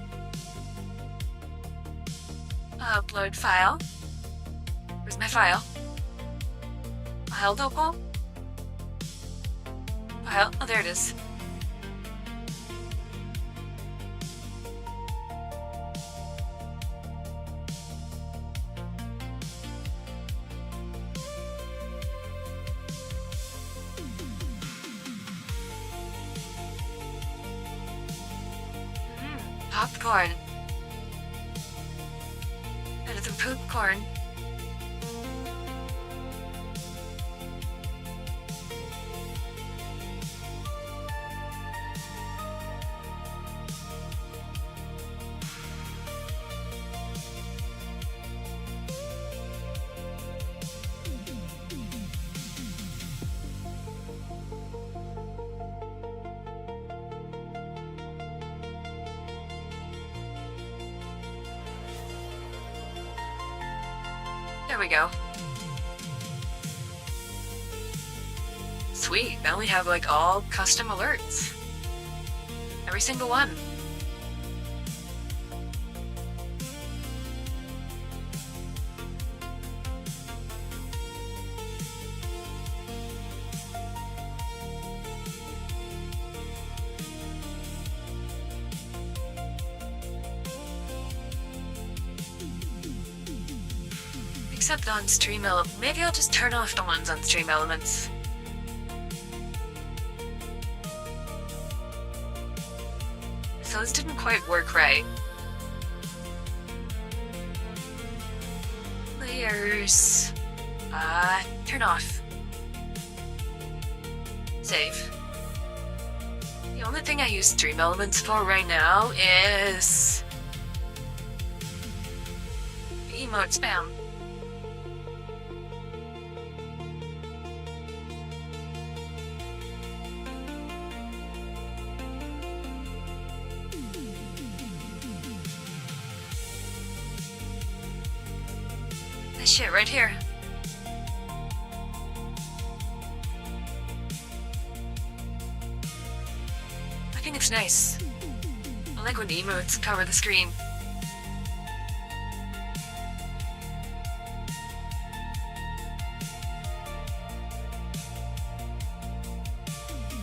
[SPEAKER 1] Upload file. Where's my file? File topo? File? Oh, there it is. Popcorn. Better than poopcorn. There we go. Sweet, now we have like all custom alerts. Every single one. Except on stream elements. Maybe I'll just turn off the ones on stream elements. So this didn't quite work right. Players. Turn off. Save. The only thing I use stream elements for right now is emote spam. That shit right here. I think it's nice. I like when emotes cover the screen.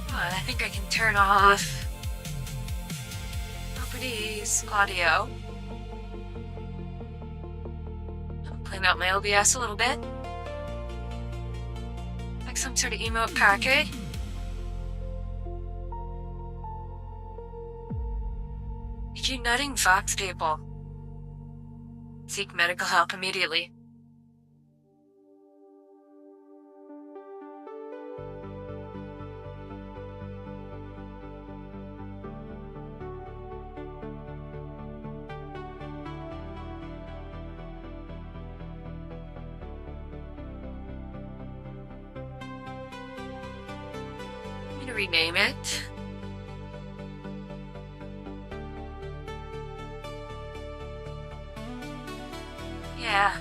[SPEAKER 1] But I think I can turn off properties, audio. Clean out my OBS a little bit. Like some sort of emote packet. If you're nutting fox people, seek medical help immediately. I'm gonna rename it. Yeah,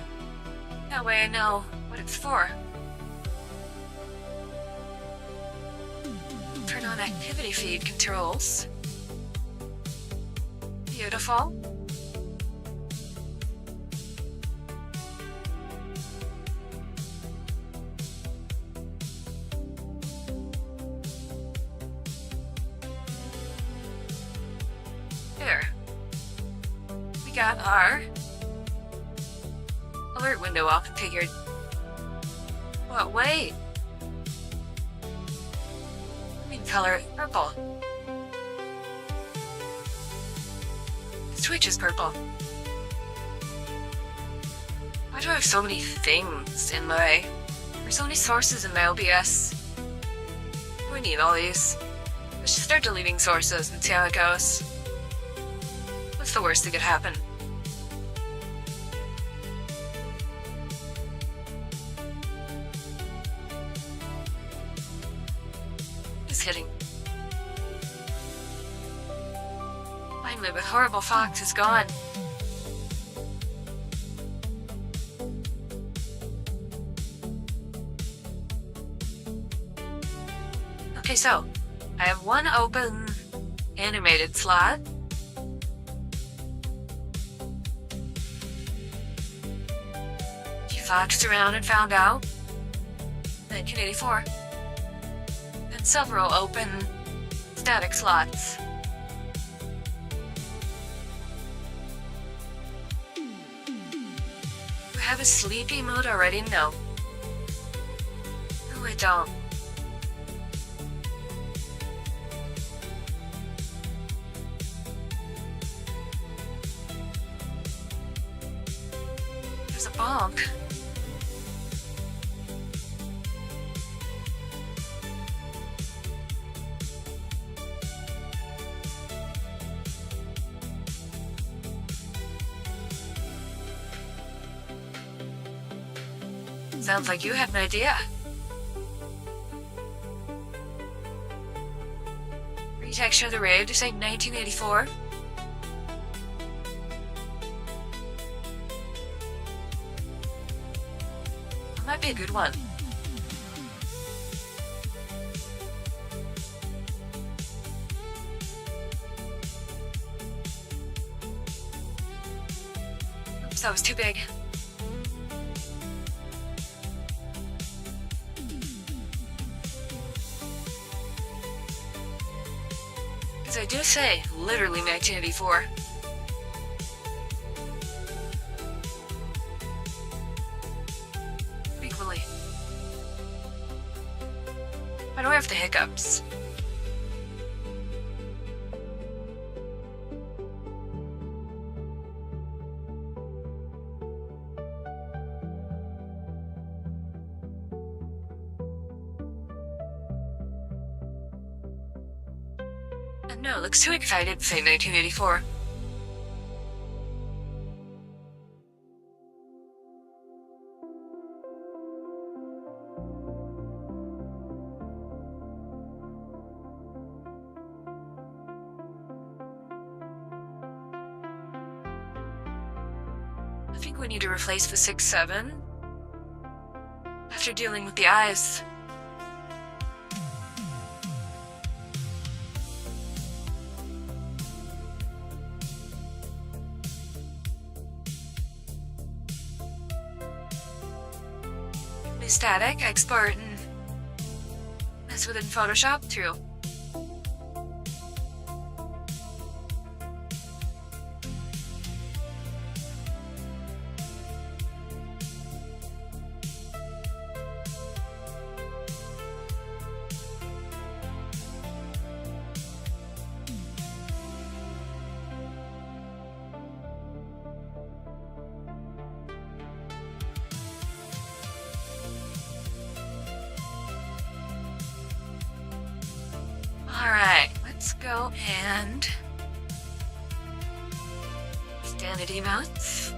[SPEAKER 1] that way I know what it's for. Turn on activity feed controls. Beautiful. There. We got our alert window all configured. What, wait? I mean color it purple. The Twitch is purple. Why do I have so many things in my... There's so many sources in my OBS. We need all these. Let's just start deleting sources and see how it goes. What's the worst that could happen? Just kidding. Finally, with horrible fox is gone. Okay, so I have one open animated slot. You foxed around and found out. 1984. And several open static slots. Do I have a sleepy mode already? No. No, I don't. There's a bonk. Sounds like you had an idea. Retexture the rave to say 1984. That might be a good one. Oops, that was too big. As I do say, literally 1984. Equally. Why do I have the hiccups? No, looks too excited to say 1984. I think we need to replace the 6-7 after dealing with the eyes. Static, export, and mess within Photoshop too. Alright, let's go and standard emotes.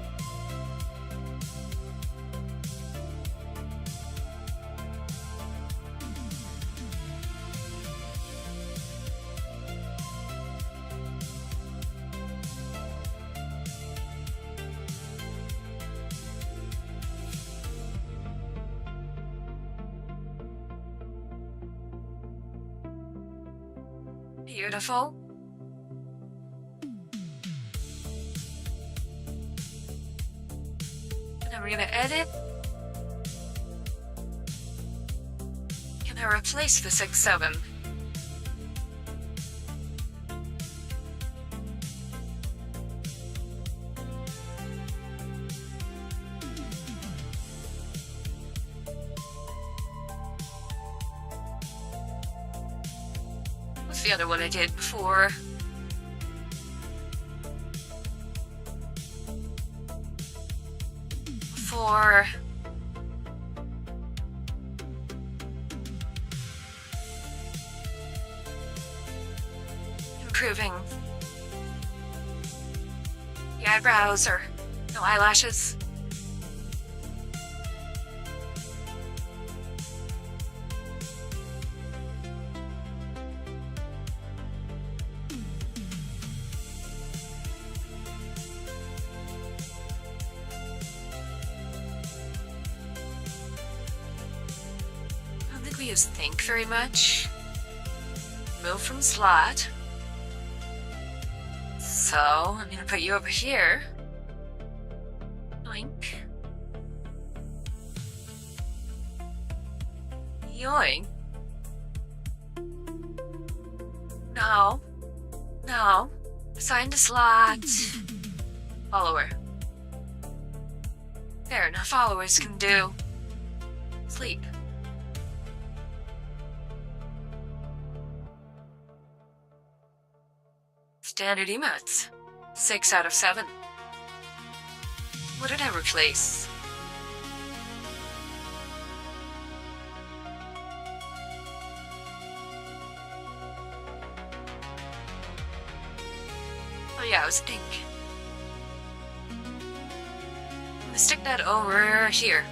[SPEAKER 1] Beautiful. And then we're gonna edit. Can I replace the 6-7? What's the other one I did before? For improving the eyebrows or no eyelashes. I don't think we use think very much. Move from slot. So I'm gonna put you over here. Yoink. Yoink. No. No. Assign to slot. Follower. There, now followers can do. Sleep. Standard emotes. 6 out of 7. What did I replace? Oh yeah, it was pink. I'm gonna stick that over here.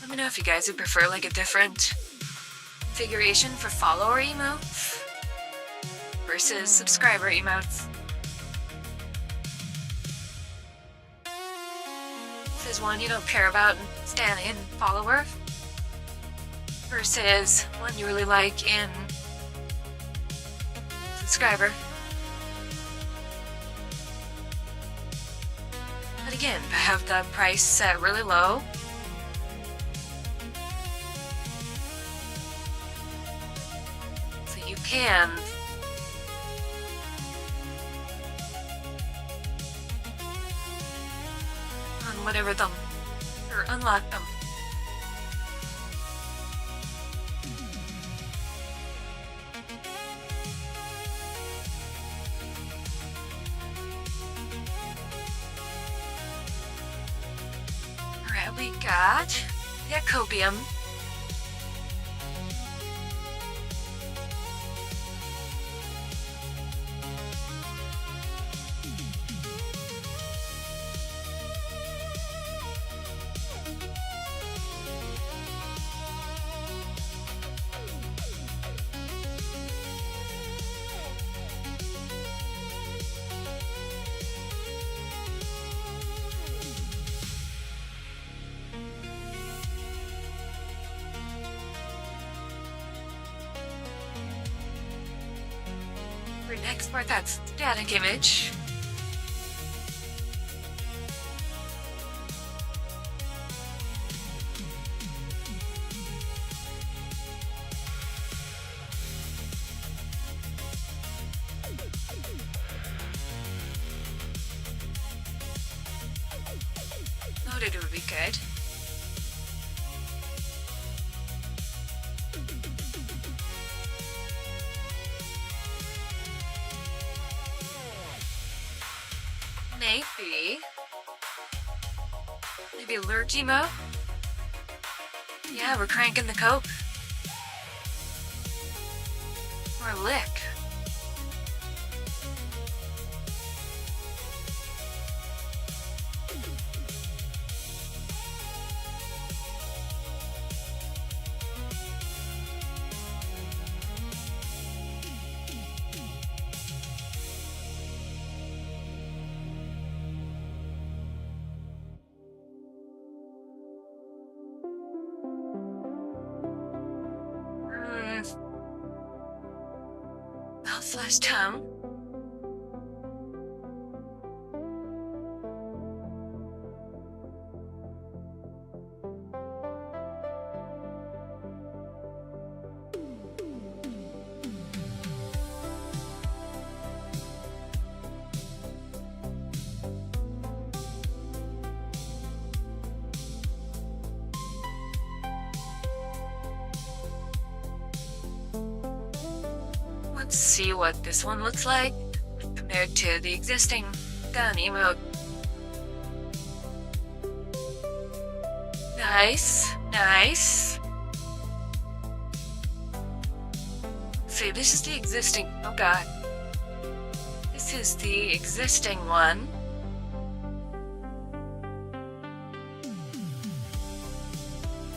[SPEAKER 1] Let me know if you guys would prefer like a different configuration for follower emotes versus subscriber emotes. If there's one you don't care about in standing in follower versus one you really like in subscriber. But again, I have the price set really low. So you can on whatever them or unlock them. We got copium. For next part, that's static image. Loaded would be good. Maybe alert emo? Yeah, we're cranking the cope. Or lick. Belfast town. Let's see what this one looks like compared to the existing gun emote. Nice, nice. See, this is the existing, oh god. This is the existing one.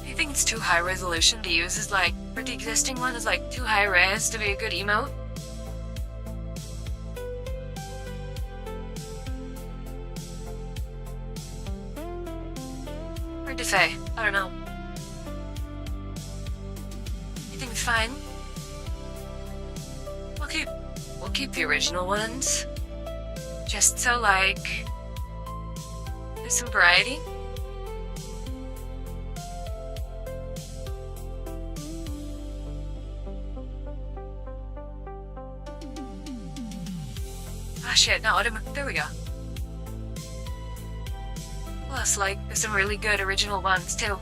[SPEAKER 1] I think it's too high resolution to use as like, for the existing one is like too high res to be a good emote. Hard to say, I don't know. I think it's fine. We'll keep the original ones. Just so like, there's some variety. Ah shit, no, there we go. Plus, like, there's some really good original ones too.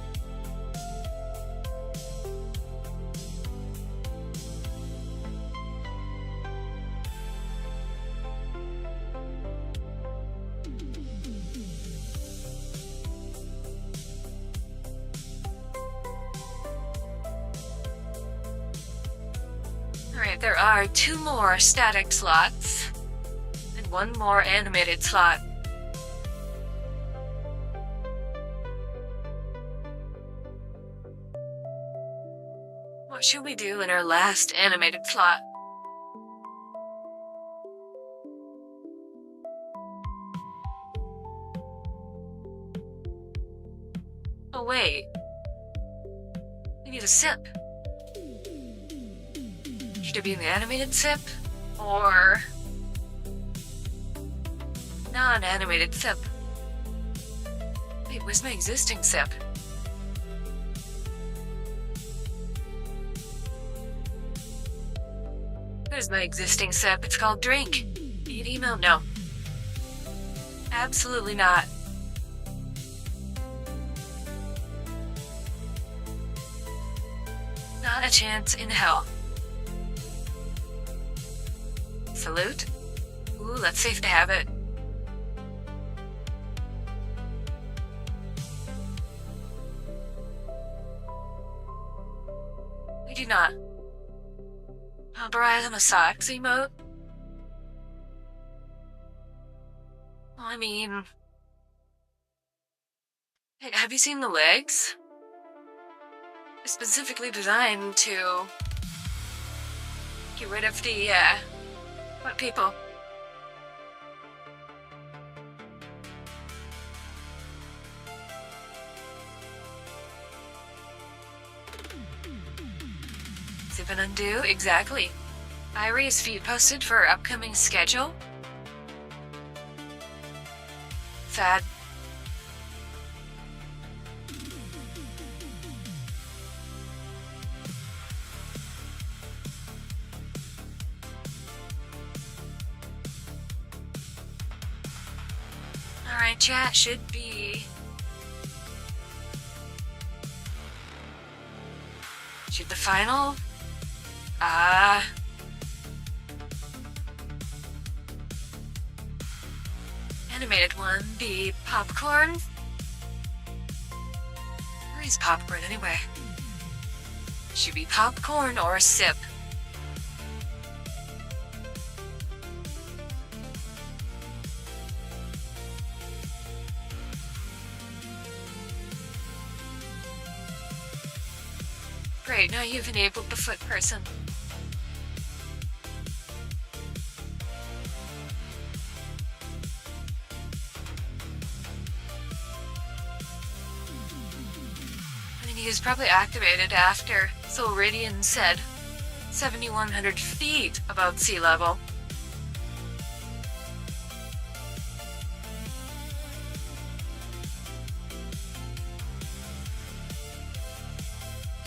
[SPEAKER 1] Alright, there are 2 more static slots. 1 more animated slot. What should we do in our last animated slot? Oh wait. We need a sip. Should it be an animated sip? Or non-animated sip? Wait, where's my existing sip? There's my existing sip. It's called drink. Need email? No. Absolutely not. Not a chance in hell. Salute? Ooh, let's see if they have it. do not. I'll buy them a socks emote. Well, I mean... Hey, have you seen the legs? They're specifically designed to get rid of the, what people? Zip and undo, exactly. Irie's feed posted for her upcoming schedule. Sad. Alright, chat should be... Should the final? Animated one be popcorn? Where is popcorn anyway? Should be popcorn or a sip. Great, now you've enabled the foot person. I mean, he was probably activated after Solridian said 7,100 feet above sea level.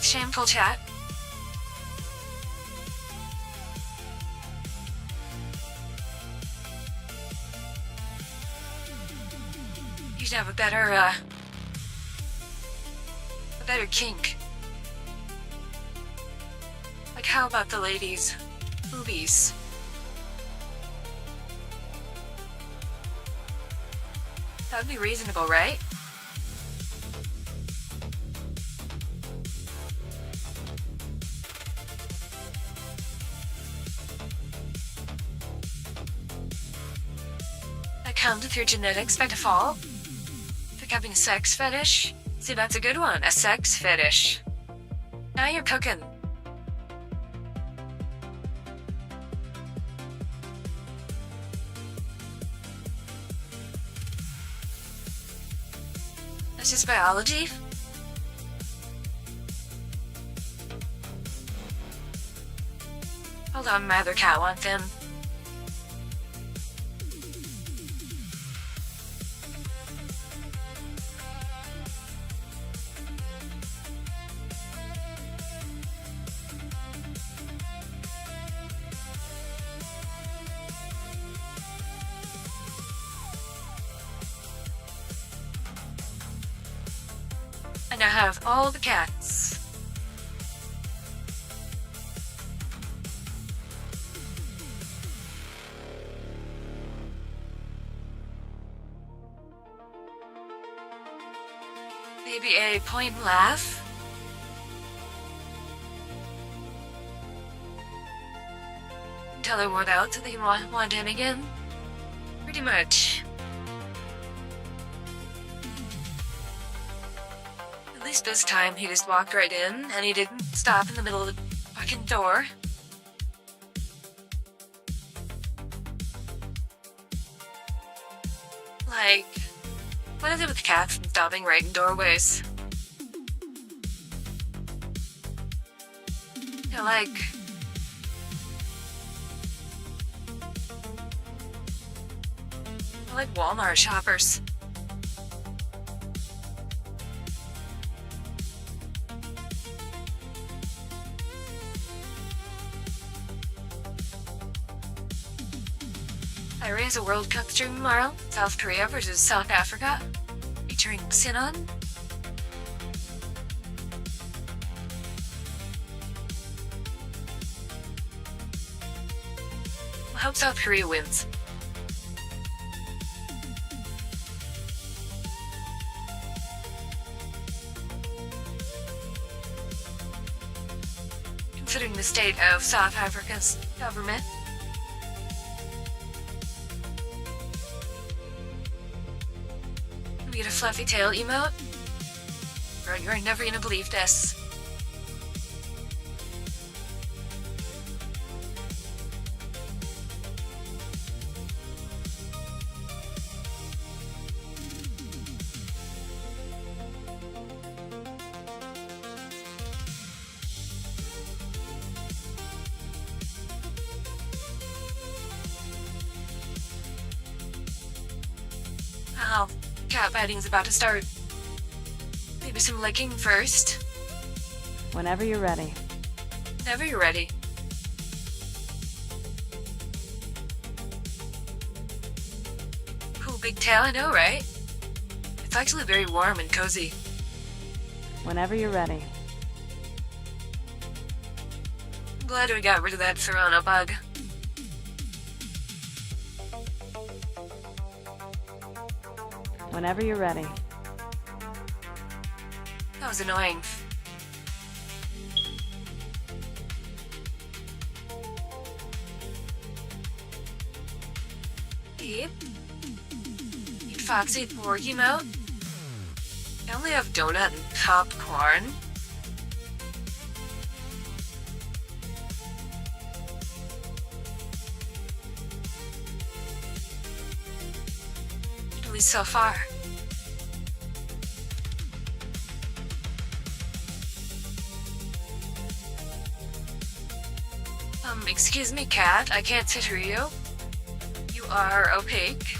[SPEAKER 1] Shameful chat. You should have a better kink. Like, how about the ladies' boobies? That would be reasonable, right? That comes with your genetics by default. Like having a sex fetish. See, that's a good one. A sex fetish. Now you're cooking. That's just biology. Hold on, my other cat wants in. I now have all the cats. Maybe a point and laugh. Until they're worn out so they can want in again. Pretty much. At least this time he just walked right in and he didn't stop in the middle of the fucking door. Like, what is it with cats and stopping right in doorways? They're like... they're like Walmart shoppers. I raise a World Cup stream tomorrow. South Korea versus South Africa. Featuring Sinon. I hope South Korea wins. considering the state of South Africa's government. Can we get a fluffy tail emote? Bro, you're never gonna believe this. Oh, cat fighting's about to start. Maybe some licking first.
[SPEAKER 2] Whenever you're ready.
[SPEAKER 1] Whenever you're ready. Cool big tail, I know, right? It's actually very warm and cozy.
[SPEAKER 2] Whenever you're ready.
[SPEAKER 1] I'm glad we got rid of that Serrano bug.
[SPEAKER 2] Whenever you're ready.
[SPEAKER 1] That was annoying. Yep. Eat Foxy pork emote. I only have donut and popcorn. At least so far. Excuse me, cat, I can't sit through you. You are opaque.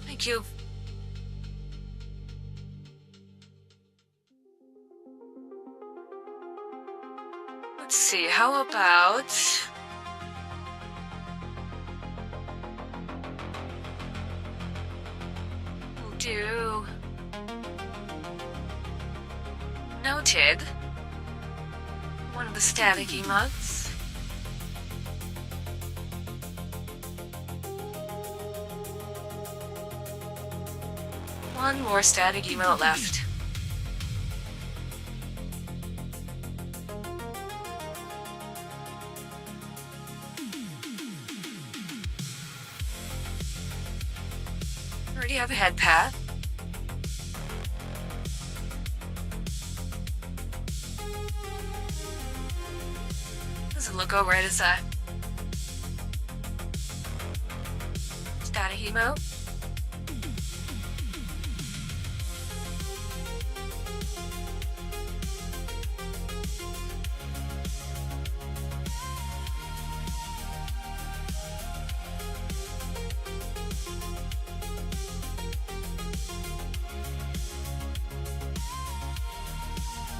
[SPEAKER 1] Thank you. Let's see, how about... We'll do... Noted. One of the static emotes. One more static emote left. Already have a head pat. Doesn't look alright as that. Static emote.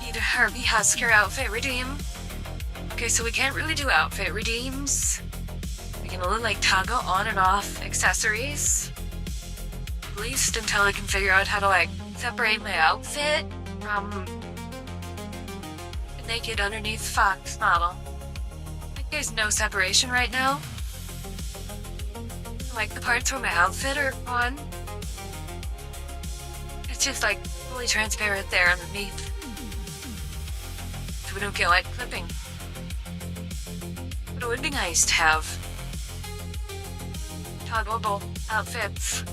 [SPEAKER 1] Need a Herbie Husker outfit redeem. Okay, so we can't really do outfit redeems. We can only like toggle on and off accessories. At least until I can figure out how to like separate my outfit from the naked underneath Fox model. Like there's no separation right now. Like the parts where my outfit are on. It's just like fully transparent there underneath. So we don't get like clipping. But it would be nice to have toggleable outfits.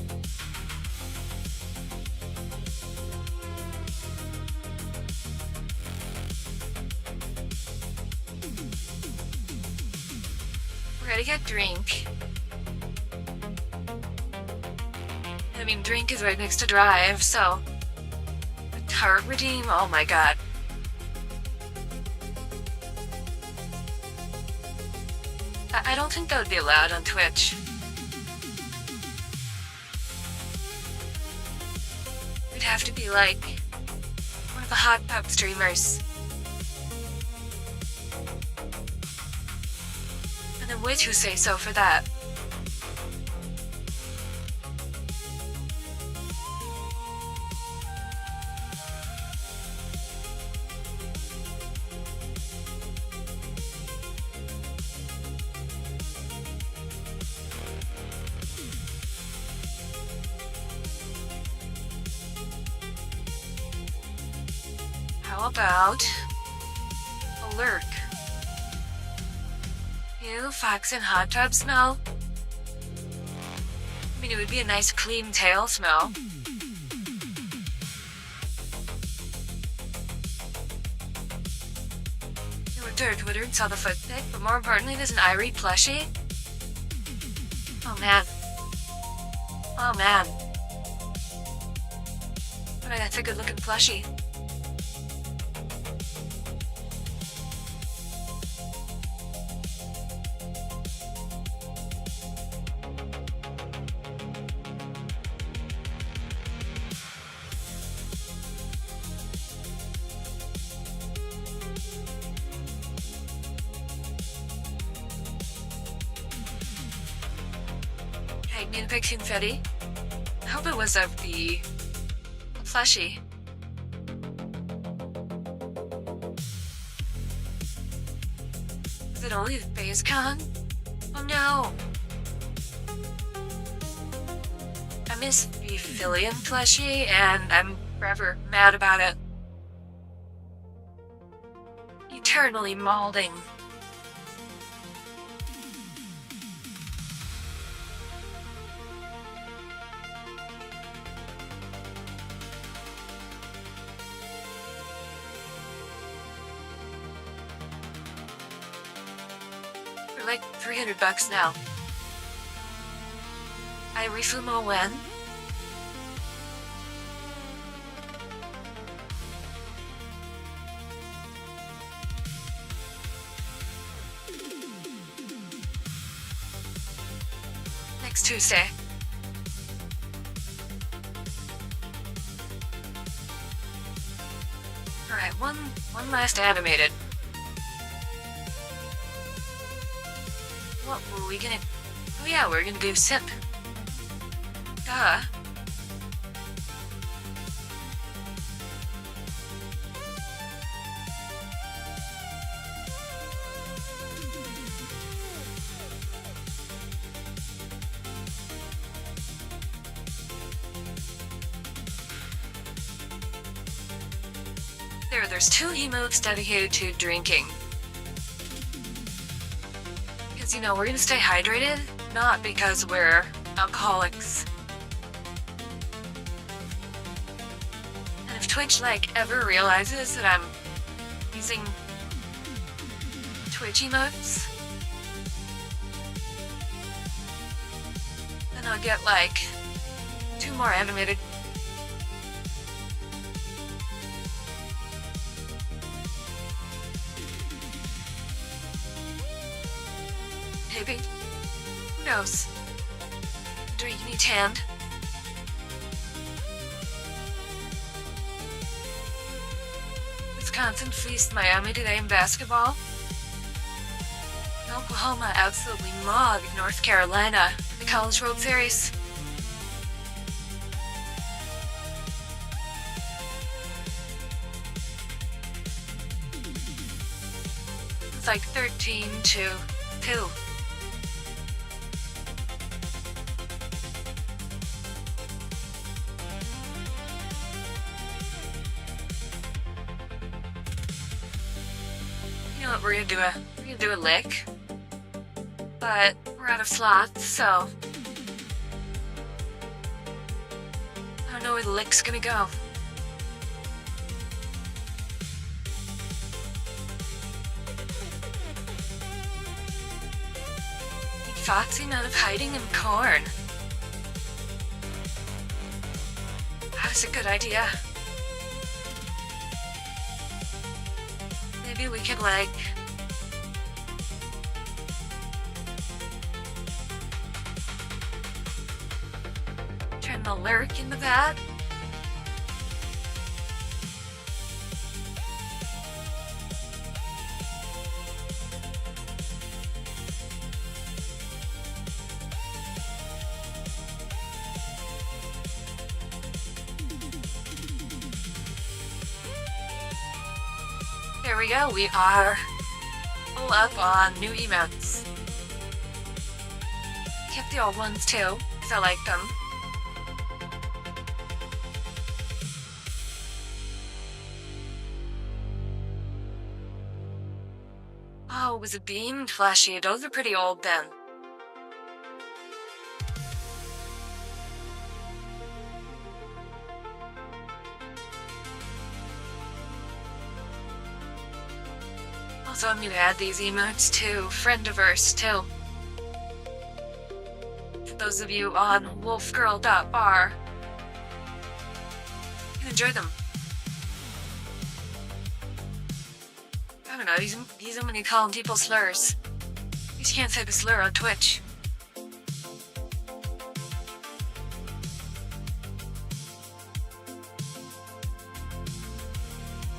[SPEAKER 1] We're gonna get drink. I mean, drink is right next to drive, so the tart redeem, oh my god. I don't think that would be allowed on Twitch. We'd have to be like one of the hot pop streamers. And then wait who say so for that. How about a lurk? Ew, fox and hot tub smell? I mean, it would be a nice clean tail smell. Twitter and saw the foot pic, but more importantly, there's an Irie plushie. Oh man. Oh man. But that's a good looking plushie. Me and Big Confetti. I hope it was of the plushie. Is it only the BaseCon? Oh no! I miss the Phillian plushie and I'm forever mad about it. Eternally mauling. Like $300 now. I refumo when? Next Tuesday. Alright, one last animated. What were we gonna... Oh yeah, we're gonna do Sip. Duh. There's 2 emotes dedicated to drinking. You know, we're gonna stay hydrated, not because we're alcoholics. And if Twitch, ever realizes that I'm using Twitch emotes, then I'll get, 2 more animated. Maybe. Who knows? Drinking me tanned. Wisconsin fleeced Miami today in basketball. Oklahoma absolutely mobbed North Carolina in the College World Series. It's 13-2. You know what, we're gonna do a lick. But we're out of slots, so I don't know where the lick's gonna go. Foxy out of hiding in corn. That's a good idea. Maybe we could turn the lurk into that. There we go, we are full up on new emotes. Kept the old ones too, because I like them. was it beamed, flashy? Those are pretty old then. Also, I'm gonna add these emotes to Friendiverse too. For those of you on wolfgirl.bar, you can enjoy them. I don't know, he's only calling people slurs. You can't say the slur on Twitch.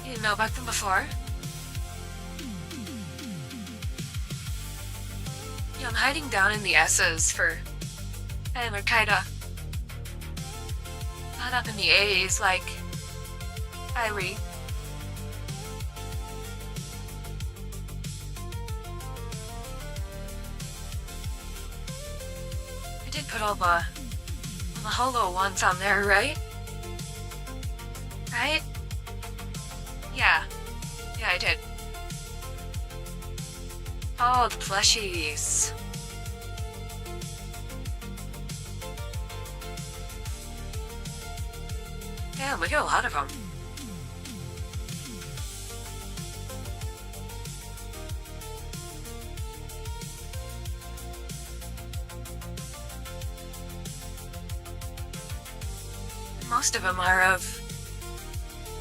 [SPEAKER 1] You didn't know about them before? Yeah, I'm hiding down in the S's for Mercaida. Not up in the A's like Kyrie. I did put all the holo ones on there, right? Right? Yeah. Yeah, I did. Oh, the plushies. Damn, we got a lot of them. Most of them are of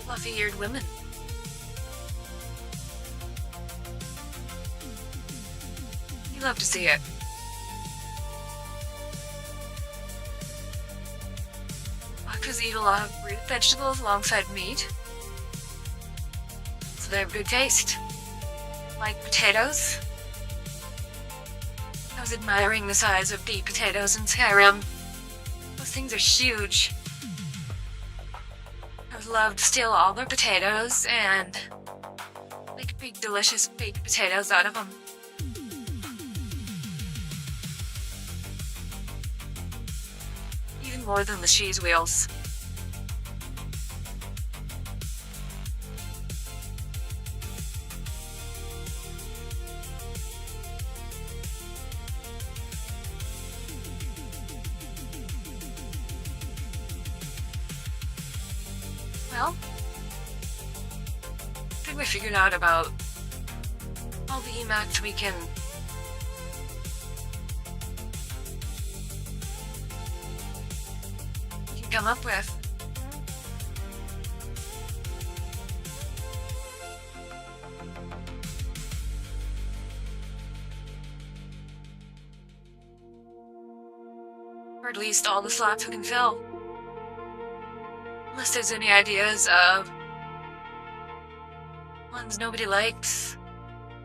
[SPEAKER 1] fluffy-eared women. You love to see it. Because eat a lot of root vegetables alongside meat, so they have good taste. Like potatoes. I was admiring the size of the potatoes in Skyrim. Those things are huge. I would love to steal all their potatoes and make big delicious baked potatoes out of them. Even more than the cheese wheels. Well, I think we figured out about all the emotes we can come up with. Or at least all the slots we can fill. Unless there's any ideas of ones nobody likes,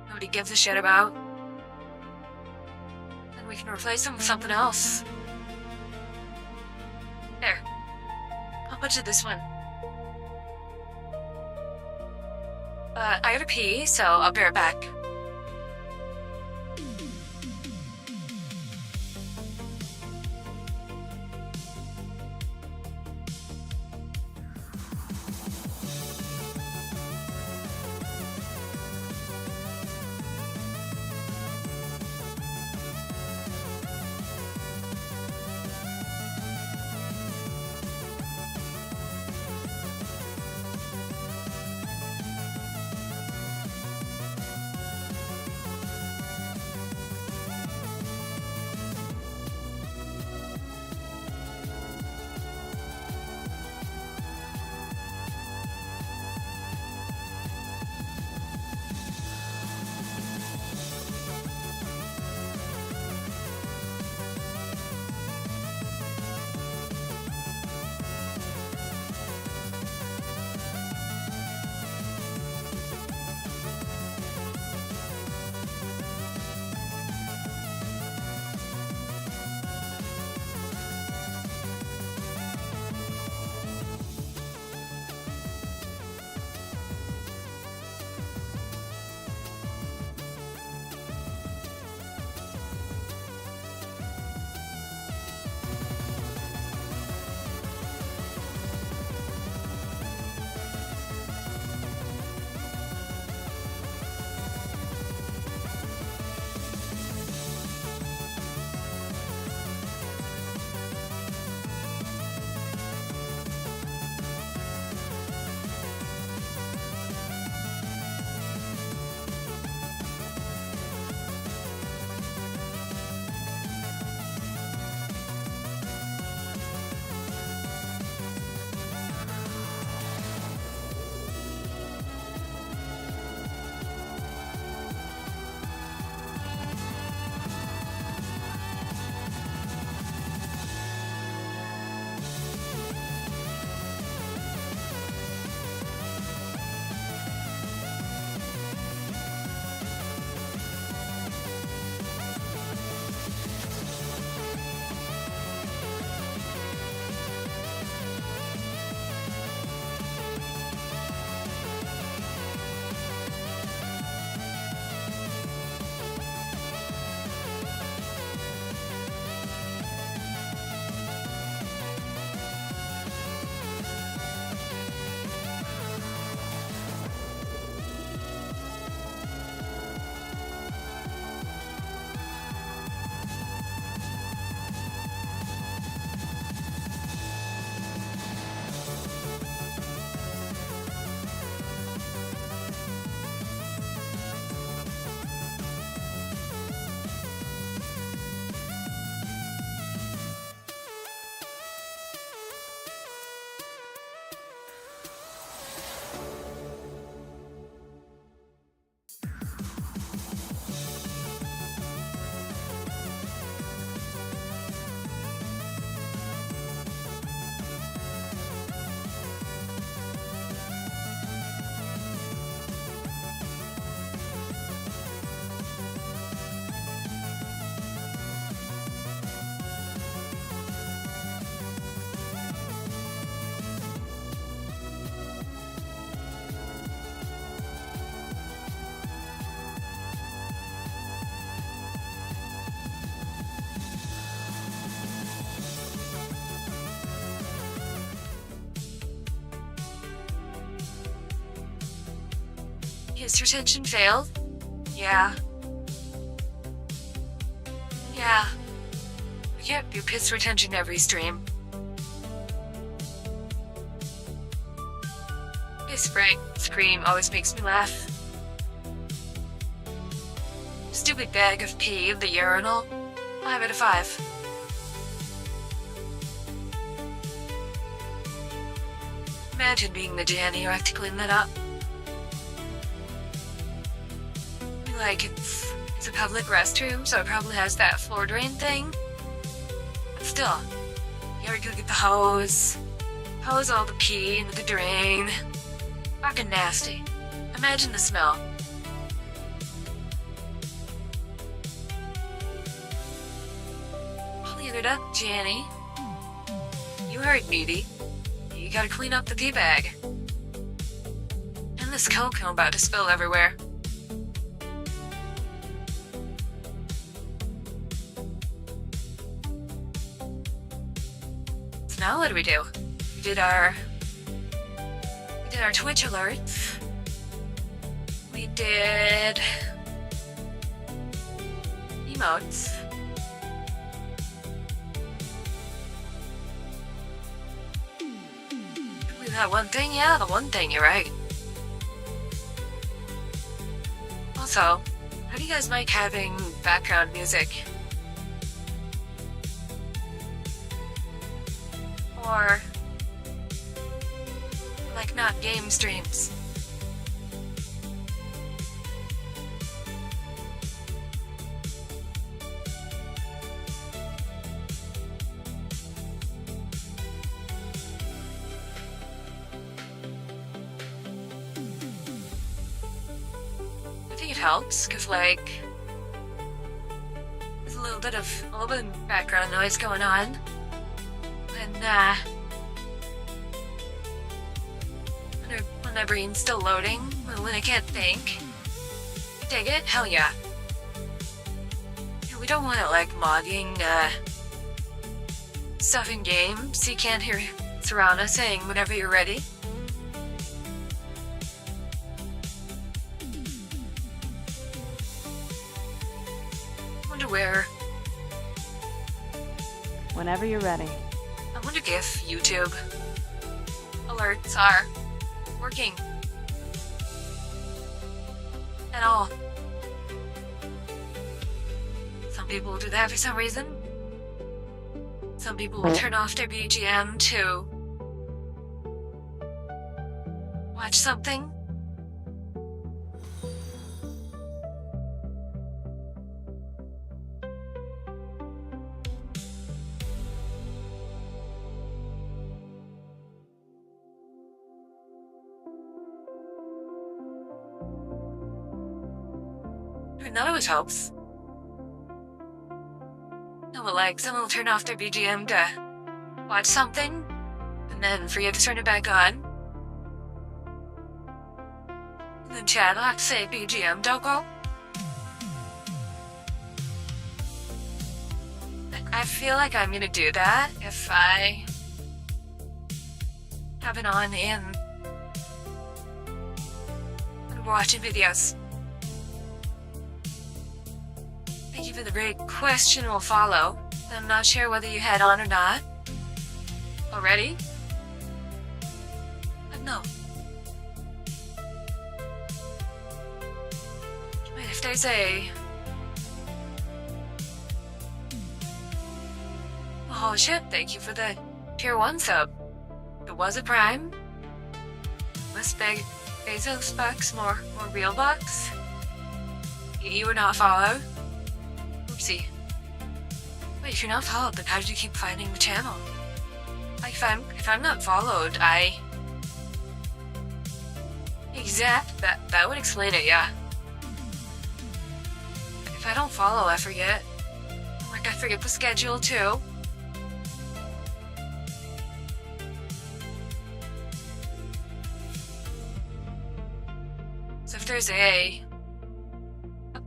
[SPEAKER 1] nobody gives a shit about, then we can replace them with something else. There. How much of this one? I gotta pee, so I'll be right back. Piss retention failed? Yeah. Yeah. We can't do piss retention every stream. Piss break scream always makes me laugh. Stupid bag of pee in the urinal. 5 out of 5. Imagine being the Janny who have to clean that up. Like, it's a public restroom, so it probably has that floor drain thing. But still, you gotta go get the hose all the pee into the drain. Fucking nasty. Imagine the smell. Clean it up, Janny. You heard me. You gotta clean up the pee bag. And this Coke I'm about to spill everywhere. So now what do? We did our Twitch alerts. We did emotes. That one thing? Yeah, the one thing, you're right. Also, how do you guys like having background music? Or, like, not game streams? I think it helps, cause like, there's a little bit of background noise going on. And when my brain's still loading, when I can't think. You dig it? Hell yeah. We don't want it like modding stuff in game, so you can't hear Serana saying whenever you're ready. Wonder where.
[SPEAKER 2] Whenever you're ready.
[SPEAKER 1] I wonder if YouTube alerts are working at all. Some people will do that for some reason. Some people will turn off their BGM to watch something. That always helps. No, but like, someone will turn off their BGM to watch something, and then forget to turn it back on. And then chat will have to say BGM don't go. I feel like I'm gonna do that if I have it on and I'm watching videos. Thank you for the great question will follow. I'm not sure whether you had on or not. Already? But no. Wait, if there's a... Oh shit, thank you for the tier 1 sub. If it was a prime. Less Bezos bucks, more real bucks. You were not followed. Oopsie. Wait, if you're not followed, then how did you keep finding the channel? Like, if I'm not followed, that would explain it, yeah. If I don't follow, I forget. Like, I forget the schedule, too. So if there's a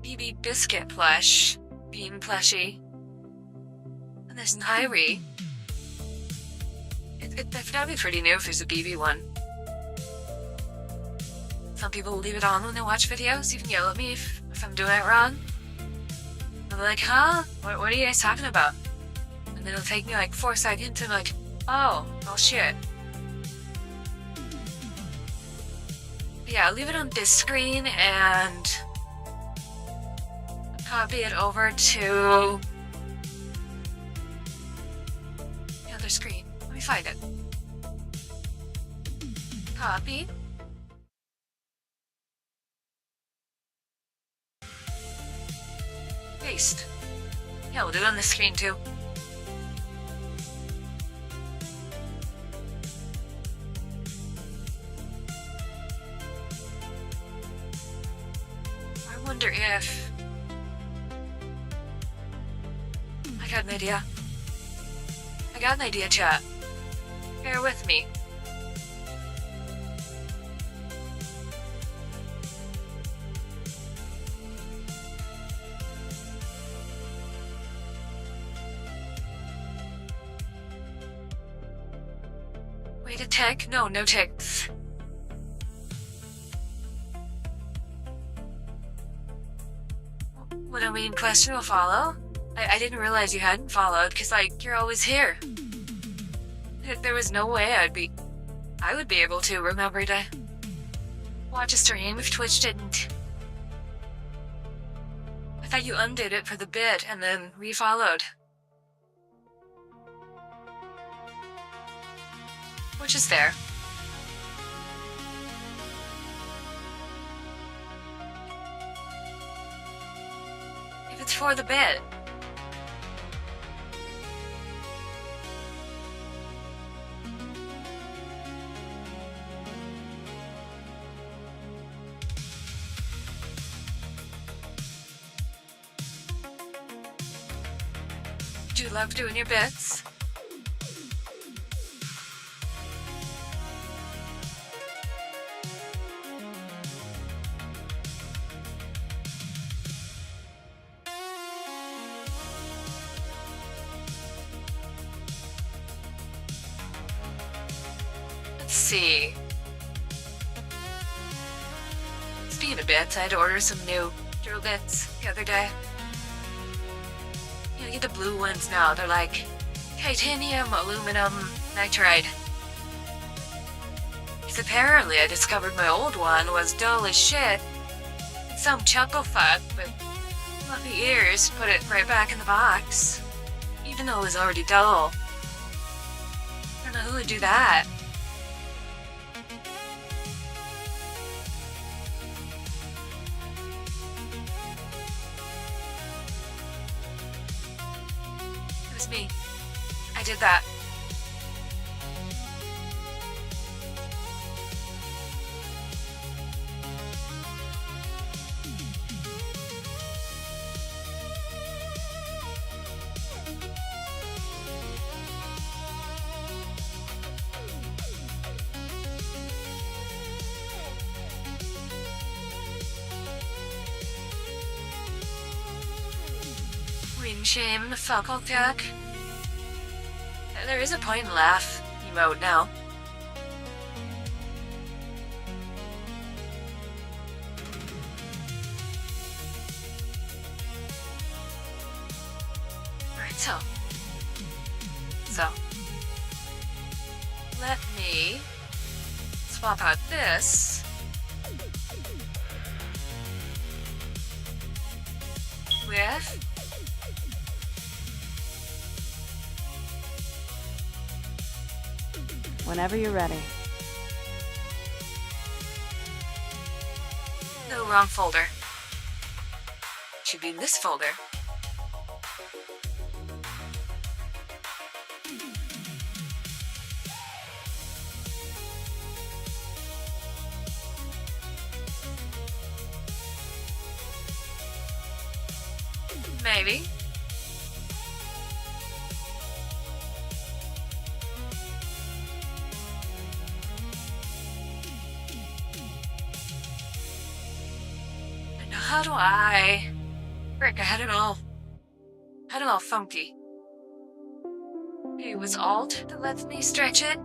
[SPEAKER 1] BB Biscuit plush, Bean plushie, and there's an Irie. That'd be pretty new if there's a BB one. Some people leave it on when they watch videos, even yell at me if I'm doing it wrong. They're like, huh? What are you guys talking about? And then it'll take me like 4 seconds and I'm like, oh, well shit. But yeah, I'll leave it on this screen and copy it over to the other screen. Let me find it. Copy. Paste. Yeah, we'll do it on this screen too. I wonder if... I got an idea. I got an idea, chat. Bear with me. Wait a tick? No, no ticks. What a mean question will follow? I didn't realize you hadn't followed, because, like, you're always here. There was no way I would be able to remember to watch a stream if Twitch didn't. I thought you undid it for the bit and then refollowed. Which is fair. If it's for the bit. Do you love doing your bits? Let's see. Speaking of bits, I had to order some new drill bits the other day. You get the blue ones now. They're like titanium, aluminum, nitride. Because apparently I discovered my old one was dull as shit. Some chuckle fuck with fluffy ears put it right back in the box. Even though it was already dull. I don't know who would do that. It was me. I did that. Win shame, fuck all jack. There is a point and laugh emote now. Alright, so let me swap out this with
[SPEAKER 2] Whenever you're ready.
[SPEAKER 1] no, wrong folder. Should be in this folder. Maybe. And how do I... Frick, I had it all funky. Maybe it was Alt that lets me stretch it?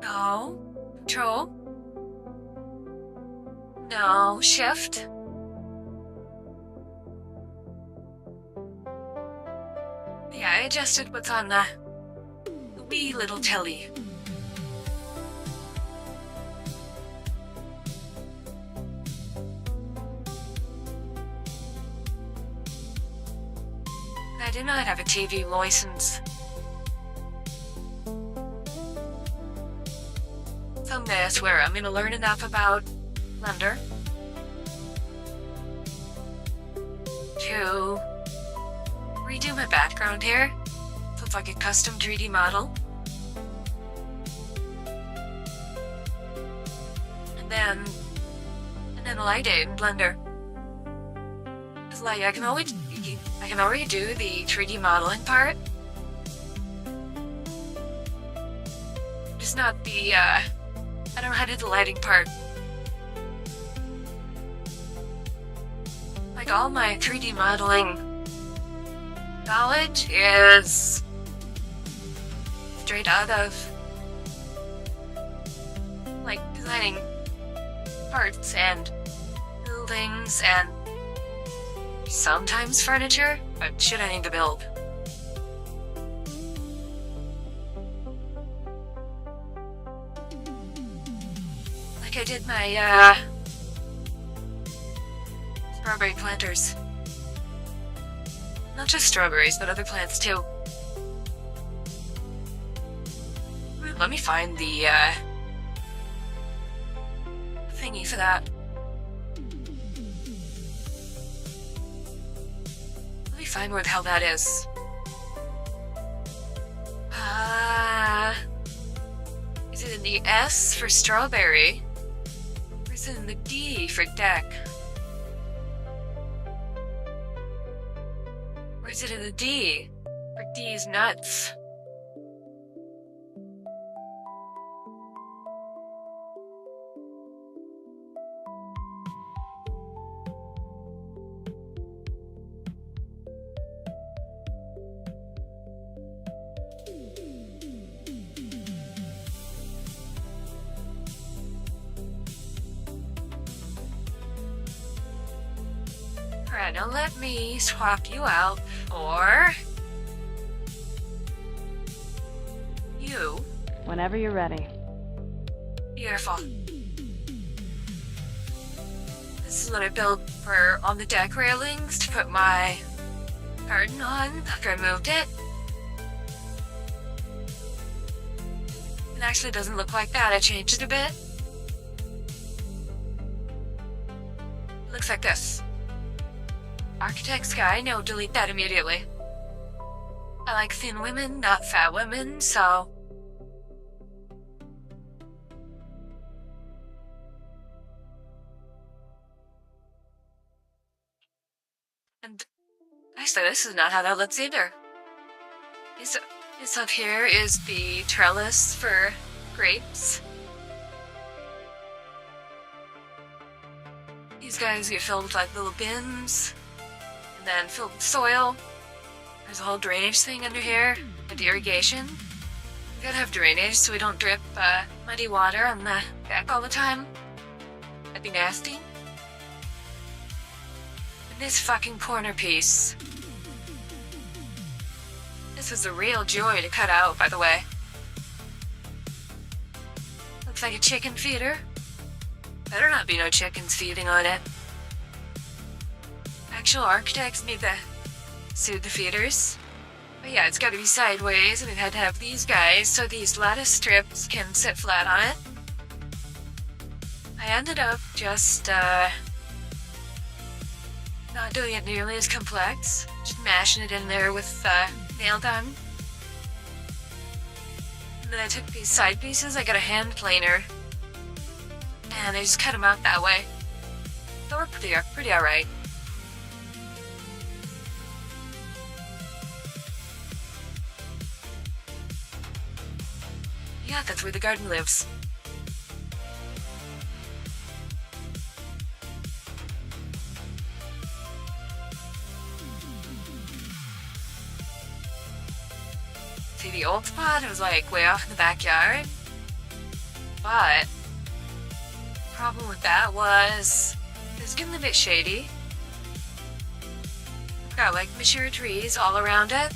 [SPEAKER 1] No. Control? No, shift? Yeah, I adjusted what's on the wee little telly. I do not have a TV license. Someday I swear I'm gonna learn enough about Blender to redo my background here so it's like a custom 3D model. And then light it in Blender. It's like I can already do the 3D modeling part. Just not the I don't know how to do the lighting part. Like all my 3D modeling knowledge is straight out of like designing parts and buildings and sometimes furniture, but shit I need to build. Like I did my strawberry planters. Not just strawberries, but other plants too. Let me find the thingy for that. Let me find where the hell that is. Is it in the S for strawberry? Or is it in the D for deck? Or is it in the D for D's nuts? Alright, now let me swap you out for you.
[SPEAKER 2] Whenever you're ready.
[SPEAKER 1] Beautiful. This is what I built for on the deck railings to put my garden on after I moved it. It actually doesn't look like that. I changed it a bit. It looks like this. Architect Sky, no, delete that immediately. I like thin women, not fat women, so... And actually, this is not how that looks either. This up here is the trellis for grapes. These guys get filled with like little bins, and then filled with soil. There's a whole drainage thing under here, and irrigation. We gotta have drainage so we don't drip muddy water on the deck all the time. That'd be nasty. And this fucking corner piece. This was a real joy to cut out, by the way. Looks like a chicken feeder. Better not be no chickens feeding on it. Actual architects need to suit the feeders. But yeah, it's gotta be sideways, and we've had to have these guys so these lattice strips can sit flat on it. I ended up just, not doing it nearly as complex. Just mashing it in there with, nail gun. And then I took these side pieces, I got a hand planer, and I just cut them out that way. They were pretty alright. Yeah, that's where the garden lives. See, the old spot was like way off in the backyard. But the problem with that was it was getting a bit shady. Got like mature trees all around it.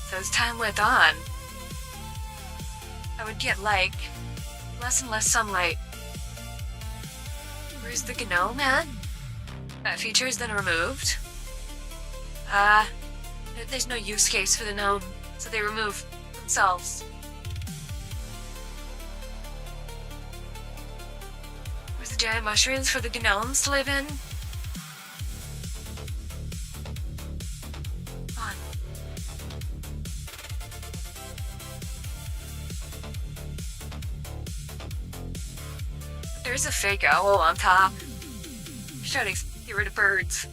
[SPEAKER 1] So as time went on, I would get like less and less sunlight. Where's the gnome at? That feature is then removed. There's no use case for the gnome, so they remove themselves. Where's the giant mushrooms for the gnomes to live in? Come on. There's a fake owl on top. Trying to get rid of birds.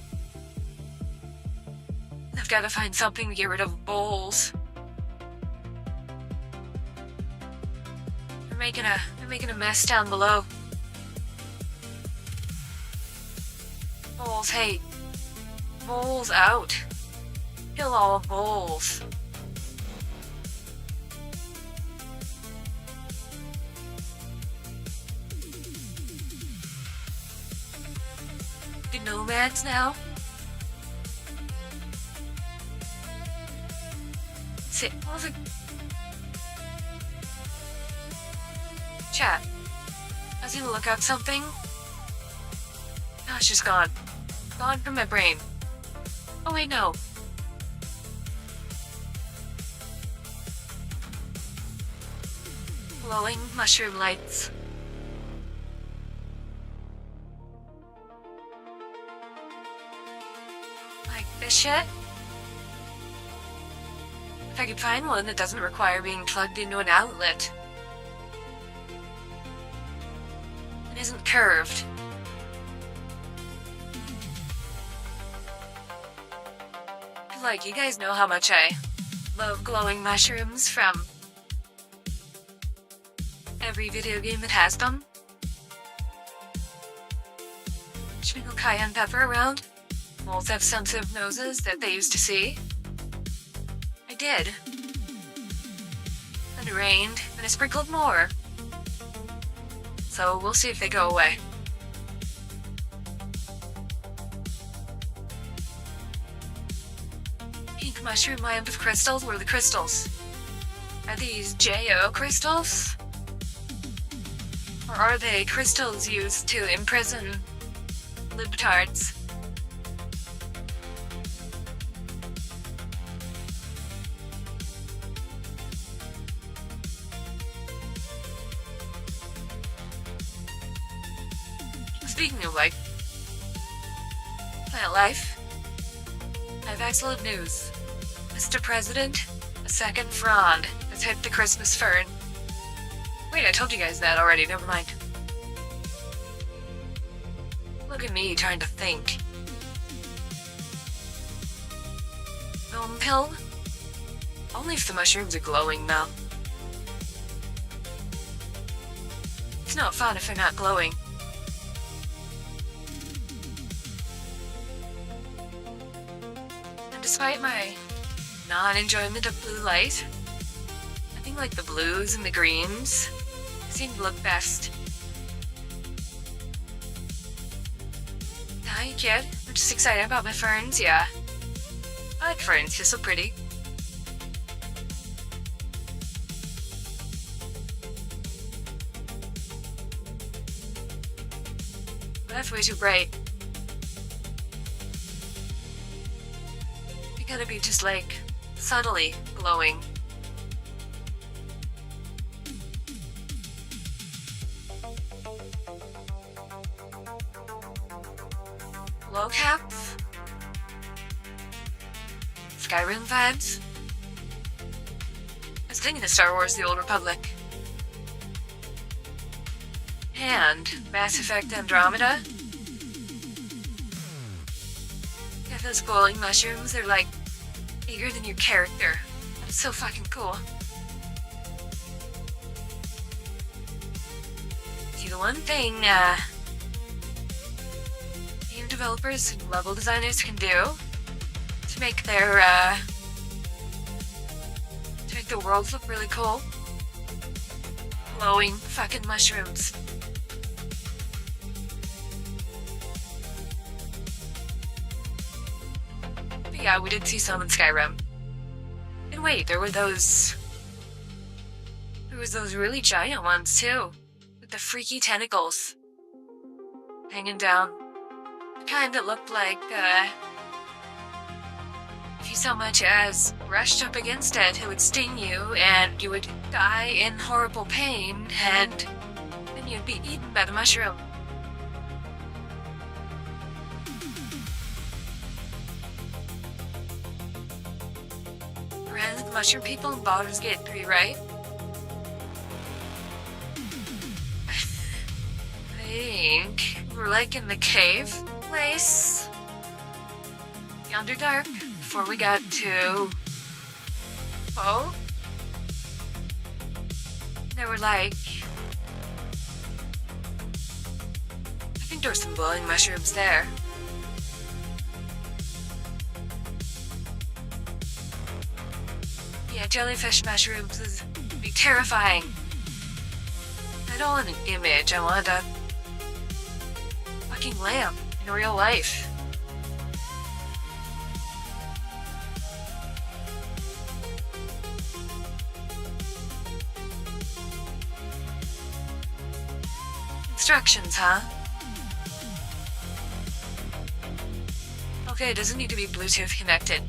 [SPEAKER 1] I've got to find something to get rid of bowls. They're making a mess down below. Bowls, hey. Bowls out. Kill all bowls. The nomads now? Sit. Chat. I was gonna look up something. No, it's just gone. Gone from my brain. Oh wait, no. Glowing mushroom lights. Like this shit? If I could find one that doesn't require being plugged into an outlet. It isn't curved. Like, you guys know how much I love glowing mushrooms from every video game that has them. Sprinkle cayenne pepper around. Moles have sensitive noses that they used to see. I did. Then it rained, and I sprinkled more. So we'll see if they go away. Pink mushroom lamp of crystals? Where are the crystals? Are these JO crystals? Or are they crystals used to imprison libtards? Speaking of, like, plant life, I have excellent news. Mr. President, a second frond has hit the Christmas fern. Wait, I told you guys that already, never mind. Look at me trying to think. Gnome pill? Only if the mushrooms are glowing, though. It's not fun if they're not glowing. Despite my non-enjoyment of blue light, I think like the blues and the greens seem to look best. Hi, kid. I'm just excited about my ferns, yeah. I like ferns, they're so pretty. But that's way too bright. You gotta be just like subtly glowing. Glow caps? Skyrim vibes? I was thinking of Star Wars The Old Republic. And Mass Effect Andromeda. Yeah, those glowing mushrooms, they're like bigger than your character. That's so fucking cool. See, the one thing game developers and level designers can do to make their to make the worlds look really cool. glowing fucking mushrooms. But yeah, we did see some in Skyrim. And wait, there was those really giant ones too, with the freaky tentacles hanging down. The kind that looked like, if you so much as brushed up against it, it would sting you and you would die in horrible pain, and then you'd be eaten by the mushroom. Ran the mushroom people in Baldur's Gate 3, right? I think we're like in the cave place. The Underdark, before we got to... Oh? There were like... I think there were some glowing mushrooms there. Yeah, jellyfish mushrooms would be terrifying. I don't want an image, I want a fucking lamp in real life. Instructions, huh? Okay, it doesn't need to be Bluetooth connected.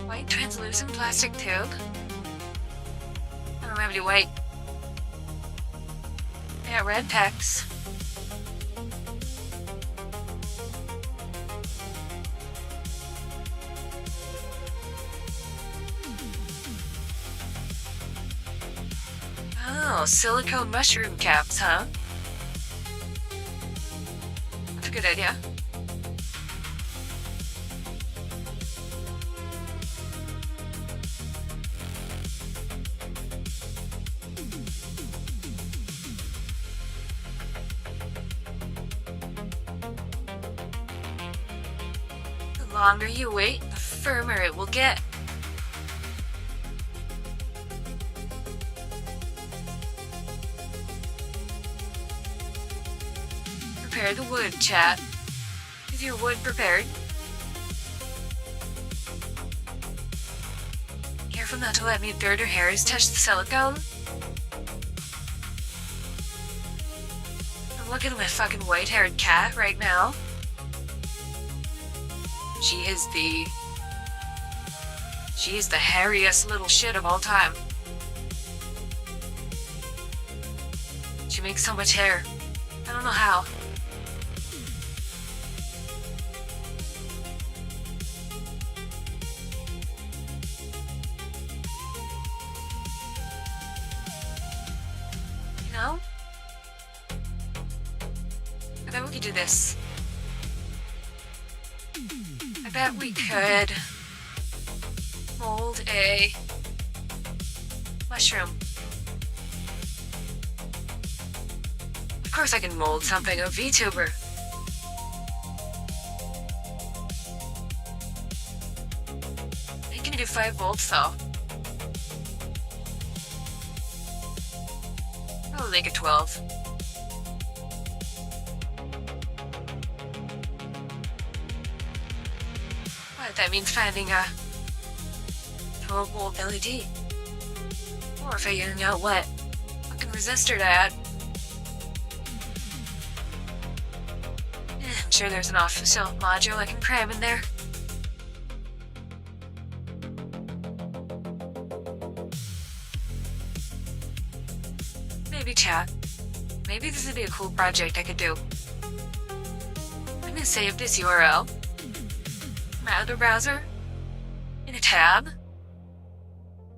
[SPEAKER 1] White translucent plastic tube? I don't have any white. Yeah, red text. Oh, silicone mushroom caps, huh? That's a good idea. The longer you wait, the firmer it will get. Prepare the wood, chat. Is your wood prepared? Careful not to let any dirt or hairs touch the silicone. I'm looking at my fucking white-haired cat right now. She is the hairiest little shit of all time. She makes so much hair. I don't know how. You know? I bet we could do this. I bet we could mold a mushroom. Of course I can mold something, a VTuber. I can do 5 volts though. I'll make it 12. What, that means finding a 12 volt LED. Or figuring out what fucking resistor to add. I'm sure there's an off-the-shelf module I can cram in there. Maybe chat. Maybe this would be a cool project I could do. I'm gonna save this URL. My other browser. In a tab.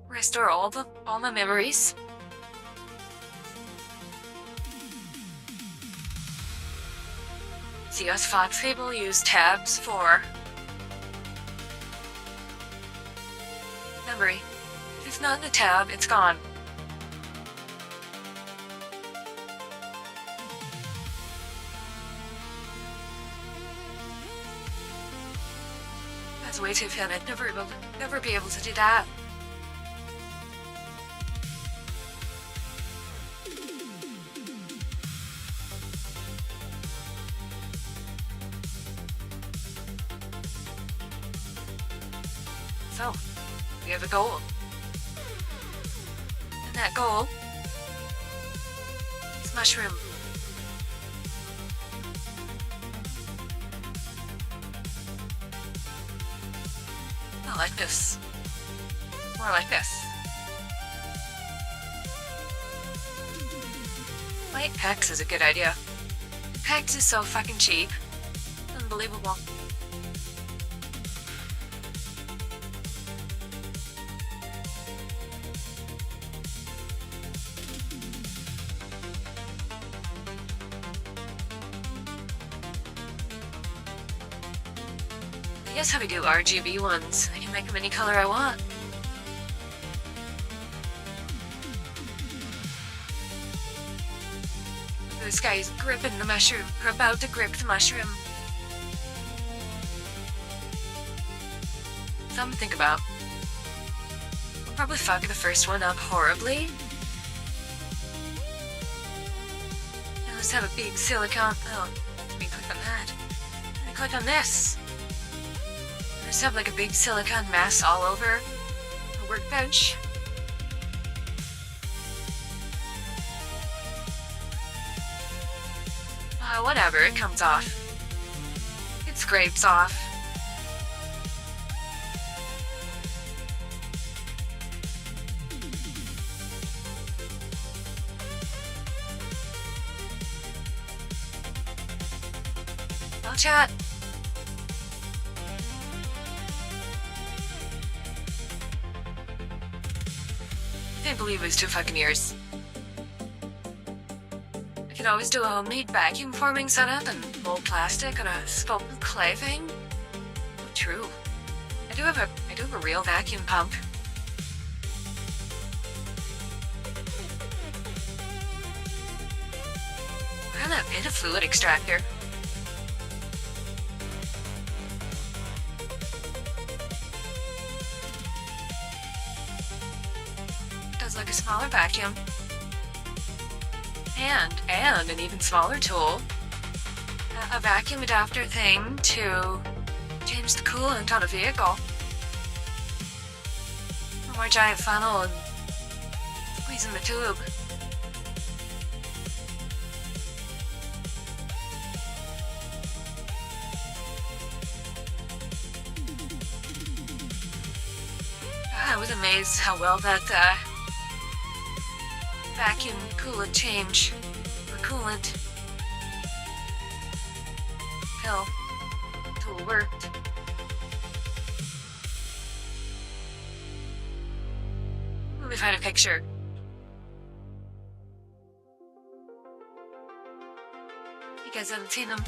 [SPEAKER 1] Restore all my memories. See us Fox Cable use tabs for memory. If it's not in the tab, it's gone. That's way too fun. I'd never be able to do that. So, we have a goal. And that goal is mushroom. Not like this. More like this. White pecs is a good idea. Pecs is so fucking cheap. Unbelievable. I guess how we do RGB ones. I can make them any color I want. This guy is gripping the mushroom. We're about to grip the mushroom. Something to think about. We'll probably fuck the first one up horribly. Now let's have a big silicone. Oh, let me click on that. Let me click on this. Let's have like a big silicone mess all over the workbench. Whatever, it comes off. It scrapes off. I'll chat. I can't believe it was 2 fucking years. I could always do a homemade vacuum forming setup and mold plastic on a sculpted clay thing. Oh, true. I do have a real vacuum pump. Where on that bit of fluid extractor? Does like a smaller vacuum. And an even smaller tool, a vacuum adapter thing to change the coolant on a vehicle. A more giant funnel and squeezing the tube. I was amazed how well that vacuum coolant change, or coolant pill tool worked. Let me find a picture. You guys haven't seen them.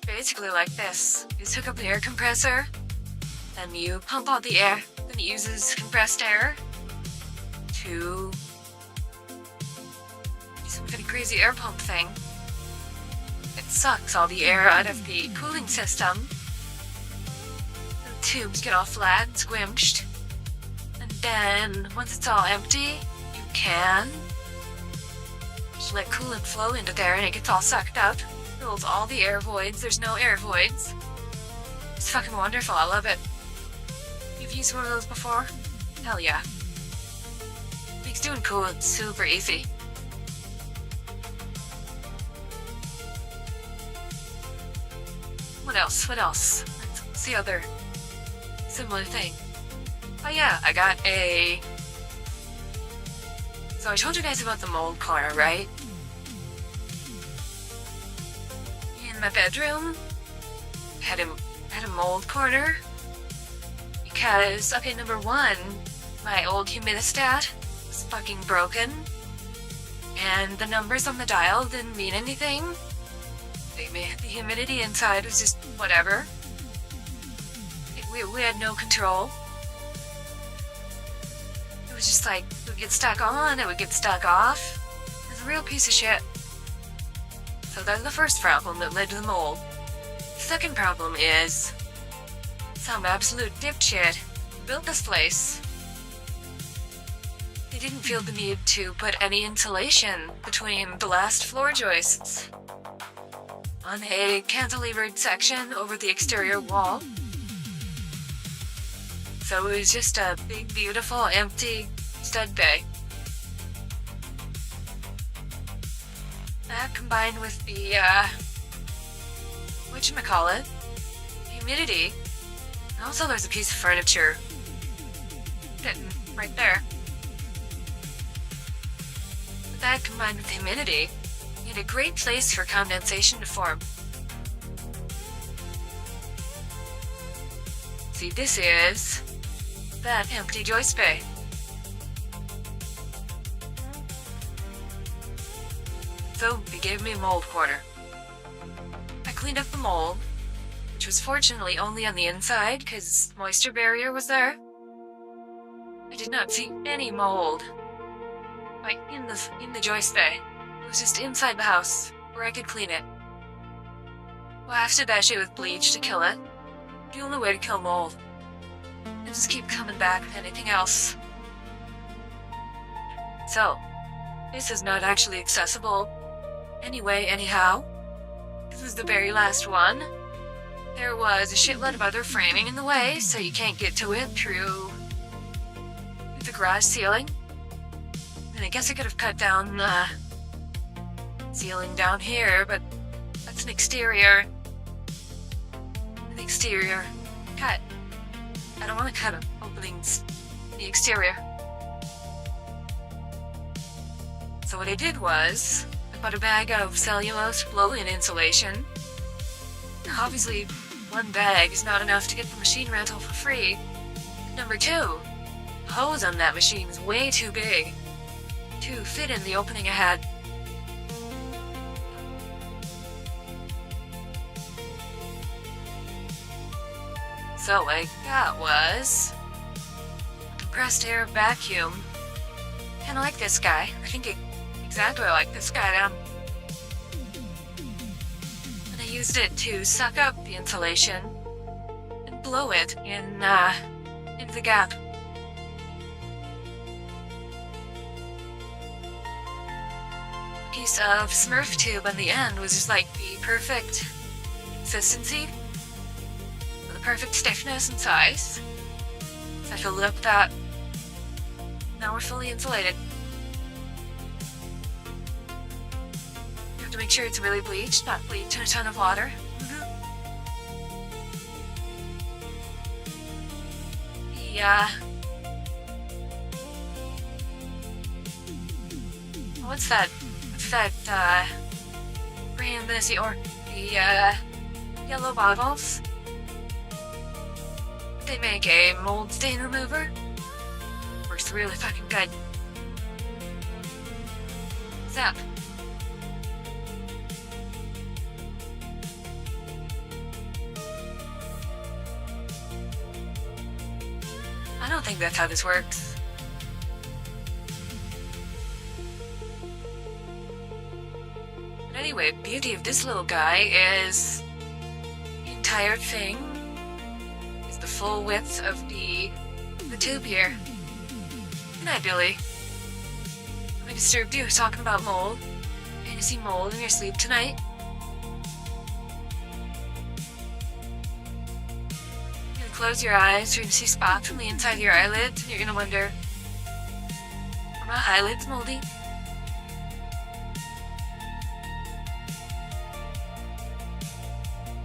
[SPEAKER 1] Basically like this. You hook up the air compressor, then you pump out the air, then it uses compressed air to do some kind of crazy air pump thing. It sucks all the air out of the cooling system. The tubes get all flat and squished. And then, once it's all empty, you can just let coolant flow into there and it gets all sucked up. Fills all the air voids. There's no air voids. It's fucking wonderful. I love it. You've used one of those before? Hell yeah. Makes doing coolant super easy. What else? What else? What's the other similar thing? Oh yeah, I got a... So I told you guys about the mold corner, right? In my bedroom, had a mold corner because, okay, number one, my old humidistat was fucking broken. and the numbers on the dial didn't mean anything. The humidity inside was just whatever. We had no control. It was just like, it would get stuck on, it would get stuck off. It was a real piece of shit. So that's the first problem that led to the mold. The second problem is some absolute dipshit built this place. They didn't feel the need to put any insulation between the last floor joists on a cantilevered section over the exterior wall. So it was just a big, beautiful, empty stud bay. That combined with the, whatchamacallit, humidity. And also there's a piece of furniture sitting right there. But that combined with the humidity made a great place for condensation to form. See, this is that empty joist bay. So they gave me a mold corner. I cleaned up the mold, which was fortunately only on the inside because moisture barrier was there. I did not see any mold, like in the joist bay. It was just inside the house where I could clean it. Well, I have to bash it with bleach to kill it. The only way to kill mold. It just keep coming back with anything else. So, this is not actually accessible anyway, anyhow. This was the very last one. There was a shitload of other framing in the way, so you can't get to it through the garage ceiling. And I guess I could have cut down the ceiling down here, but that's an exterior. An exterior cut. I don't want to cut openings in the exterior. So what I did was, I bought a bag of cellulose blow-in insulation. Obviously, one bag is not enough to get the machine rental for free. Number two, the hose on that machine is way too big to fit in the opening I had. So what I got was a compressed air vacuum. Kinda like this guy. I think exactly like this guy now. And I used it to suck up the insulation and blow it into the gap. A piece of Smurf tube on the end was just like the perfect consistency. Perfect stiffness and size. So I filled it up with that. Now we're fully insulated. You have to make sure it's really bleached, not bleach in a ton of water. What's that? What's that, brand that is the yellow bottles? They make a mold stain remover. Works really fucking good. Zap. I don't think that's how this works. But anyway, the beauty of this little guy is the entire thing. The full width of the tube here. Good night, Billy. Have I disturbed you talking about mold? Can you see mold in your sleep tonight? You're gonna close your eyes, you're gonna see spots on the inside of your eyelids, and you're gonna wonder, are my eyelids moldy?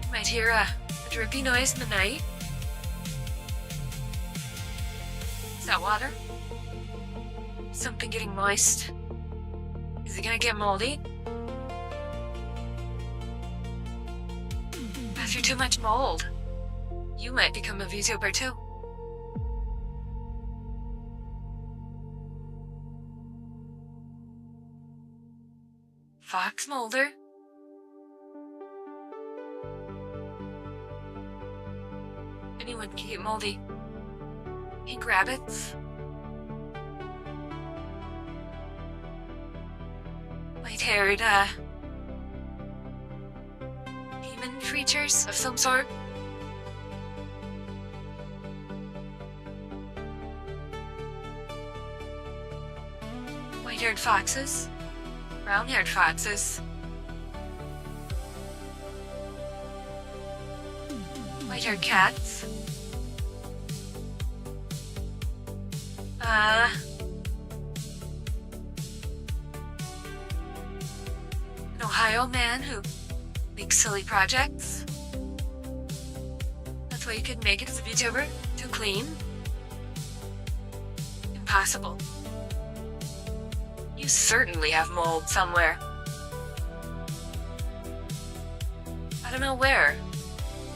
[SPEAKER 1] You might hear a drippy noise in the night. That water? Something getting moist? Is it gonna get moldy? After too much mold, you might become a VTuber too. Fox molder. Anyone can get moldy. Pink rabbits. White-haired, demon creatures of some sort. White-haired foxes. Brown-haired foxes. White-haired cats. An Ohio man who makes silly projects. That's why you couldn't make it as a VTuber? Too clean? Impossible. You certainly have mold somewhere. I don't know where,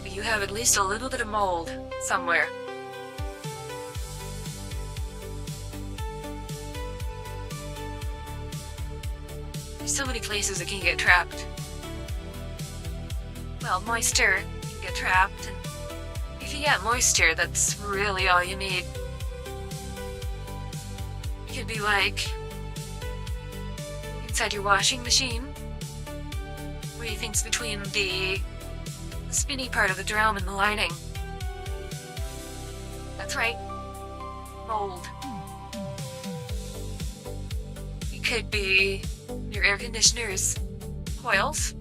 [SPEAKER 1] but you have at least a little bit of mold somewhere. There's so many places it can get trapped. Well, moisture can get trapped, and if you get moisture, that's really all you need. It could be like inside your washing machine, where you think's between the spinny part of the drum and the lining. That's right. Mold. It could be your air conditioner's coils.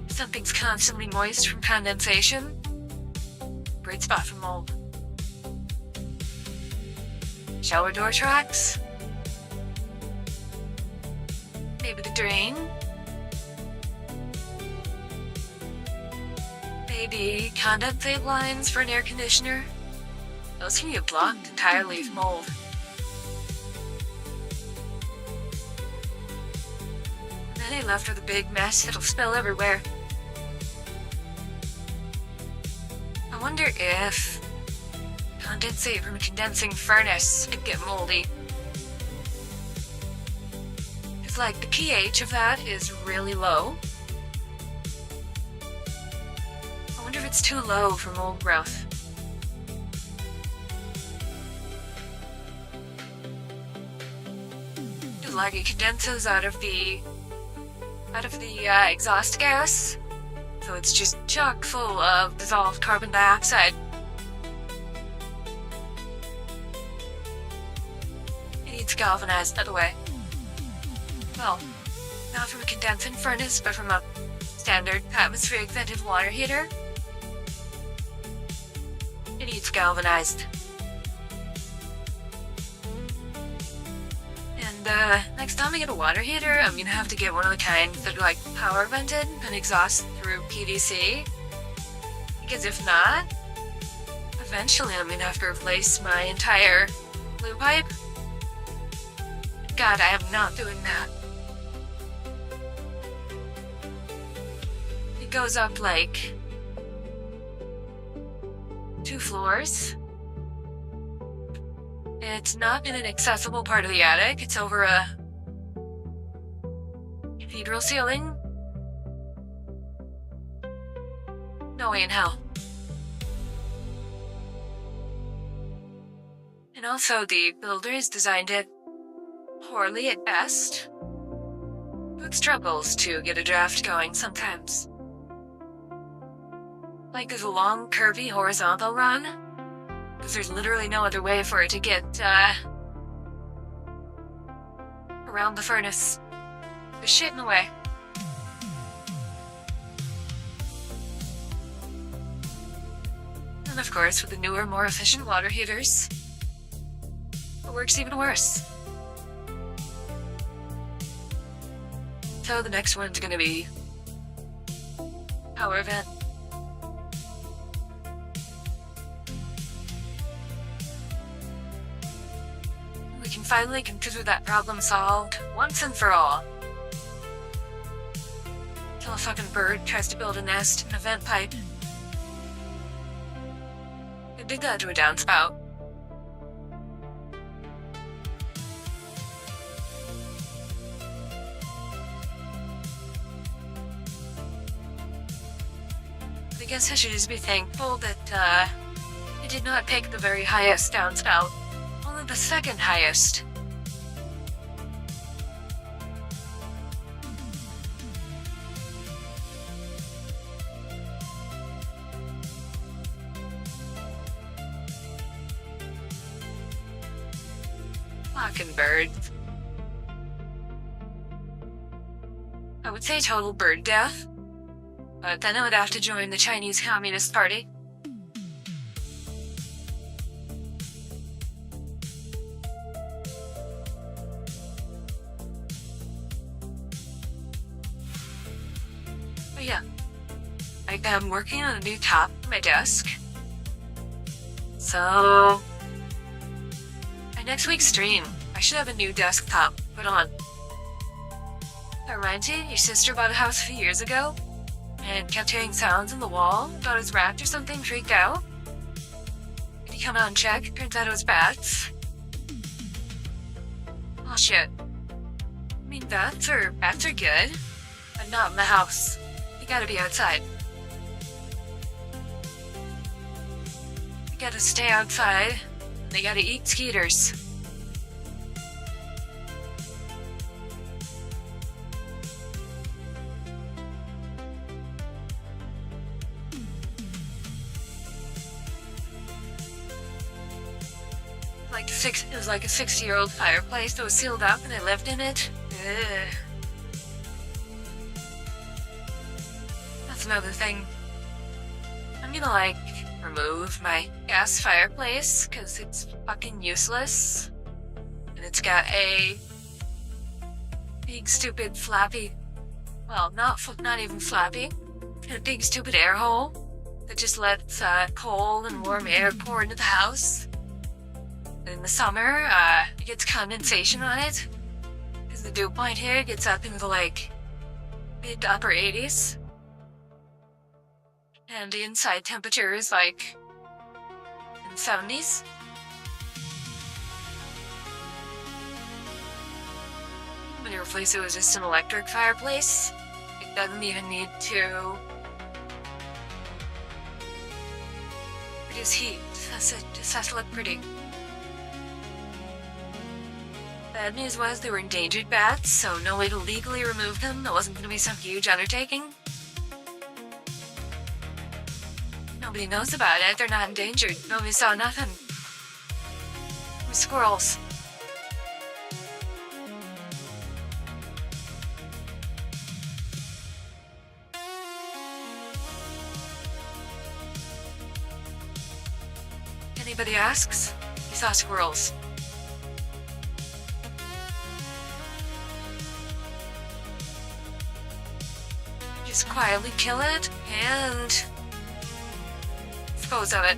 [SPEAKER 1] Something's constantly moist from condensation. Great spot for mold. Shower door tracks. Maybe the drain. Maybe condensate lines for an air conditioner. Those can get blocked entirely with mold. And then you're left with a big mess that'll spill everywhere. I wonder if condensate from a condensing furnace could get moldy. It's like the pH of that is really low. I wonder if it's too low for mold growth. Like it condenses out of the exhaust gas, so it's just chock full of dissolved carbon dioxide. It needs galvanized, by the way. Well, not from a condensing furnace, but from a standard atmospheric vented water heater. It needs galvanized. Next time I get a water heater, I'm gonna have to get one of the kinds that are like power vented and exhaust through PVC. Because if not, eventually I'm gonna have to replace my entire blue pipe. God, I am not doing that. It goes up like 2 floors. It's not in an accessible part of the attic. It's over a cathedral ceiling. No way in hell. And also, the builders designed it poorly at best. It struggles to get a draft going sometimes. Like there's a long, curvy, horizontal run. Because there's literally no other way for it to get, around the furnace. There's shit in the way. And of course, with the newer, more efficient water heaters, it works even worse. So the next one's gonna be power vent. We can finally consider that problem solved once and for all. Till a fucking bird tries to build a nest in a vent pipe. It did that to a downspout. guess I should just be thankful that, I did not pick the very highest downspout. Only the second highest. Fucking birds. I would say total bird death, but then I would have to join the Chinese Communist Party. But yeah, I'm working on a new top for my desk. So, by next week's stream, I should have a new desktop put on. That reminds me, your sister bought a house a few years ago and kept hearing sounds in the wall. Thought it was rats or something, freaked out. Did he come out and check? Turns out it was bats. Oh shit. I mean, bats are good, but not in the house. You gotta be outside. You gotta stay outside. They gotta eat skeeters. It was like a 60-year-old fireplace that was sealed up and I lived in it. Ugh. That's another thing. I'm gonna remove my gas fireplace because it's fucking useless. And it's got a big stupid flappy, well, not even flappy, a big stupid air hole that just lets cold and warm air pour into the house. In the summer, it gets condensation on it, because the dew point here gets up into the mid to upper 80s. And the inside temperature is in the 70s. I'm gonna replace it with just an electric fireplace. It doesn't even need to produce heat. It just has to look pretty. Bad news was they were endangered bats, so no way to legally remove them. That wasn't going to be some huge undertaking. Nobody knows about it. They're not endangered. Nobody saw nothing. It was squirrels. Anybody asks, you saw squirrels. Just quietly kill it and dispose of it.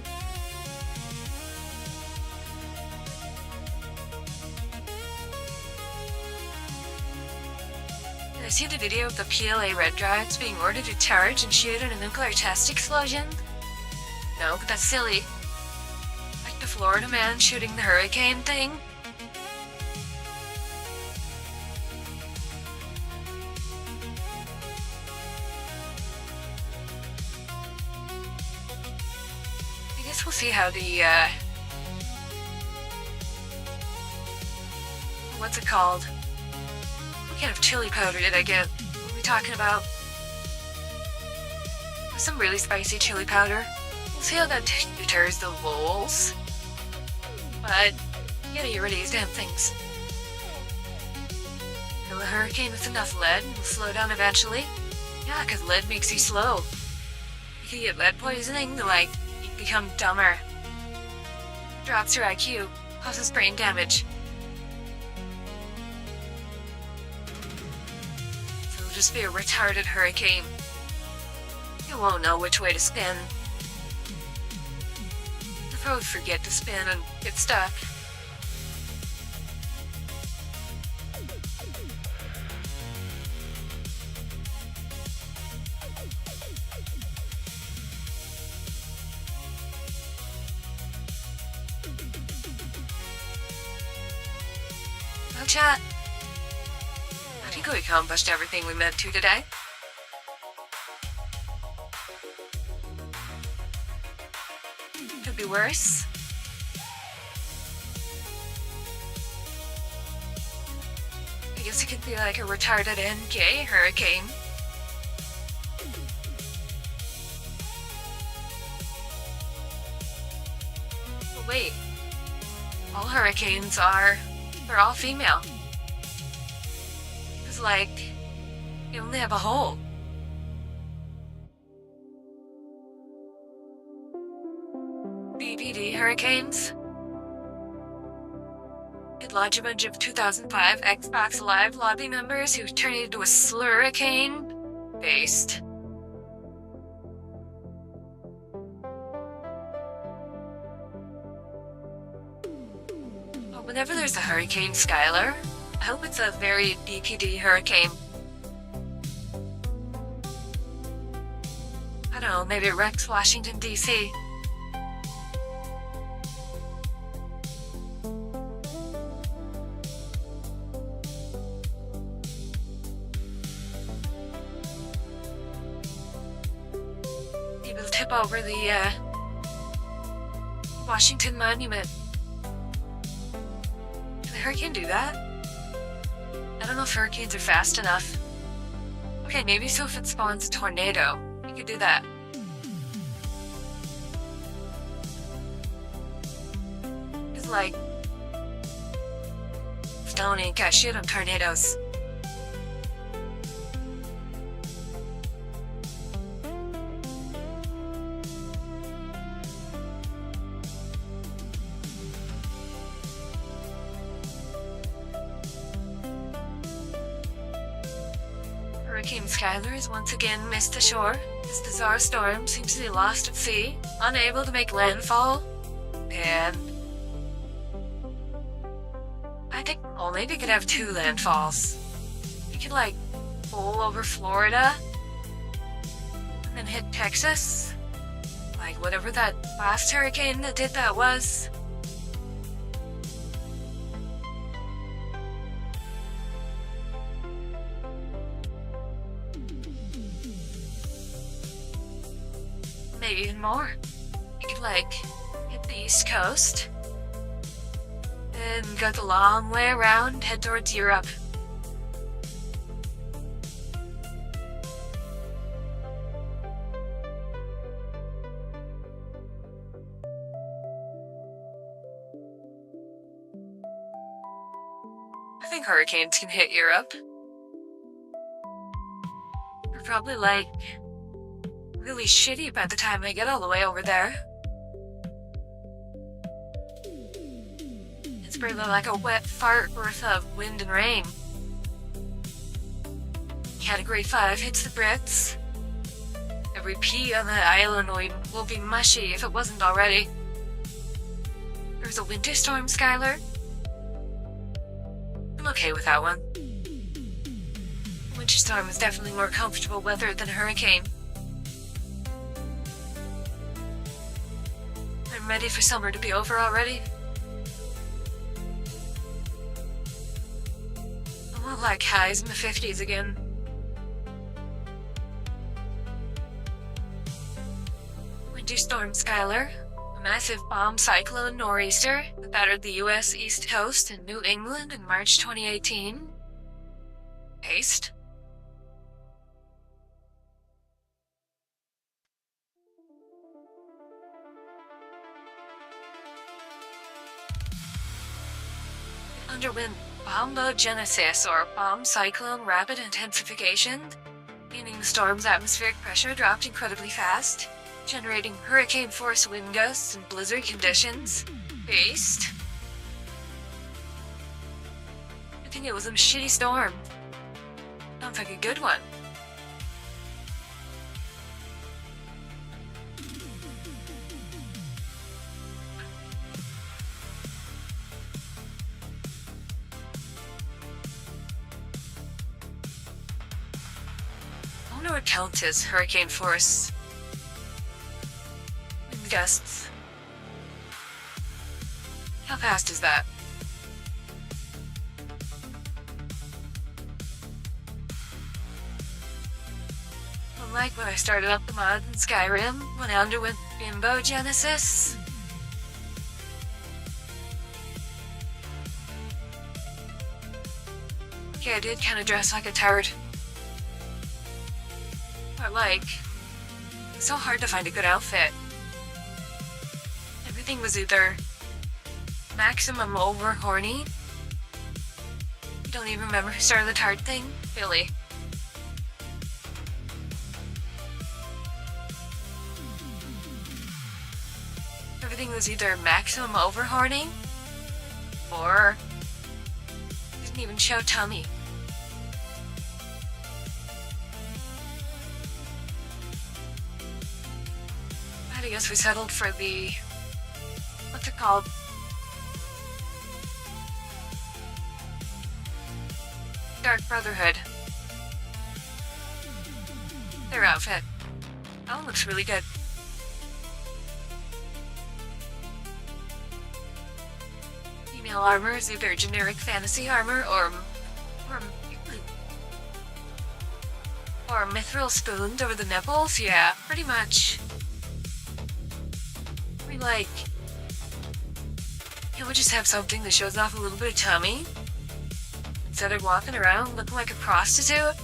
[SPEAKER 1] Did I see the video of the PLA red drives being ordered to charge and shoot in a nuclear test explosion? No, but that's silly. Like the Florida man shooting the hurricane thing. We'll see how the, what's it called? What kind of chili powder did I get? What are we talking about? Some really spicy chili powder. We'll see how that deters the voles. But, you gotta get rid of these damn things. Kill a hurricane with enough lead and will slow down eventually. Yeah, cause lead makes you slow. You can get lead poisoning to become dumber. Drops your IQ, causes brain damage. So it'll just be a retarded hurricane. You won't know which way to spin. You'll probably forget to spin and get stuck. Chat. I think we accomplished everything we meant to today. Could be worse. I guess it could be like a retarded and gay hurricane. But wait. All hurricanes they're all female. It's like, you only have a hole. BPD hurricanes. It lodged a bunch of 2005 Xbox Live lobby members who turned it into a slurricane. Based. But whenever there's a hurricane, Skylar, I hope it's a very BPD hurricane. I don't know, maybe it wrecks Washington, D.C. Maybe it'll tip over the, Washington Monument. Can a hurricane do that? I don't know if hurricanes are fast enough. Okay, maybe so if it spawns a tornado, you could do that. It's like, stone ain't got shit on tornadoes. Hurricane Skylar has once again missed the shore. This bizarre storm seems to be lost at sea, unable to make landfall, and I think, well, maybe it could have 2 landfalls. It could, like, bowl over Florida, and then hit Texas. Like, whatever that last hurricane that did that was. Maybe even more. You could, like, hit the East Coast, and go the long way around, head towards Europe. I think hurricanes can hit Europe. They're probably, like, really shitty by the time I get all the way over there. It's barely like a wet fart worth of wind and rain. Category 5 hits the Brits. Every pea on the island will be mushy if it wasn't already. There's a winter storm, Skylar. I'm okay with that one. Winter storm is definitely more comfortable weather than a hurricane. I'm ready for summer to be over already. I want like highs in the 50s again. Winter storm Skylar, a massive bomb cyclone nor'easter that battered the US East Coast and New England in March 2018. Paste. It underwent bombogenesis, or bomb cyclone rapid intensification, meaning the storm's atmospheric pressure dropped incredibly fast, generating hurricane-force wind gusts and blizzard conditions. Based. I think it was a shitty storm. Sounds like a good one. I wonder what counts as hurricane force. Wind gusts. How fast is that? Unlike when I started up the mod in Skyrim, when I underwent bimbogenesis, Okay, I did kind of dress like a turd. But like, it's so hard to find a good outfit. Everything was either maximum over horny. You don't even remember who started the tard thing? Billy. Everything was either maximum over horny or didn't even show tummy. I guess we settled for the, what's it called? Dark Brotherhood. Their outfit. That one looks really good. Female armor is either generic fantasy armor or mithril spooned over the nipples. Yeah, pretty much. Like, can't we just have something that shows off a little bit of tummy? Instead of walking around looking like a prostitute?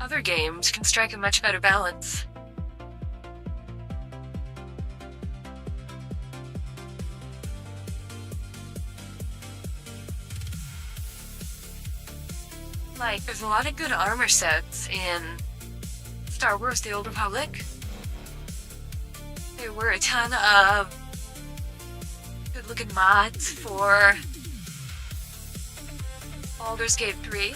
[SPEAKER 1] Other games can strike a much better balance. Like, there's a lot of good armor sets in Star Wars: The Old Republic. There were a ton of good-looking mods for Baldur's Gate 3.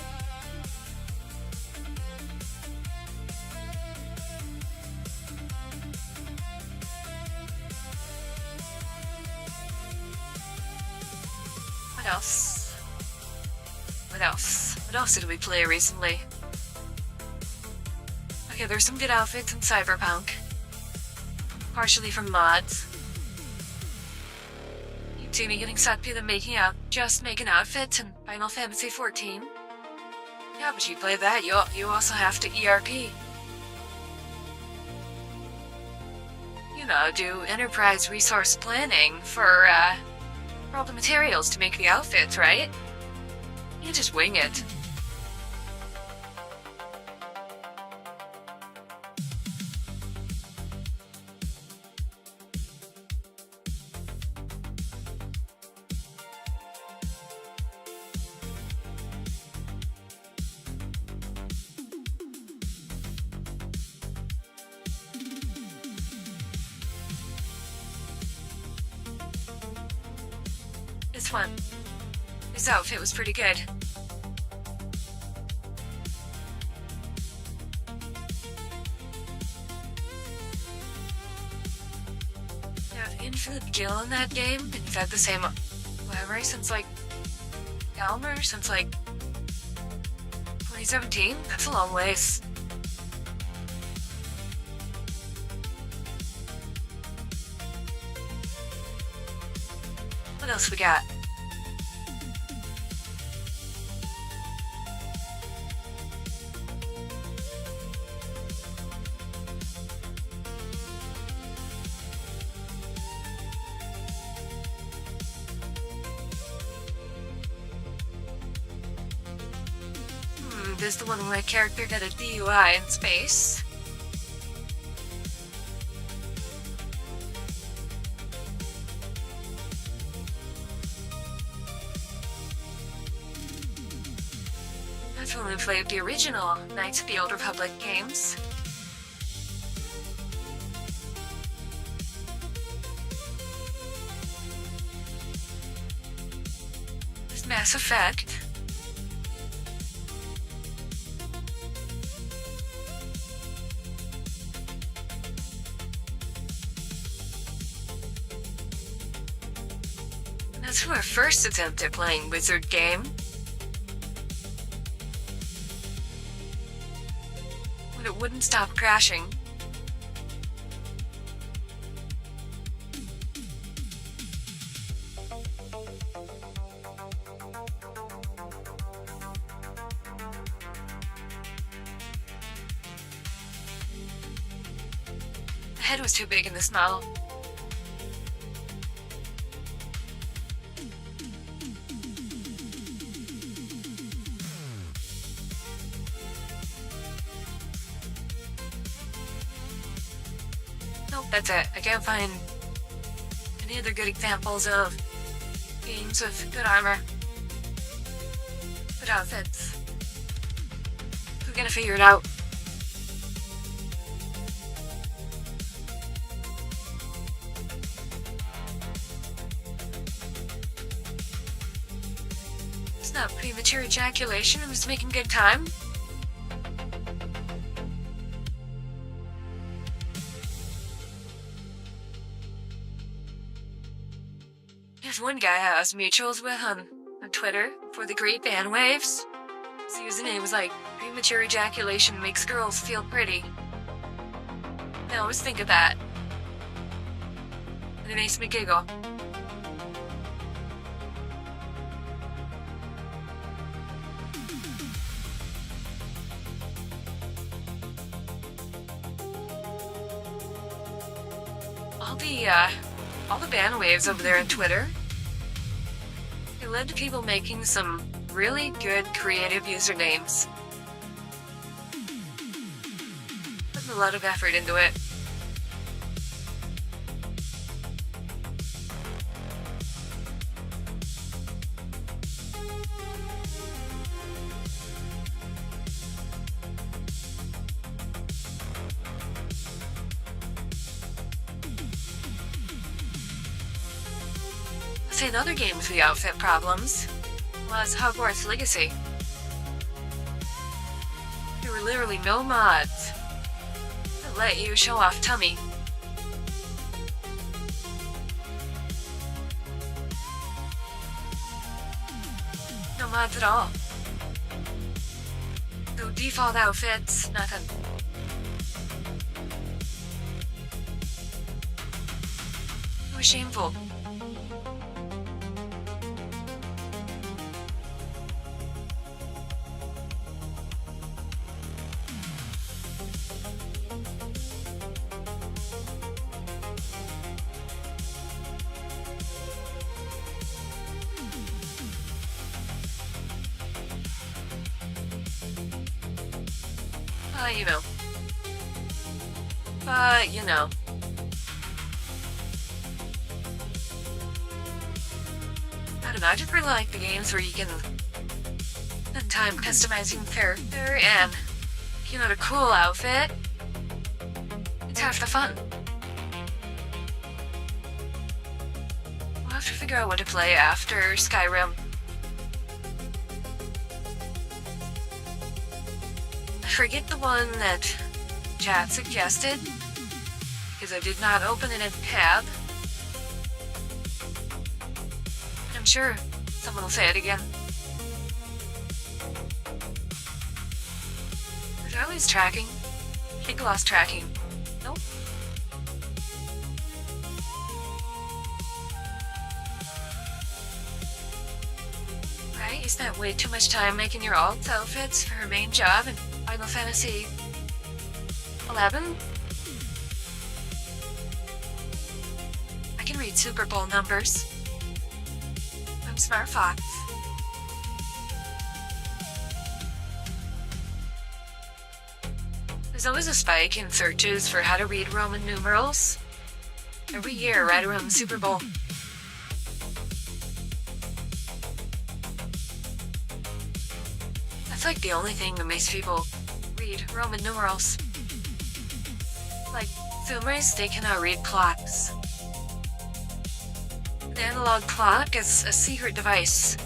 [SPEAKER 1] What else? What else? What else did we play recently? Okay, there's some good outfits in Cyberpunk. Partially from mods. You'd see me getting sucked into making outfits in Final Fantasy XIV. Yeah, but you play that, you also have to ERP. You know, do enterprise resource planning for all the materials to make the outfits, right? You just wing it. This outfit was pretty good. Yeah, Infinite Jill in that game, and you've had the same library since like Elmer, since like 2017? That's a long ways. What else we got? This is the one where my character got a DUI in space. That's when we played the original Knights of the Old Republic games. There's Mass Effect. That's our first attempt at playing Wizard game. When it wouldn't stop crashing. The head was too big in this model. That's it. I can't find any other good examples of games with good armor, good outfits. We're gonna figure it out. It's not premature ejaculation, I'm just making good time. There's one guy I was mutuals with on Twitter for the Great Band Waves. His username was like, premature ejaculation makes girls feel pretty. I always think of that. And it makes me giggle. All the band waves over there on Twitter, they led to people making some really good creative usernames. Putting a lot of effort into it. Another game with the outfit problems was Hogwarts Legacy. There were literally no mods that let you show off tummy. No mods at all. No default outfits, nothing. It was shameful. You know. I don't know, I just really like the games where you can spend time customizing the character and, you know, the cool outfit. It's half the fun. We'll have to figure out what to play after Skyrim. I forget the one that chat suggested, because I did not open it in tab. I'm sure someone will say it again. Was I always tracking? I think I lost tracking. Nope. Right? Isn't that way too much time making your alt outfits for her main job in Final Fantasy 11? I can read Super Bowl numbers. I'm Smart Fox. There's always a spike in searches for how to read Roman numerals. Every year, right around the Super Bowl. That's like the only thing that makes people read Roman numerals. Like, Zoomers, they cannot read clocks. The analog clock is a secret device.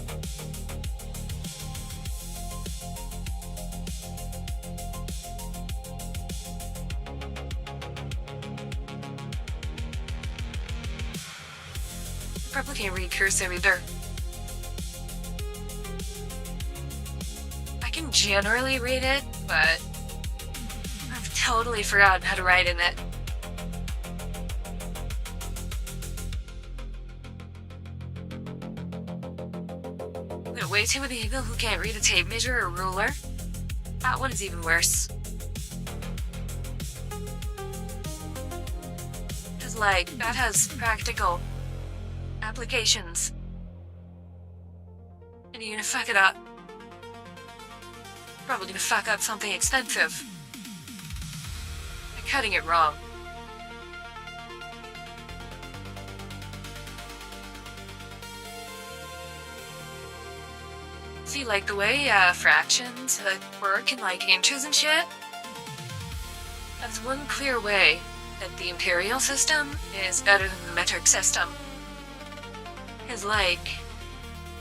[SPEAKER 1] Probably can't read cursive either. I can generally read it, but I've totally forgotten how to write in it. There are way too many people who can't read a tape measure or ruler. That one is even worse. Cause like, that has practical applications. And you're gonna fuck it up. Probably gonna fuck up something expensive. By cutting it wrong. See, like, the way fractions work in, like, inches and shit, that's one clear way that the imperial system is better than the metric system. Because, like,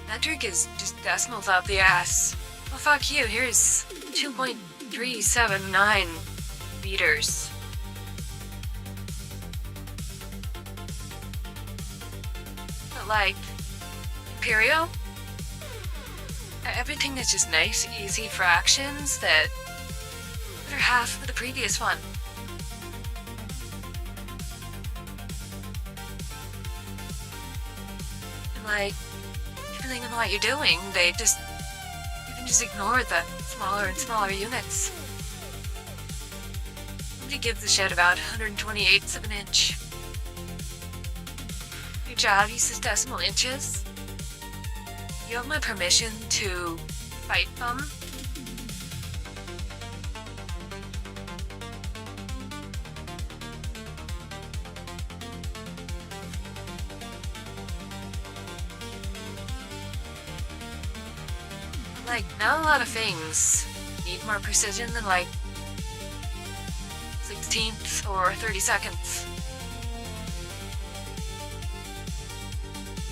[SPEAKER 1] metric is just decimals out the ass. Well, fuck you, here's 2.379 meters. But, like, imperial? Everything is just nice, easy fractions that are half of the previous one. And, like, depending on what you're doing, you can just ignore the smaller and smaller units. Nobody gives a shit about 128ths of an inch. Your job uses decimal inches. You have my permission to fight them. Like, not a lot of things need more precision than, like, 16ths or 32nds.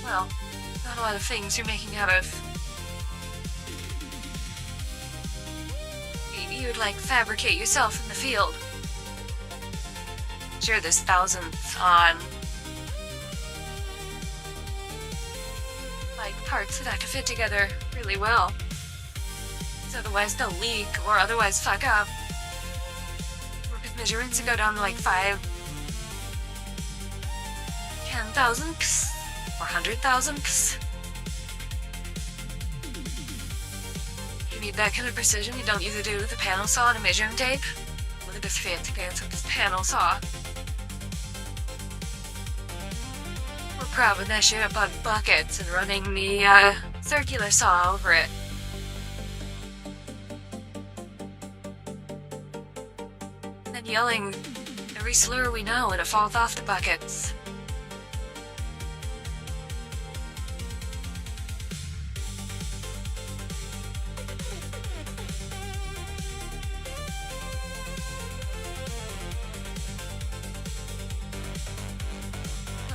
[SPEAKER 1] Well, not a lot of things you're making out of. You would, like, fabricate yourself in the field. Sure, there's thousandths on, like, parts that have to fit together really well. So otherwise they'll leak or otherwise fuck up. Work with measurements and go down to, like, 5 10,000ths or 100,000ths. You need that kind of precision, you don't either do with a panel saw and a measuring tape. Look at this fancy pants with this panel saw. We're propping that shit up on buckets and running the circular saw over it. And then yelling every slur we know and it falls off the buckets.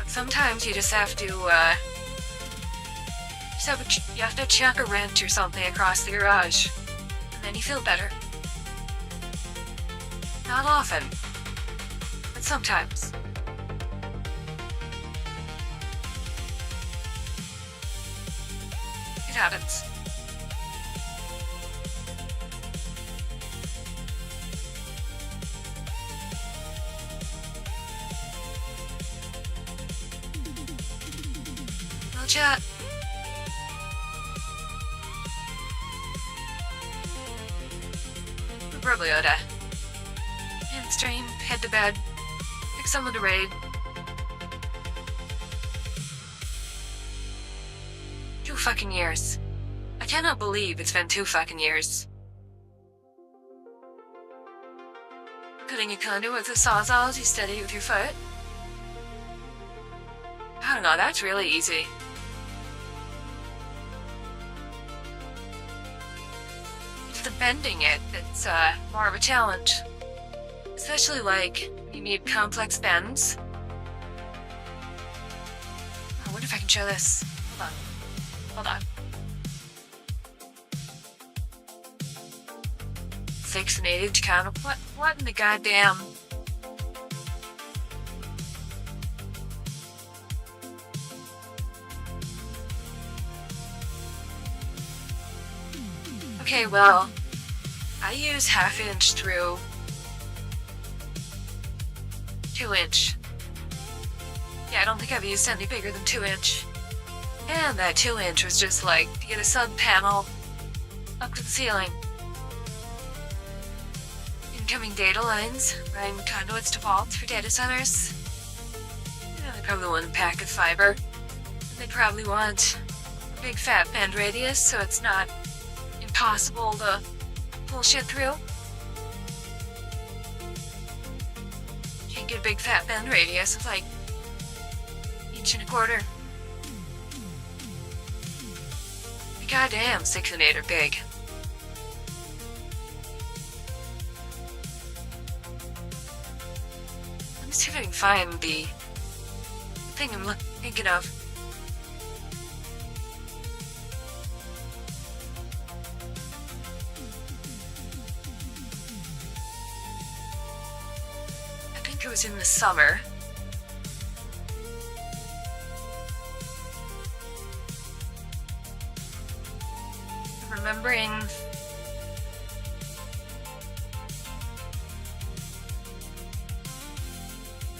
[SPEAKER 1] Sometimes you just have to, you have to chuck a wrench or something across the garage, and then you feel better. Not often, but sometimes. It happens. Chat. We probably oughta end stream, head to bed, pick someone to raid. 2 fucking years. I cannot believe it's been 2 fucking years. Cutting a conduit with a sawzall as you steady with your foot. I don't know, that's really easy. The bending it that's more of a challenge. Especially, like, you need complex bends. I wonder if I can show this. Hold on. Six and 8-inch count. What in the goddamn? Okay, well, I use 1/2 inch through 2 inch. Yeah, I don't think I've used any bigger than 2 inch. And that 2 inch was just like to get a sub panel up to the ceiling. Incoming data lines, running conduits to vaults for data centers. They probably want a pack of fiber. They probably want a big fat bend radius so it's not impossible to pull shit through. Can't get a big fat bend radius of like 1.25 inches. Goddamn, 6 and 8 are big. Let me see if I can find the thing I'm thinking of. I think it was in the summer. Remembering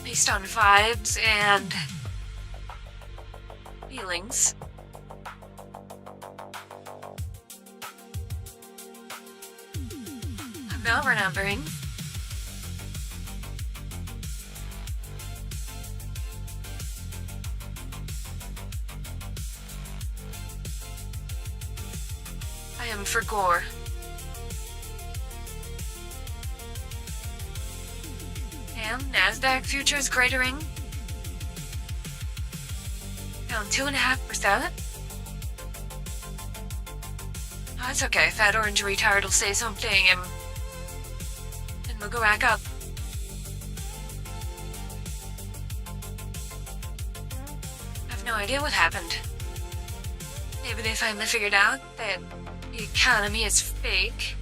[SPEAKER 1] based on vibes and feelings. I'm now remembering I am for gore. And NASDAQ futures cratering. Down 2.5%. Oh, it's okay. Fat Orange Retard will say something and we'll go back up. I have no idea what happened. Maybe they finally figured out that the economy is fake.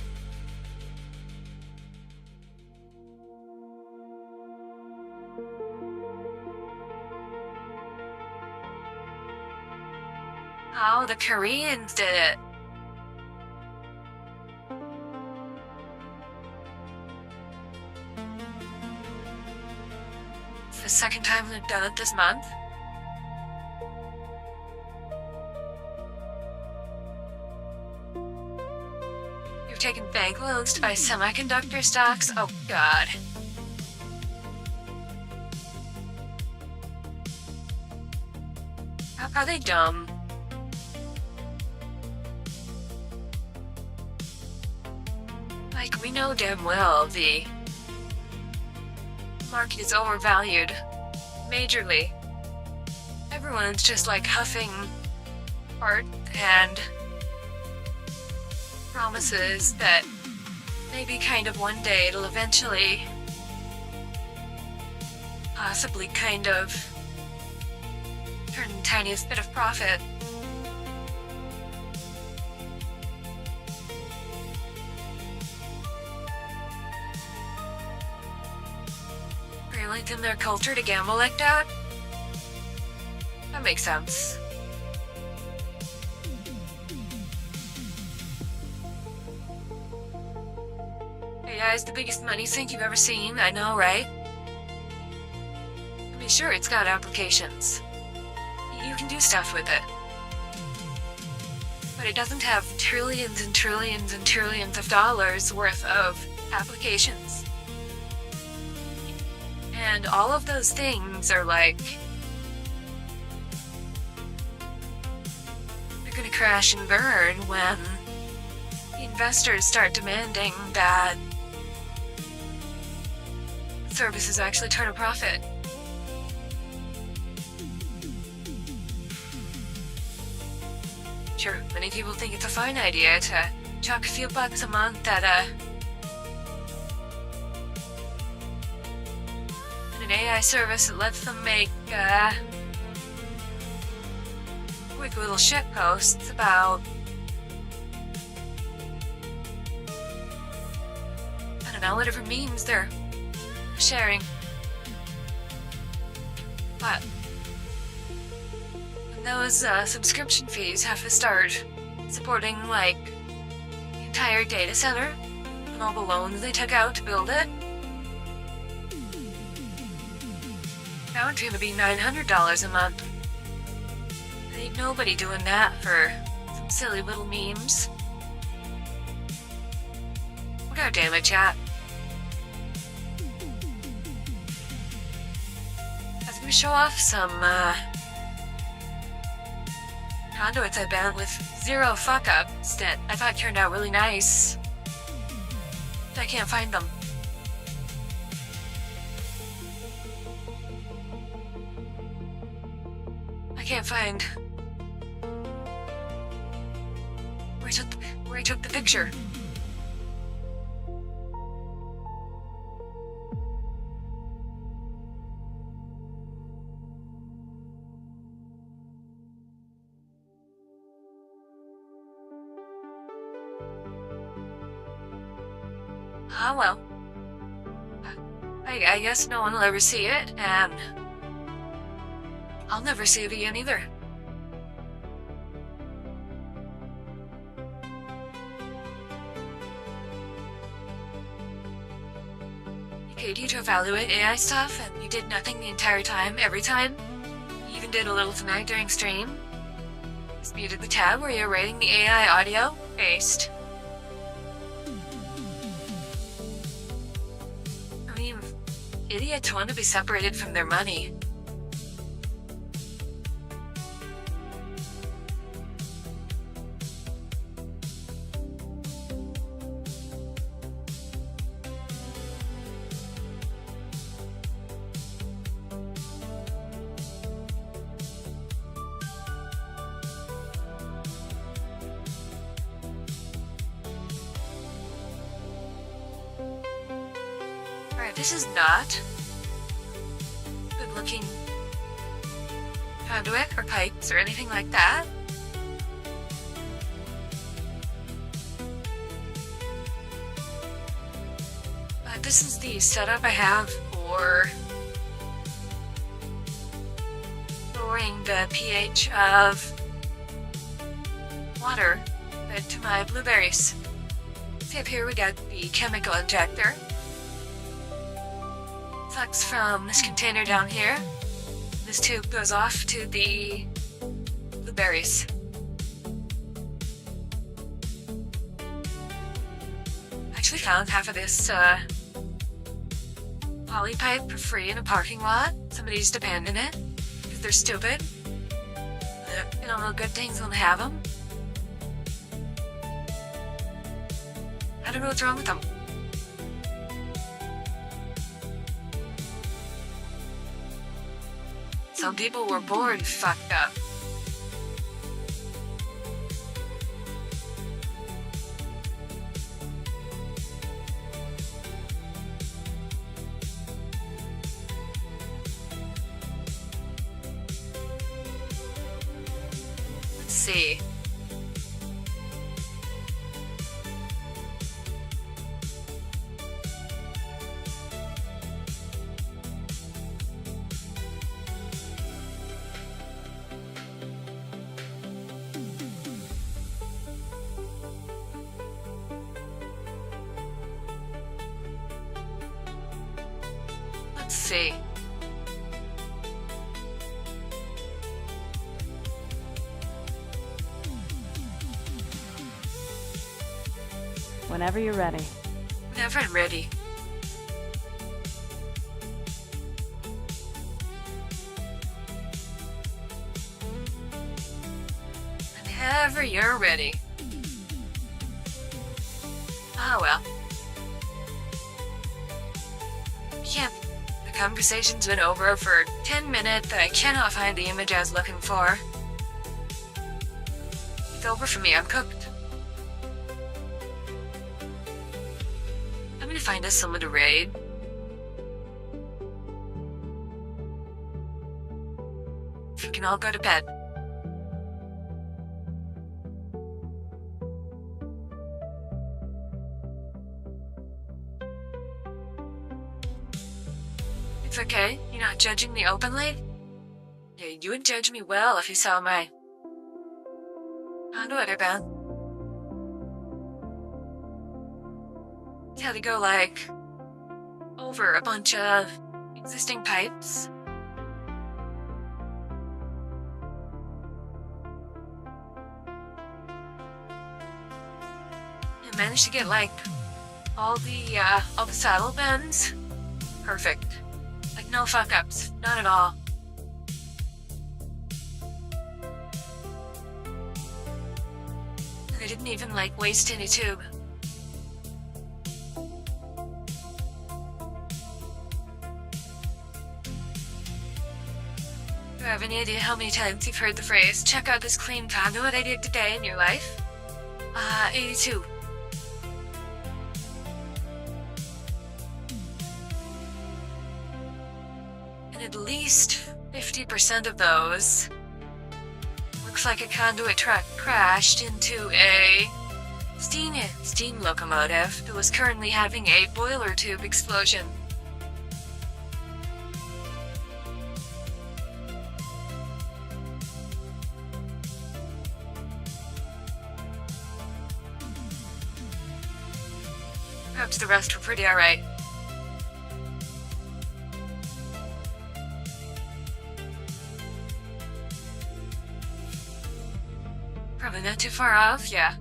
[SPEAKER 1] Oh, the Koreans did it. It's the second time they've done it this month. You've taken bank loans to buy semiconductor stocks? Oh god. Are they dumb? Like, we know damn well the market is overvalued. Majorly. Everyone's just like huffing art and promises that maybe kind of one day it'll eventually possibly kind of turn the tiniest bit of profit. Really in their culture to gamble like that? That makes sense. AI is the biggest money sink you've ever seen, I know, right? I mean, sure, it's got applications. You can do stuff with it. But it doesn't have trillions and trillions and trillions of dollars worth of applications. And all of those things are like, they're gonna crash and burn when the investors start demanding that services actually turn a profit. Sure, many people think it's a fine idea to chuck a few bucks a month at an AI service that lets them make quick little shit posts about, I don't know, whatever memes they're sharing. But when those subscription fees have to start supporting like the entire data center and all the loans they took out to build it, now it's gonna be $900 a month. Ain't nobody doing that for some silly little memes. Well, God damn it, chat. I was gonna show off some conduits I built with zero fuck-ups that I thought turned out really nice. But I can't find them. I can't find where I took the picture. Ah, well. I guess no one will ever see it, and I'll never see it again either. I paid you to evaluate AI stuff, and you did nothing the entire time, every time. You even did a little tonight during stream. Just muted the tab where you're rating the AI audio. Based. I mean, idiots want to be separated from their money. Alright, this is not good looking conduit or pipes or anything like that. But this is the setup I have for lowering the pH of water fed to my blueberries. See up here we got the chemical injector. Sucks from this container down here. This tube goes off to the blueberries. I actually found half of this poly pipe for free in a parking lot. Somebody just abandoned it because they're stupid. They don't know good things when they have them. I don't know what's wrong with them. Some people were born fucked up. Let's see. Let's see.
[SPEAKER 2] Whenever you're ready.
[SPEAKER 1] Whenever I'm ready. Whenever you're ready. Oh well. Can't. The conversation's been over for 10 minutes and I cannot find the image I was looking for. It's over for me, I'm cooked. I'm gonna find us someone to raid. We can all go to bed. It's okay, you're not judging me openly? Yeah, you would judge me well if you saw my conduit band. Had to go like over a bunch of existing pipes. And managed to get like all the saddle bends perfect. Like no fuck ups, not at all. And I didn't even like waste any tube. Do you have any idea how many times you've heard the phrase, check out this clean conduit I did today in your life? 82. And at least 50% of those looks like a conduit truck crashed into a steam locomotive that was currently having a boiler tube explosion. Perhaps the rest were pretty alright. Probably not too far off, yeah.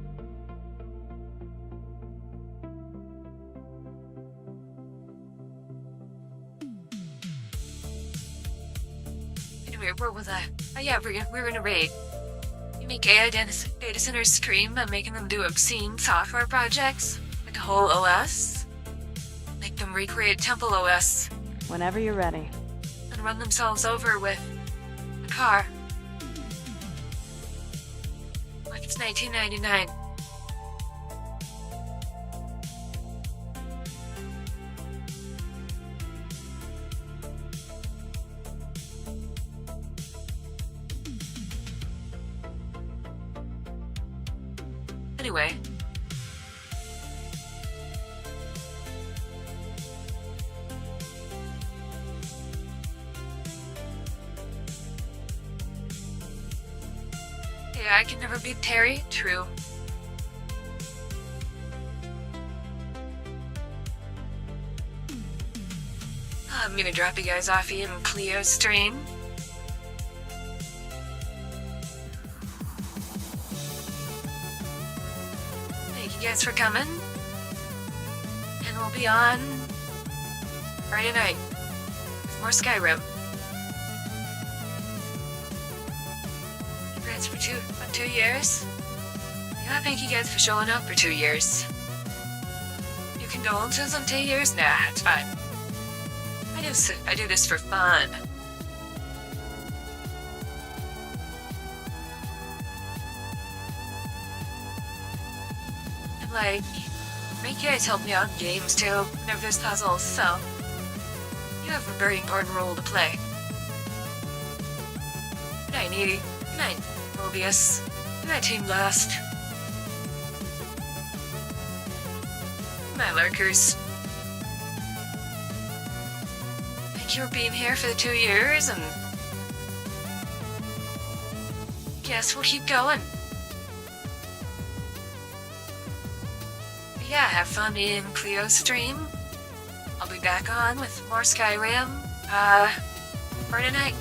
[SPEAKER 1] Anyway, where was I? Oh yeah, we're in a raid. You make AI data centers scream by making them do obscene software projects, like a whole OS. Make them recreate Temple OS
[SPEAKER 2] Whenever you're ready.
[SPEAKER 1] and run themselves over with a car. Like it's 1999. Anyway. Yeah, I can never beat Terry. True. I'm gonna drop you guys off in Cleo's stream. Thank you guys for coming. And we'll be on Friday night with more Skyrim. Congrats for 2 years. Yeah, thank you guys for showing up for 2 years. Your condolences on 2 years? Nah, it's fine. I do this for fun. And like, you guys help me out in games too, whenever there's puzzles, so you have a very important role to play. Good night, Needy. Good night, Mobius. Good night, Team Blast. Good night, Lurkers. Thank you for being here for the 2 years, and guess we'll keep going. But yeah, have fun in Cleo's stream. I'll be back on with more Skyrim, Friday night.